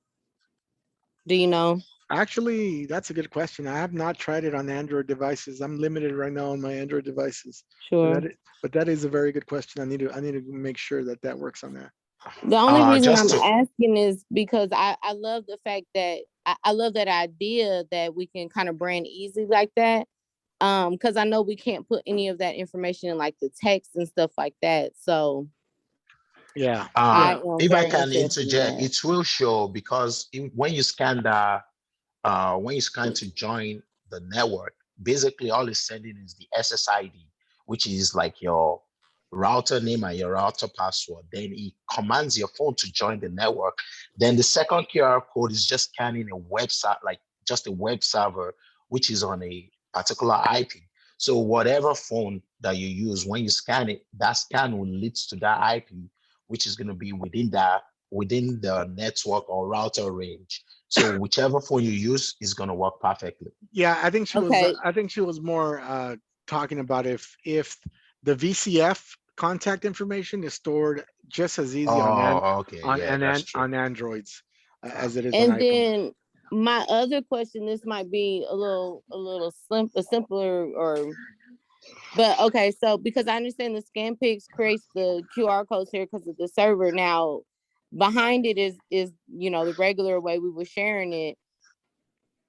do you know? Actually, that's a good question. I have not tried it on Android devices. I'm limited right now on my Android devices. Sure. But that is a very good question. I need to make sure that works on that. The only reason I'm asking is because I love the fact that I love that idea that we can kind of brand easy like that. Because I know we can't put any of that information in like the text and stuff like that. So yeah. I am If I very can interested in interject, that. it will show because when you scan the when you scan to join the network, basically all it's sending is the SSID, which is like your router name and your router password. Then it commands your phone to join the network. Then the second QR code is just scanning a website, like just a web server, which is on a particular IP. So whatever phone that you use, when you scan it, that scan will lead to that IP, which is going to be within the network or router range. So whichever phone you use is going to work perfectly. Yeah, I think she was. Okay. I think she was more talking about if the VCF contact information is stored just as easy Okay, yeah, that's true. on Androids as it is on And iPhones. then my other question, this might be a simpler but okay, so because I understand the ScanPix creates the QR codes here because of the server. Now behind it is the regular way we were sharing it.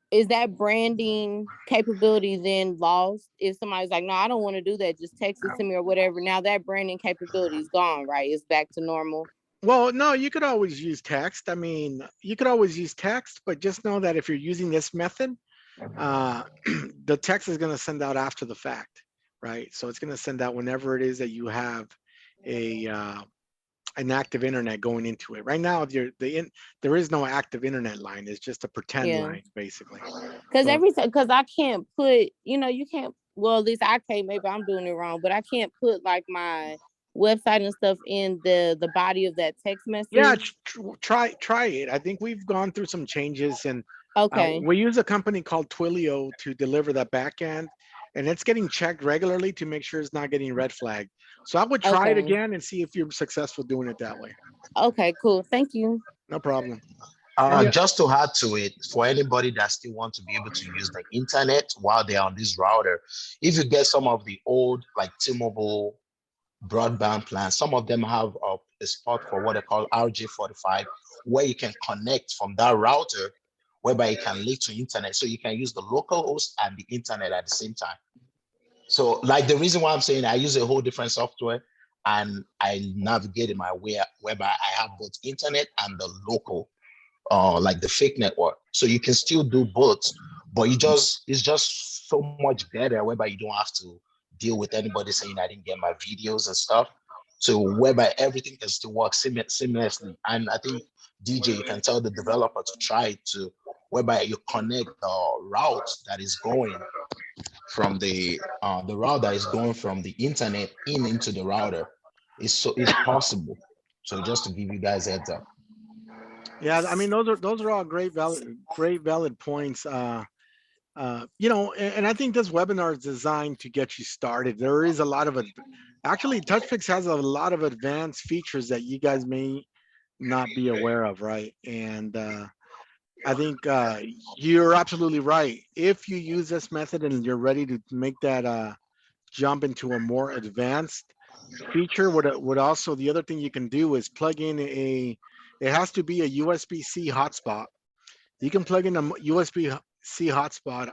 Is that branding capability then lost if somebody's like, no, I don't want to do that, just text it to me or whatever? Now that branding capability is gone, right? It's back to normal. Well, no, you could always use text. I mean, you could always use text, but just know that if you're using this method, the text is going to send out after the fact, right? So it's going to send out whenever it is that you have an active internet going into it. Right now, there is no active internet line. It's just a pretend line, basically. Because I can't put, you can't. Well, at least I can't. Maybe I'm doing it wrong, but I can't put like my website and stuff in the body of that text message. Yeah, try it. I think we've gone through some changes, and we use a company called Twilio to deliver that back end, and it's getting checked regularly to make sure it's not getting red flagged. So I would try it again and see if you're successful doing it that way. Okay, cool. Thank you. No problem. Just to add to it, for anybody that still want to be able to use the internet while they're on this router, if you get some of the old like T-Mobile broadband plans, some of them have a spot for what they call RJ45, where you can connect from that router, whereby you can link to internet. So you can use the local host and the internet at the same time. So like the reason why I'm saying I use a whole different software and I navigate in my way whereby I have both internet and the local, like the fake network. So you can still do both, but it's just so much better whereby you don't have to deal with anybody saying I didn't get my videos and stuff. So whereby everything can still work seamlessly. And I think DJ, you can tell the developer to try it to whereby you connect the route that is going from the route that is going from the internet into the router. It's possible. So just to give you guys a heads up. Yeah, I mean those are all great valid points. And I think this webinar is designed to get you started. There is a lot of actually Touchpix has a lot of advanced features that you guys may not be aware of, right? And I think you're absolutely right. If you use this method and you're ready to make that jump into a more advanced feature, would also the other thing you can do is plug in it has to be a USB-C hotspot. You can plug in a USB-C hotspot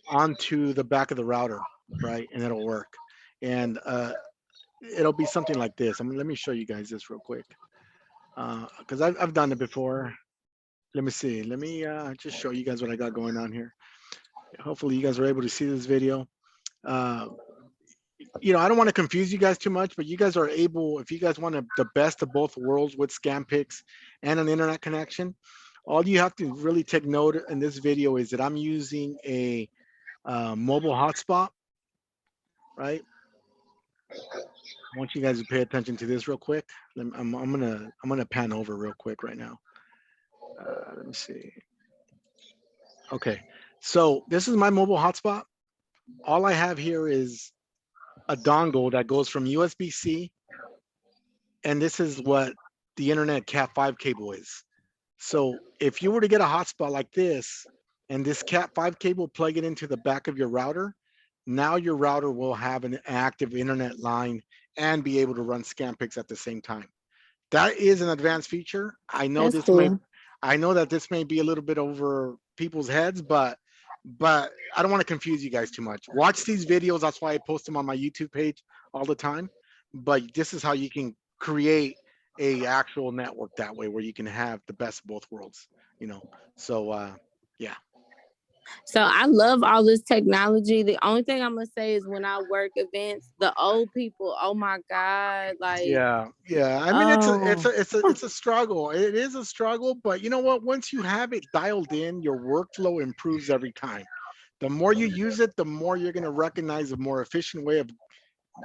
onto the back of the router, right? And it'll work. And it'll be something like this. Let me show you guys this real quick. Because I've done it before. Let me see. Let me just show you guys what I got going on here. Hopefully you guys are able to see this video. I don't want to confuse you guys too much, but you guys are able, if you guys want the best of both worlds with ScanPix and an internet connection, all you have to really take note in this video is that I'm using a mobile hotspot, right? I want you guys to pay attention to this real quick. I'm gonna pan over real quick right now. Let me see. Okay, so this is my mobile hotspot. All I have here is a dongle that goes from USB-C, and this is what the internet Cat5 cable is. So if you were to get a hotspot like this, and this Cat5 cable, plug it into the back of your router, now your router will have an active internet line and be able to run ScanPix at the same time. That is an advanced feature. I know I know that this may be a little bit over people's heads, but but I don't want to confuse you guys too much. Watch these videos. That's why I post them on my YouTube page all the time. But this is how you can create a actual network that way, where you can have the best of both worlds, you know? So, yeah. So I love all this technology. The only thing I'm gonna say is when I work events, the old people, oh my God, like Yeah. I mean, it's a struggle. It is a struggle, but you know what? Once you have it dialed in, your workflow improves every time. The more you use it, the more you're going to recognize a more efficient way of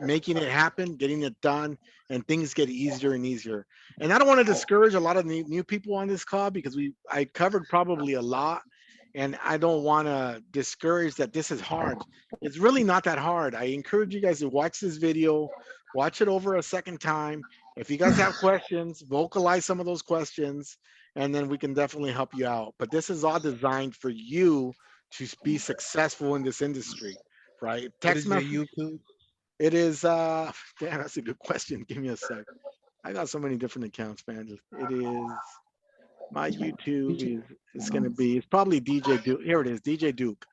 making it happen, getting it done, and things get easier and easier. And I don't want to discourage a lot of new people on this call, because I covered probably a lot, and I don't want to discourage that this is hard. It's really not that hard. I encourage you guys to watch this video, watch it over a second time. If you guys have questions, vocalize some of those questions, and then we can definitely help you out. But this is all designed for you to be successful in this industry, right? What Text is your message. YouTube? It is damn, that's a good question. Give me a sec. I got so many different accounts, man. It is my YouTube is it's gonna be, it's probably DJ Duke. Here it is, DJ Duke.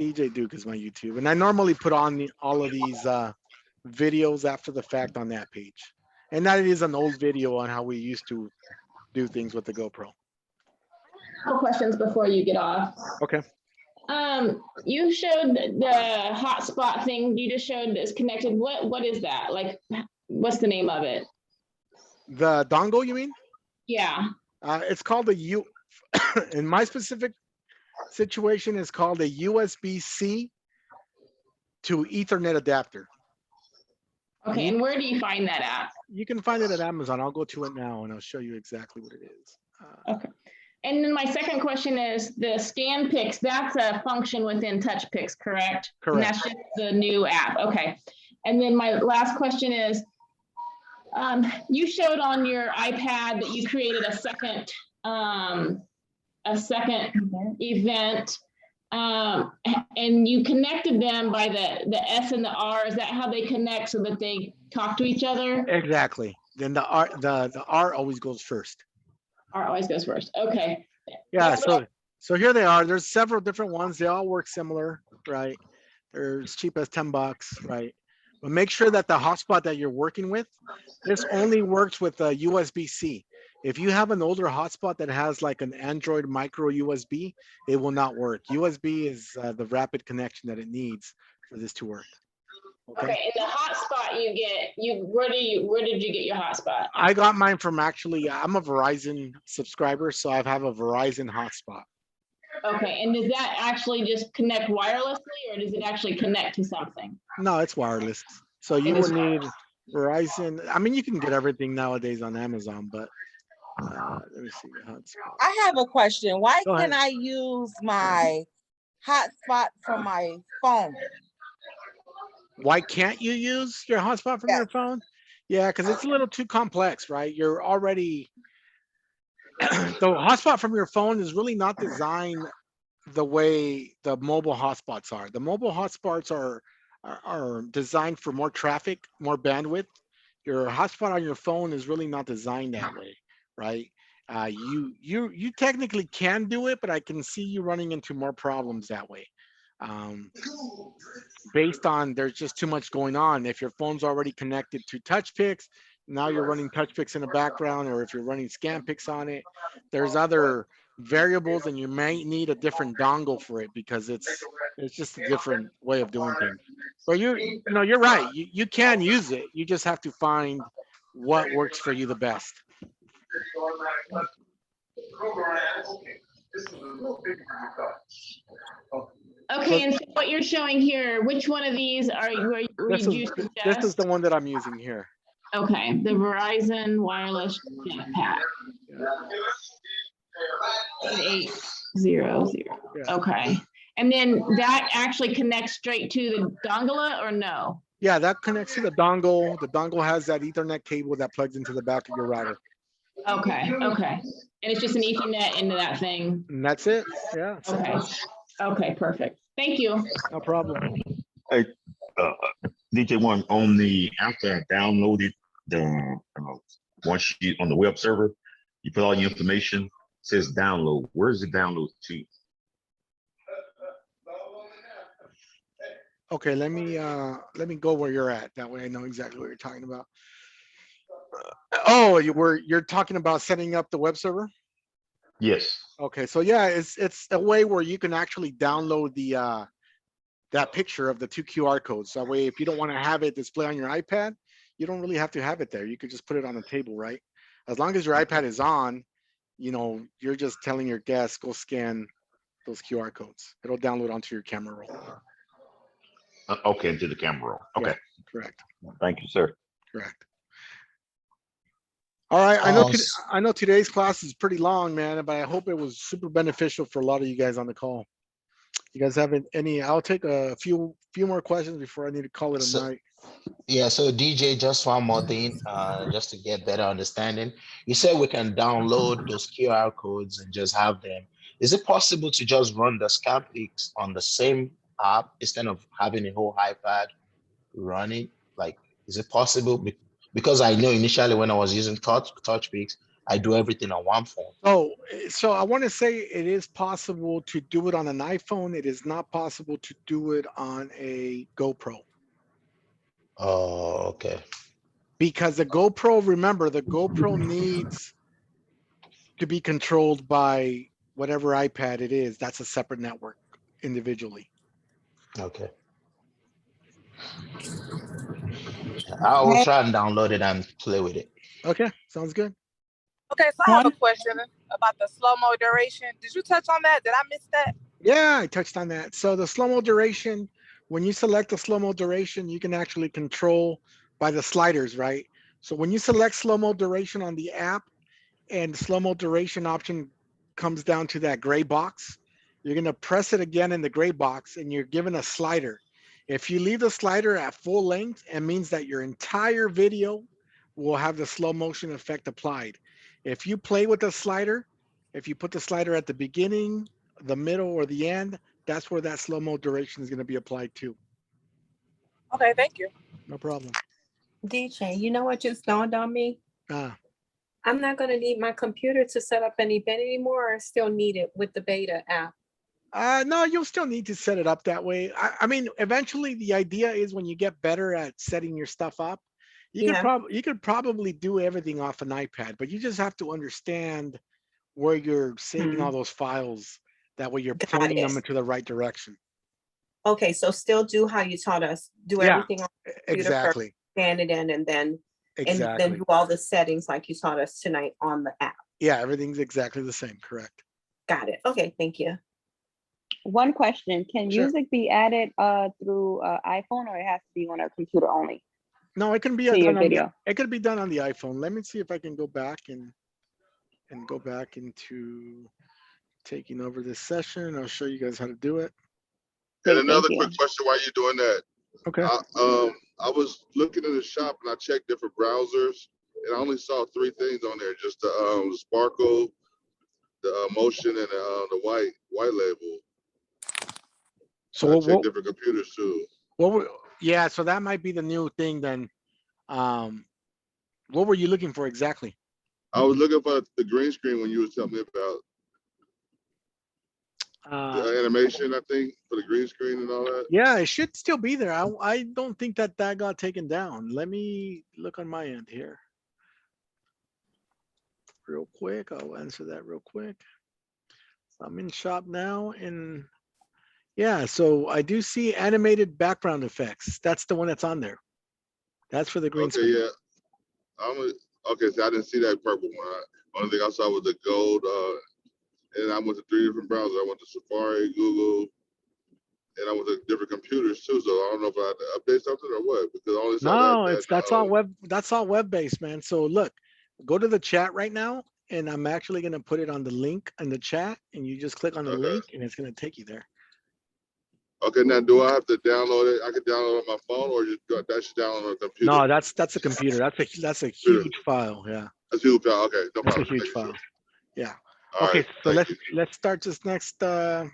DJ Duke is my YouTube. And I normally put on all of these videos after the fact on that page. And that is an old video on how we used to do things with the GoPro. Couple questions before you get off. Okay. You showed the hotspot thing you just showed is connected. What is that? Like, what's the name of it? The dongle, you mean? Yeah. It's called in my specific situation, is called a USB-C to Ethernet adapter. Okay, and where do you find that at? You can find it at Amazon. I'll go to it now and I'll show you exactly what it is. Okay. And then my second question is the ScanPix, that's a function within Touchpix, correct? Correct. And that's just the new app. Okay. And then my last question is, you showed on your iPad that you created a second event, and you connected them by the S and the R. Is that how they connect, so that they talk to each other? Exactly. Then the R always goes first. R always goes first. Okay. Yeah. So here they are. There's several different ones. They all work similar, right? They're as cheap as $10, right? But make sure that the hotspot that you're working with, this only works with USB-C. If you have an older hotspot that has like an Android micro USB, it will not work. USB is the rapid connection that it needs for this to work. Okay, and the hotspot where did you get your hotspot? I got mine from I'm a Verizon subscriber, so I have a Verizon hotspot. Okay, and does that actually just connect wirelessly, or does it actually connect to something? No, it's wireless. So you would need Verizon. I mean, you can get everything nowadays on Amazon, but let me see the hotspot. I have a question. Why can I use my hotspot from my phone? Why can't you use your hotspot from your phone? Yeah, because it's a little too complex, right? You're already the hotspot from your phone is really not designed the way the mobile hotspots are. The mobile hotspots are designed for more traffic, more bandwidth. Your hotspot on your phone is really not designed that way, right? You technically can do it, but I can see you running into more problems that way. Based on there's just too much going on. If your phone's already connected to Touchpix, now you're running Touchpix in the background, or if you're running ScanPix on it, there's other variables, and you may need a different dongle for it, because it's just a different way of doing things. But you're right. You can use it. You just have to find what works for you the best. Okay, and so what you're showing here, which one of these This is the one that I'm using here. Okay, the Verizon wireless jetpack. 800. Okay, and then that actually connects straight to the dongle, or no? Yeah, that connects to the dongle. The dongle has that Ethernet cable that plugs into the back of your router. Okay, and it's just an Ethernet into that thing. And that's it. Yeah. Okay, perfect. Thank you. No problem. Hey, DJ One, on the after I downloaded the once you on the web server, you put all your information. It says download. Where's the download to? Okay, let me go where you're at. That way I know exactly what you're talking about. Oh, you're talking about setting up the web server? Yes. Okay, so yeah, it's a way where you can actually download the that picture of the 2 QR codes. That way, if you don't want to have it display on your iPad, you don't really have to have it there. You could just put it on the table, right? As long as your iPad is on, you know, you're just telling your guests, go scan those QR codes. It'll download onto your camera roll. Okay, into the camera roll. Okay. Yeah, correct. Thank you, sir. Correct. All right, I know today's class is pretty long, man, but I hope it was super beneficial for a lot of you guys on the call. You guys have any? I'll take a few more questions before I need to call it a night. Yeah, so DJ, just one more thing, just to get better understanding. You said we can download those QR codes and just have them. Is it possible to just run the ScanPix on the same app instead of having a whole iPad running? Like, is it possible? Because I know initially when I was using Touchpix, I do everything on one phone. Oh, so I want to say it is possible to do it on an iPhone. It is not possible to do it on a GoPro. Oh, okay. Because the GoPro, remember, the GoPro needs to be controlled by whatever iPad it is. That's a separate network individually. Okay. I will try and download it and play with it. Okay, sounds good. Okay, so I have a question about the slow-mo duration. Did you touch on that? Did I miss that? Yeah, I touched on that. So the slow-mo duration, when you select the slow-mo duration, you can actually control by the sliders, right? So when you select slow-mo duration on the app and the slow-mo duration option comes down to that gray box, you're gonna press it again in the gray box and you're given a slider. If you leave the slider at full length, it means that your entire video will have the slow motion effect applied. If you play with the slider, if you put the slider at the beginning, the middle, or the end, that's where that slow-mo duration is going to be applied to. Okay, thank you. No problem. DJ, you know what just dawned on me? I'm not going to need my computer to set up an event anymore, or I still need it with the beta app? No, you'll still need to set it up that way. I mean, eventually the idea is when you get better at setting your stuff up, you could probably do everything off an iPad, but you just have to understand where you're saving all those files. That way you're pointing them into the right direction. Okay, so still do how you taught us. Do everything on the computer exactly. first, scan it in, and then do all the settings like you taught us tonight on the app. Yeah, everything's exactly the same. Correct. Got it. Okay, thank you. One question: can music be added through iPhone, or it has to be on a computer only? No, it can be done on the, it could be done on the iPhone. Let me see if I can go back and go back into taking over this session. I'll show you guys how to do it. And another quick question while you're doing that. Okay. I was looking at the shop and I checked different browsers and I only saw 3 things on there: just the sparkle, the motion, and the white label. So I checked different computers too. Yeah, so that might be the new thing then. What were you looking for exactly? I was looking for the green screen when you were telling me about the animation, I think, for the green screen and all that. Yeah, it should still be there. I don't think that got taken down. Let me look on my end here. Real quick, I'll answer that real quick. I'm in shop now, and yeah, so I do see animated background effects. That's the one that's on there. That's for the green screen. Yeah. Okay, so I didn't see that purple one. Only thing I saw was the gold. And I went to 3 different browsers. I went to Safari, Google, and I went to different computers too. So I don't know if I had to update something or what, because I only saw that's all web. That's all web based, man. So look, go to the chat right now, and I'm actually gonna put it on the link in the chat, and you just click on the link, and it's gonna take you there. Okay, now do I have to download it? I can download it on my phone, or just that should download on a computer? No, that's a computer. That's a huge file. Yeah. That's a huge file. Okay, no problem. That's a huge file. Yeah. All okay, right, so let's start this next. I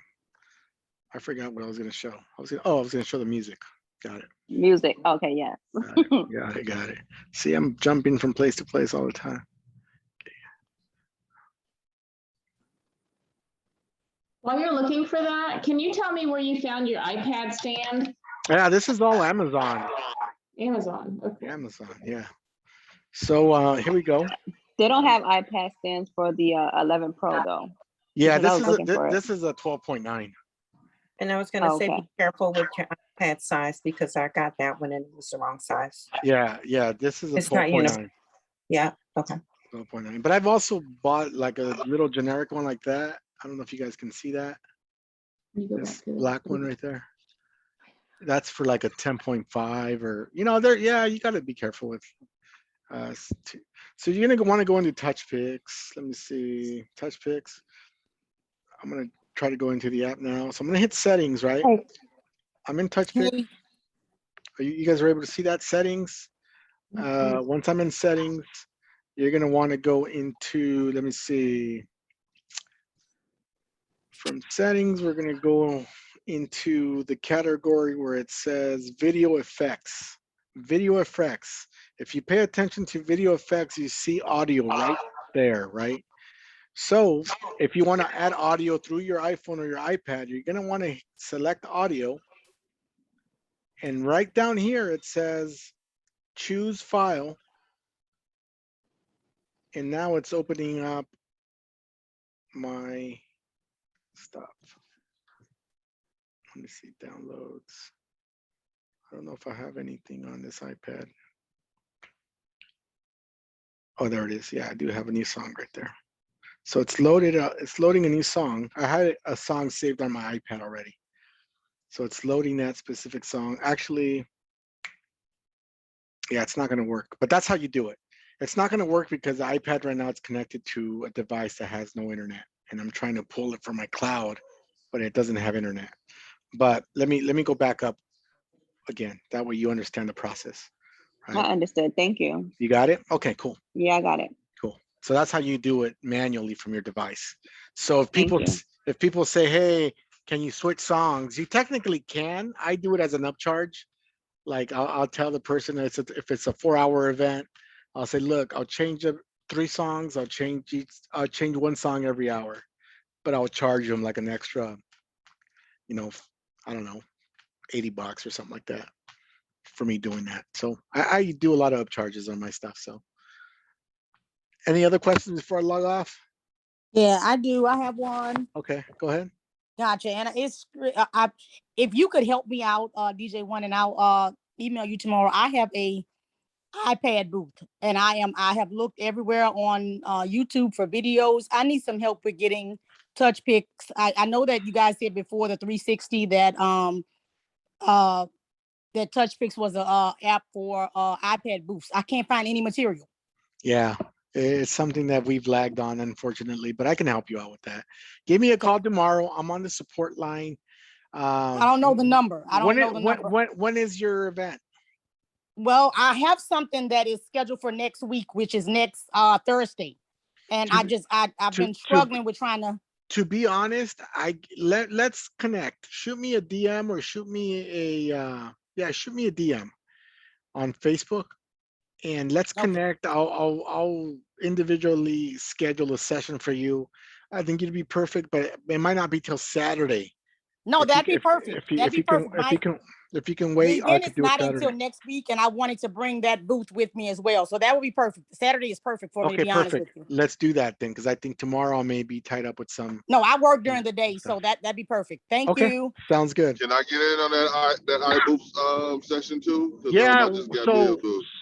forgot what I was gonna show. I was gonna show the music. Got it. Music. Okay, yeah. Got it. See, I'm jumping from place to place all the time. While you're looking for that, can you tell me where you found your iPad stand? Yeah, this is all Amazon. Amazon. Okay. Amazon, yeah. So here we go. They don't have iPad stands for the 11 Pro though. Yeah, Because I this was is looking for it. this is a 12.9. And I was gonna Oh, say, okay. be careful with your iPad size because I got that one and it was the wrong size. Yeah, this is a It's not 12.9. Yeah, okay. 12.9. But I've also bought like a little generic one like that. I don't know if you guys can see that. This black one right there. That's for like a 10.5 or there. Yeah, you got to be careful with. So you're gonna want to go into Touchpix. Let me see Touchpix. I'm gonna try to go into the app now. So I'm gonna hit settings, right? I'm in Touchpix. Are you guys are able to see that settings? Once I'm in settings, you're gonna want to go into, let me see. From settings, we're gonna go into the category where it says video effects. Video effects. If you pay attention to video effects, you see audio right there, right? So if you want to add audio through your iPhone or your iPad, you're going to want to select audio. And right down here, it says choose file. And now it's opening up my stuff. Let me see, downloads. I don't know if I have anything on this iPad. Oh, there it is. Yeah, I do have a new song right there. So it's loaded up. It's loading a new song. I had a song saved on my iPad already. So it's loading that specific song. Actually, yeah, it's not going to work. But that's how you do it. It's not going to work because the iPad right now it's connected to a device that has no internet, and I'm trying to pull it from my cloud, but it doesn't have internet. But let me go back up again. That way you understand the process. Right? I understood. Thank you. You got it? Okay, cool. Yeah, I got it. Cool. So that's how you do it manually from your device. So if people say, "Hey, can you switch songs?" You technically can. I do it as an upcharge. Like I'll tell the person if it's a 4-hour event, I'll say, "Look, I'll change up 3 songs. I'll change 1 song every hour, but I'll charge them like an extra, I don't know, $80 or something like that for me doing that." So I do a lot of upcharges on my stuff. So any other questions before I log off? Yeah, I do. I have one. Okay, go ahead. Gotcha. And it's if you could help me out, DJ One, and I'll email you tomorrow. I have a iPad booth, and I have looked everywhere on YouTube for videos. I need some help with getting Touchpix. I know that you guys said before the 360 that that Touchpix was a app for iPad booths. I can't find any material. Yeah, it's something that we've lagged on, unfortunately, but I can help you out with that. Give me a call tomorrow. I'm on the support line. I don't know the number. When is your event? Well, I have something that is scheduled for next week, which is next Thursday. And I've been struggling with trying to. To be honest, let's connect. Shoot me a DM or shoot me a DM on Facebook, and let's connect. I'll individually schedule a session for you. I think it'd be perfect, but it might not be till Saturday. No, that'd be perfect. That'd be perfect. If you can wait, I could do it Saturday. Not until next week, and I wanted to bring that booth with me as well. So that would be perfect. Saturday is perfect for me, to be honest with you. Let's do that then, because I think tomorrow I may be tied up with some. No, I work during the day, so that'd be perfect. Thank you. Sounds good. Can I get in on that iBooth session too? Yeah.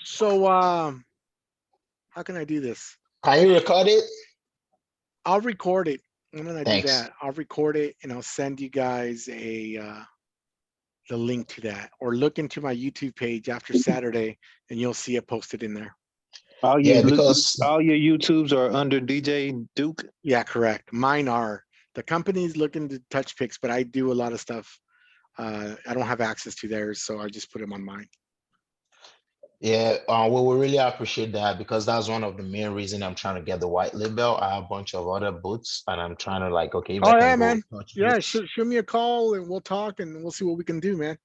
So how can I do this? Can you record it? I'll record it. I'm gonna do that. I'll record it and I'll send you guys the link to that, or look into my YouTube page after Saturday and you'll see it posted in there. All your YouTubes are under DJ Duke? Yeah, correct. Mine are. The company's looking to Touchpix, but I do a lot of stuff. I don't have access to theirs, so I just put them on mine. Yeah, well, we really appreciate that, because that's one of the main reasons I'm trying to get the white label. I have a bunch of other boots, and I'm trying to man. Yeah, shoot me a call and we'll talk and we'll see what we can do, man.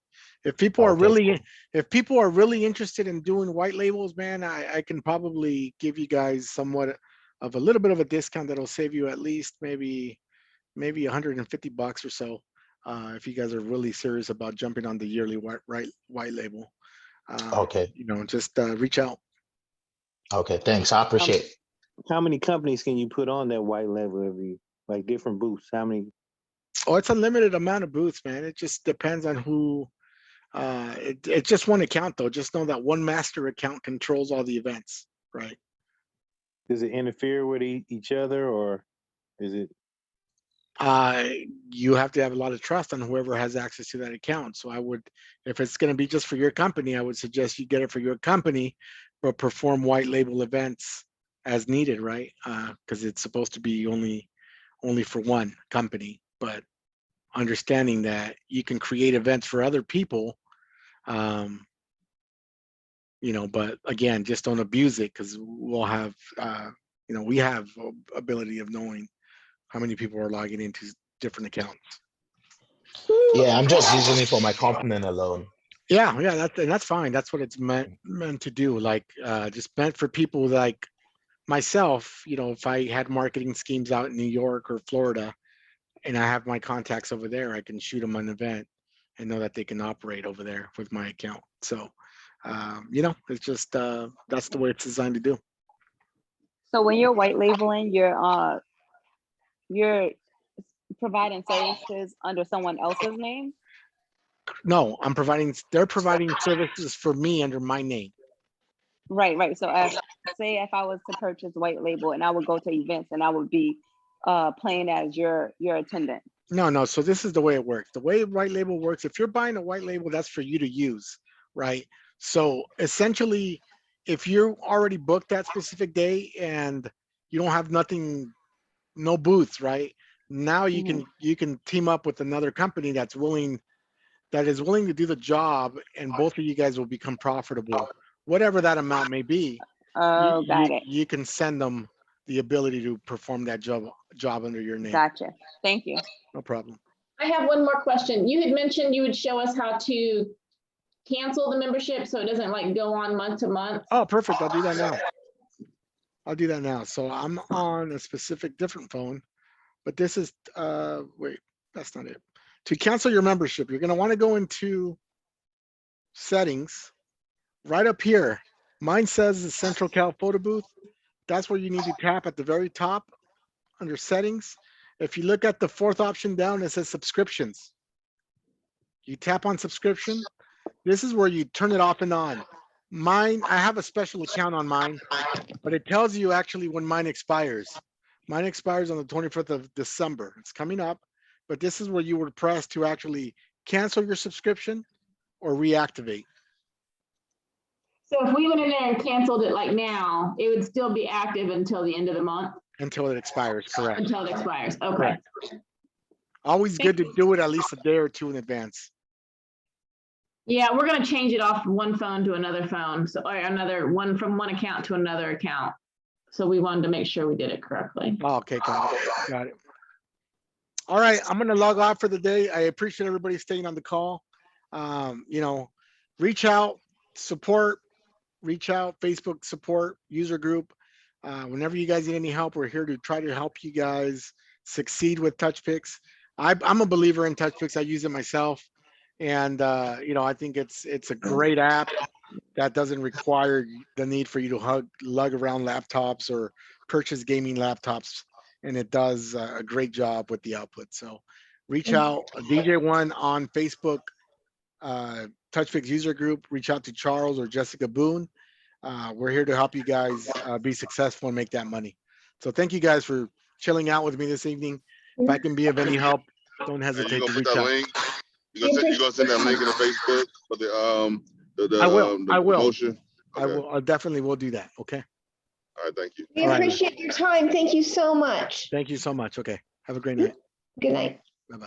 If people are really interested in doing white labels, man, I can probably give you guys somewhat of a little bit of a discount that'll save you at least maybe $150 or so. if you guys are really serious about jumping on the yearly white label. Okay. You know, just reach out. Okay, thanks. I appreciate it. How many companies can you put on that white label every, like different booths? How many? Oh, it's a limited amount of booths, man. It just depends on who. It's just one account though. Just know that one master account controls all the events, right? Does it interfere with each other, or is it? You have to have a lot of trust on whoever has access to that account. So I would, if it's going to be just for your company, I would suggest you get it for your company, but perform white label events as needed, right? Because it's supposed to be only for one company, but understanding that you can create events for other people, you know, but again, just don't abuse it, because we'll have, you know, we have ability of knowing how many people are logging into different accounts. Yeah, I'm just using it for my company alone. Yeah, that's fine. That's what it's meant to do. Like, just meant for people like myself. You know, if I had marketing schemes out in New York or Florida, and I have my contacts over there, I can shoot them an event and know that they can operate over there with my account. So, you know, it's just that's the way it's designed to do. So when you're white labeling, you're providing services under someone else's name? No, they're providing services for me under my name. Right. So say if I was to purchase white label and I would go to events and I would be playing as your attendant. No. So this is the way it works. The way white label works, if you're buying a white label, that's for you to use, right? So essentially, if you're already booked that specific day and you don't have no booths, right? Now you can team up with another company that is willing to do the job, and both of you guys will become profitable, whatever that amount may be. Oh, got it. You can send them the ability to perform that job under your name. Gotcha. Thank you. No problem. I have one more question. You had mentioned you would show us how to cancel the membership so it doesn't like go on month to month. Oh, perfect. I'll do that now. So I'm on a specific different phone, but this is, wait, that's not it. To cancel your membership, you're going to want to go into settings right up here. Mine says the Central Cal photo booth. That's where you need to tap at the very top under settings. If you look at the fourth option down, it says subscriptions. You tap on subscription. This is where you turn it off and on. Mine, I have a special account on mine, but it tells you actually when mine expires. Mine expires on the 25th of December. It's coming up, but this is where you would press to actually cancel your subscription or reactivate. So if we went in there and canceled it like now, it would still be active until the end of the month? Until it expires, correct. Until it expires, okay. Correct. Always good to do it at least a day or two in advance. Yeah, we're gonna change it off one phone to another phone, so or another one from one account to another account. So we wanted to make sure we did it correctly. Oh, okay, got it. All right, I'm gonna log off for the day. I appreciate everybody staying on the call. You know, reach out, support, Facebook support, user group. Whenever you guys need any help, we're here to try to help you guys succeed with Touchpix. I'm a believer in Touchpix. I use it myself. And you know, I think it's a great app that doesn't require the need for you to lug around laptops or purchase gaming laptops, and it does a great job with the output. So reach out, DJ1 on Facebook, Touchpix user group. Reach out to Charles or Jessica Boone. We're here to help you guys be successful and make that money. So thank you guys for chilling out with me this evening. If I can be of any help, don't hesitate to reach out. You're gonna send that link in the Facebook for the I will. promotion? Okay. I definitely will do that. Okay. All right, thank you. We appreciate your time. Thank you so much. Thank you so much. Okay. Have a great night. Good night. Bye-bye.